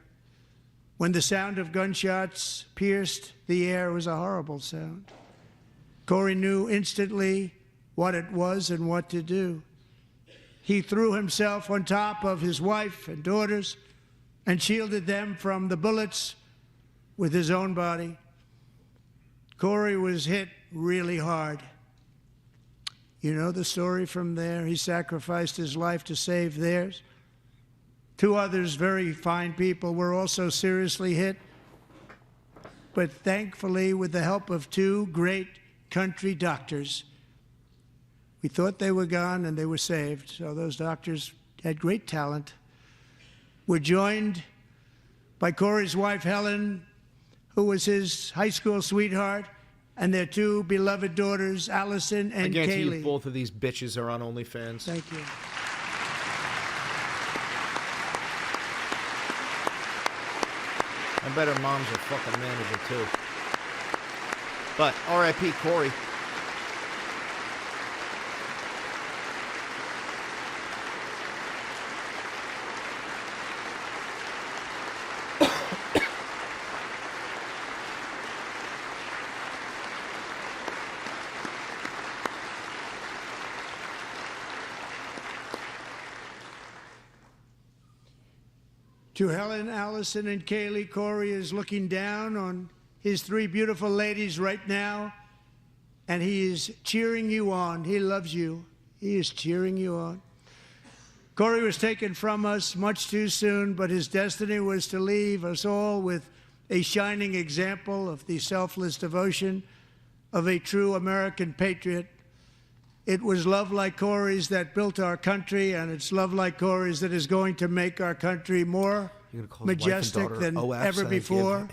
When the sound of gunshots pierced the air, it was a horrible sound. Corey knew instantly what it was and what to do. He threw himself on top of his wife and daughters and shielded them from the bullets with his own body. Corey was hit really hard. You know the story from there. He sacrificed his life to save theirs. 2 others, very fine people, were also seriously hit. But thankfully, with the help of 2 great country doctors, we thought they were gone and they were saved. So those doctors had great talent. We're joined by Corey's wife, Helen, who was his high school sweetheart, and their 2 beloved daughters, Allison and I guarantee Kaylee. you both of these bitches are on OnlyFans. Thank you. I bet her mom's a fucking manager, too. But R.I.P. Corey. To Helen, Allison, and Kaylee, Corey is looking down on his 3 beautiful ladies right now, and he is cheering you on. He loves you. He is cheering you on. Corey was taken from us much too soon, but his destiny was to leave us all with a shining example of the selfless devotion of a true American patriot. It was love like Corey's that built our country, and it's love like Corey's that is going to make our country more majestic than ever before.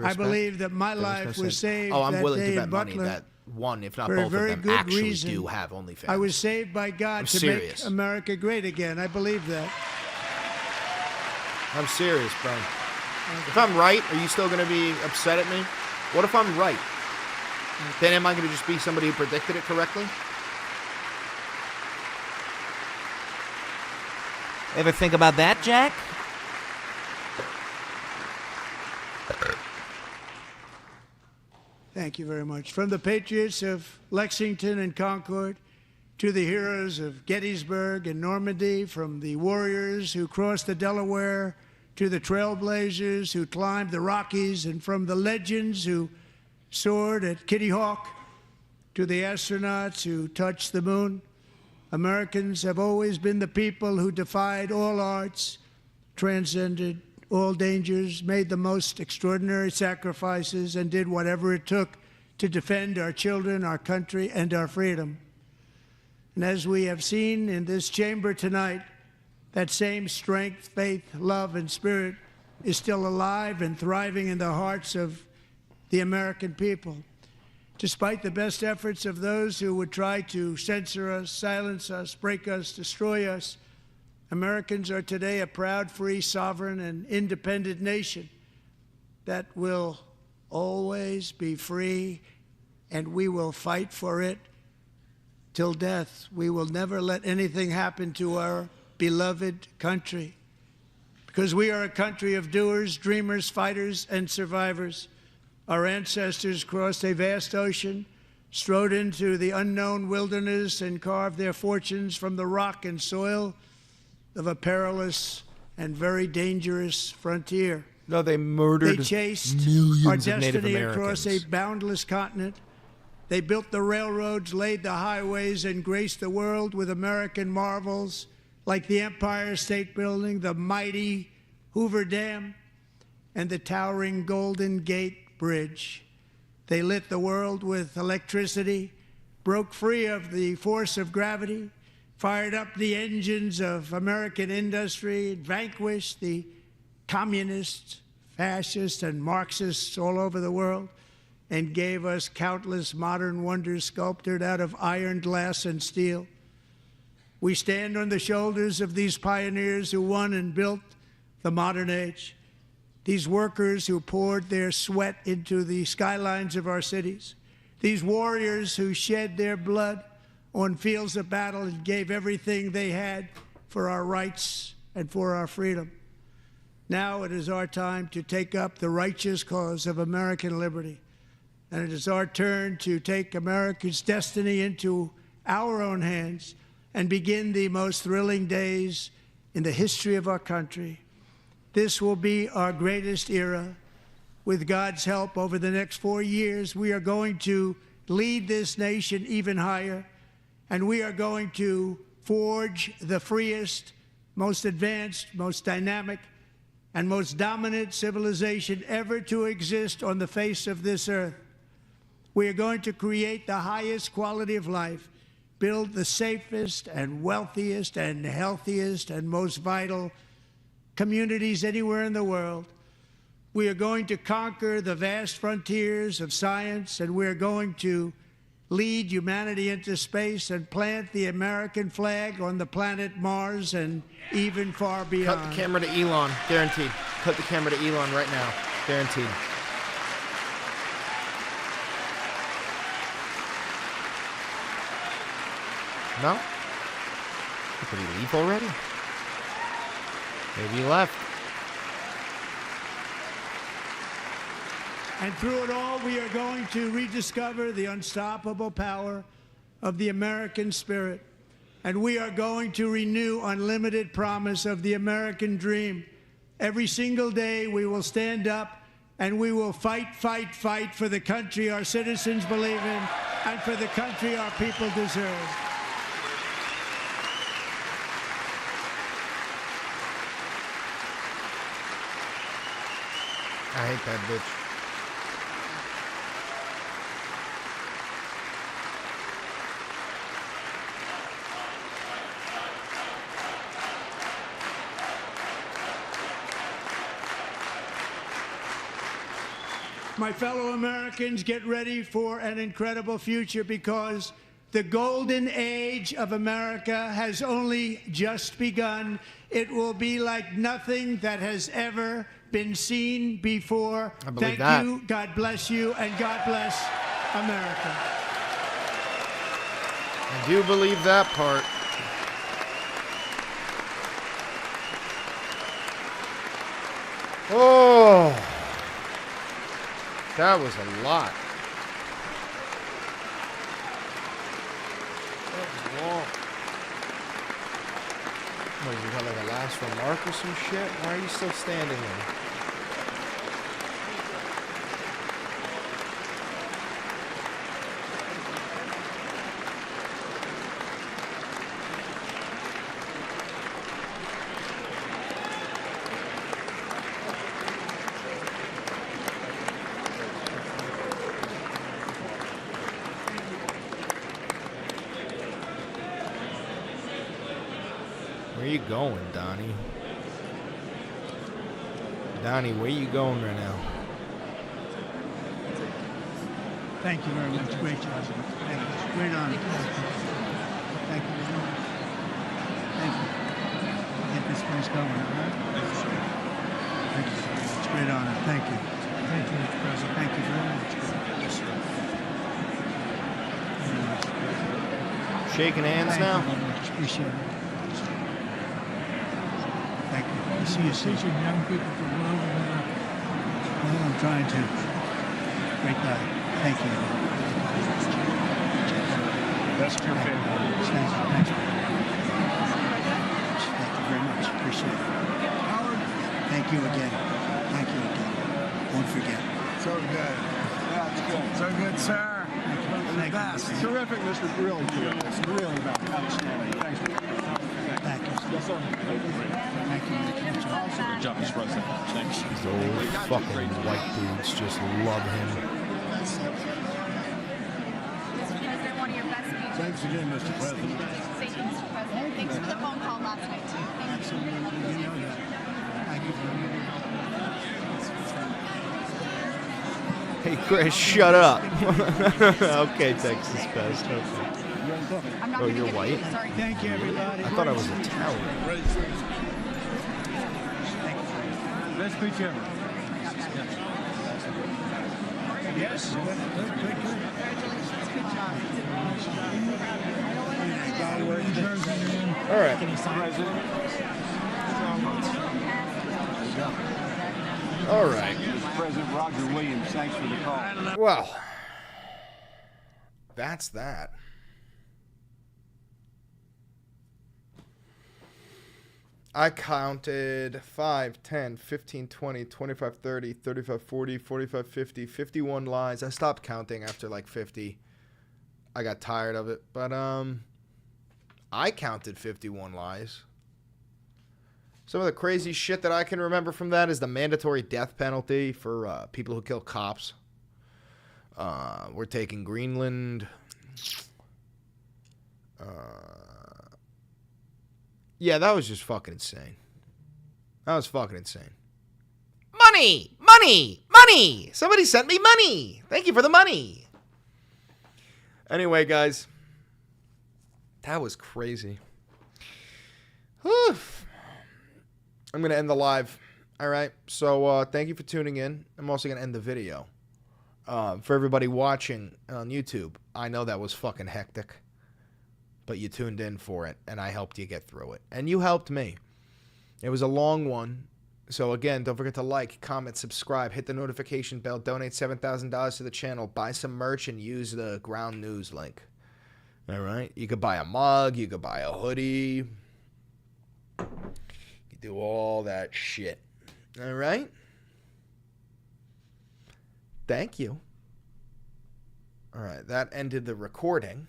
I believe that my life was saved I'm that willing day to in bet money Butler that one, if not for both a of very them, good actually reason. do have OnlyFans. I was saved by God I'm to serious. make America great again. I believe that. I'm serious, bro. If I'm right, are you still going to be upset at me? What if I'm right? Then am I going to just be somebody who predicted it correctly? Ever think about that, Jack? Thank you very much. From the Patriots of Lexington and Concord, to the heroes of Gettysburg and Normandy, from the warriors who crossed the Delaware to the trailblazers who climbed the Rockies, and from the legends who soared at Kitty Hawk to the astronauts who touched the moon. Americans have always been the people who defied all odds, transcended all dangers, made the most extraordinary sacrifices, and did whatever it took to defend our children, our country, and our freedom. And as we have seen in this chamber tonight, that same strength, faith, love, and spirit is still alive and thriving in the hearts of the American people. Despite the best efforts of those who would try to censor us, silence us, break us, destroy us, Americans are today a proud, free, sovereign, and independent nation that will always be free, and we will fight for it till death. We will never let anything happen to our beloved country, because we are a country of doers, dreamers, fighters, and survivors. Our ancestors crossed a vast ocean, strode into the unknown wilderness, and carved their fortunes from the rock and soil of a perilous and very dangerous frontier. No, they murdered They chased millions our of Native destiny Americans. across a boundless continent. They built the railroads, laid the highways, and graced the world with American marvels like the Empire State Building, the mighty Hoover Dam, and the towering Golden Gate Bridge. They lit the world with electricity, broke free of the force of gravity, fired up the engines of American industry, vanquished the communists, fascists, and Marxists all over the world, and gave us countless modern wonders sculptured out of iron, glass, and steel. We stand on the shoulders of these pioneers who won and built the modern age, these workers who poured their sweat into the skylines of our cities, these warriors who shed their blood on fields of battle and gave everything they had for our rights and for our freedom. Now it is our time to take up the righteous cause of American liberty. And it is our turn to take America's destiny into our own hands and begin the most thrilling days in the history of our country. This will be our greatest era. With God's help, over the next 4 years, we are going to lead this nation even higher, and we are going to forge the freest, most advanced, most dynamic, and most dominant civilization ever to exist on the face of this earth. We are going to create the highest quality of life, build the safest and wealthiest and healthiest and most vital communities anywhere in the world. We are going to conquer the vast frontiers of science, and we are going to lead humanity into space and plant the American flag on the planet Mars and even far beyond. Cut the camera to Elon, guaranteed. Cut the camera to Elon right now, guaranteed. No? Did he leave already? Maybe he left. And through it all, we are going to rediscover the unstoppable power of the American spirit. And we are going to renew unlimited promise of the American dream. Every single day, we will stand up and we will fight, fight, fight for the country our citizens believe in and for the country our people deserve. I hate that bitch. My fellow Americans, get ready for an incredible future, because the golden age of America has only just begun. It will be like nothing that has ever been seen before. I believe Thank that. you, God bless you, and God bless America. I do believe that part. Oh, that was a lot. That was long. What, you got like a last remark or some shit? Why are you still standing there? Where you going, Donnie? Donnie, where you going right now? Thank you very much. Great job. Thank you. Great honor. Thank you very much. Thank you. Get this place going, all right? Thank you very much. Great honor. Thank you. Thank you, Mr. President. Thank you very much. Yes, sir. Shaking hands now? Thank you very much. Appreciate it. Thank you. I see you soon. Teaching young people to love and well, I'm trying to. Great guy. Thank you. That's your favorite. Thank you. Thank you. Thank you very much. Appreciate it. Howard. Thank you again. Thank you again. Won't forget. So good. That's good. So good, sir. Thank you. Best. Terrific, Mr. Really terrific. Really outstanding. Thanks. Thank you. Yes, sir. Thank you. Good job, Mr. President. Thanks. These old fucking white dudes just love him. One of your best speeches. Thanks again, Mr. President. Thank you, Mr. President. Thanks for the phone call last night, too. Absolutely. You know that. Thank you very much. Hey, Chris, shut up. Okay, Texas Best. Okay. Oh, you're white? Thank you, everybody. I thought I was Italian. Best speech ever. Yes. Good. All right. All right. President Roger Williams, thanks for the call. Well, that's that. I counted 5, 10, 15, 20, 25, 30, 35, 40, 45, 50, 51 lies. I stopped counting after like 50. I got tired of it. But I counted 51 lies. Some of the crazy shit that I can remember from that is the mandatory death penalty for people who kill cops. We're taking Greenland. Yeah, that was just fucking insane. That was fucking insane. Money! Money! Money! Somebody sent me money! Thank you for the money! Anyway, guys. That was crazy. Whew. I'm going to end the live. All right? So, thank you for tuning in. I'm also going to end the video. For everybody watching on YouTube, I know that was fucking hectic. But you tuned in for it, and I helped you get through it. And you helped me. It was a long one. So, again, don't forget to like, comment, subscribe, hit the notification bell, donate $7,000 to the channel, buy some merch, and use the Ground News link. All right? You could buy a mug. You could buy a hoodie. You could do all that shit. All right? Thank you. All right. That ended the recording.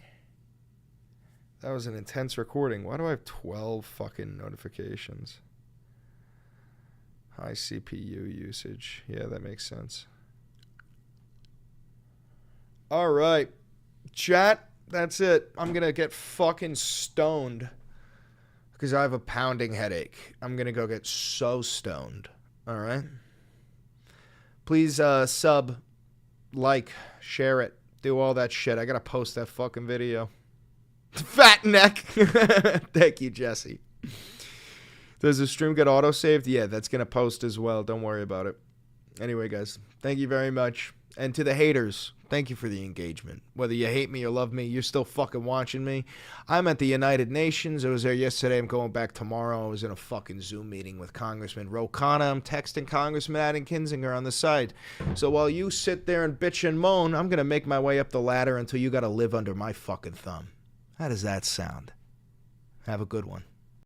That was an intense recording. Why do I have 12 fucking notifications? High CPU usage. Yeah, that makes sense. All right. Chat, that's it. I'm going to get fucking stoned because I have a pounding headache. I'm going to go get so stoned. All right? Please sub, like, share it. Do all that shit. I got to post that fucking video. Fat neck. Thank you, Jesse. Does the stream get auto-saved? Yeah, that's going to post as well. Don't worry about it. Anyway, guys, thank you very much. And to the haters, thank you for the engagement. Whether you hate me or love me, you're still fucking watching me. I'm at the United Nations. I was there yesterday. I'm going back tomorrow. I was in a fucking Zoom meeting with Congressman Ro Khanna. I'm texting Congressman Adam Kinzinger on the side. So while you sit there and bitch and moan, I'm going to make my way up the ladder until you got to live under my fucking thumb. How does that sound? Have a good one.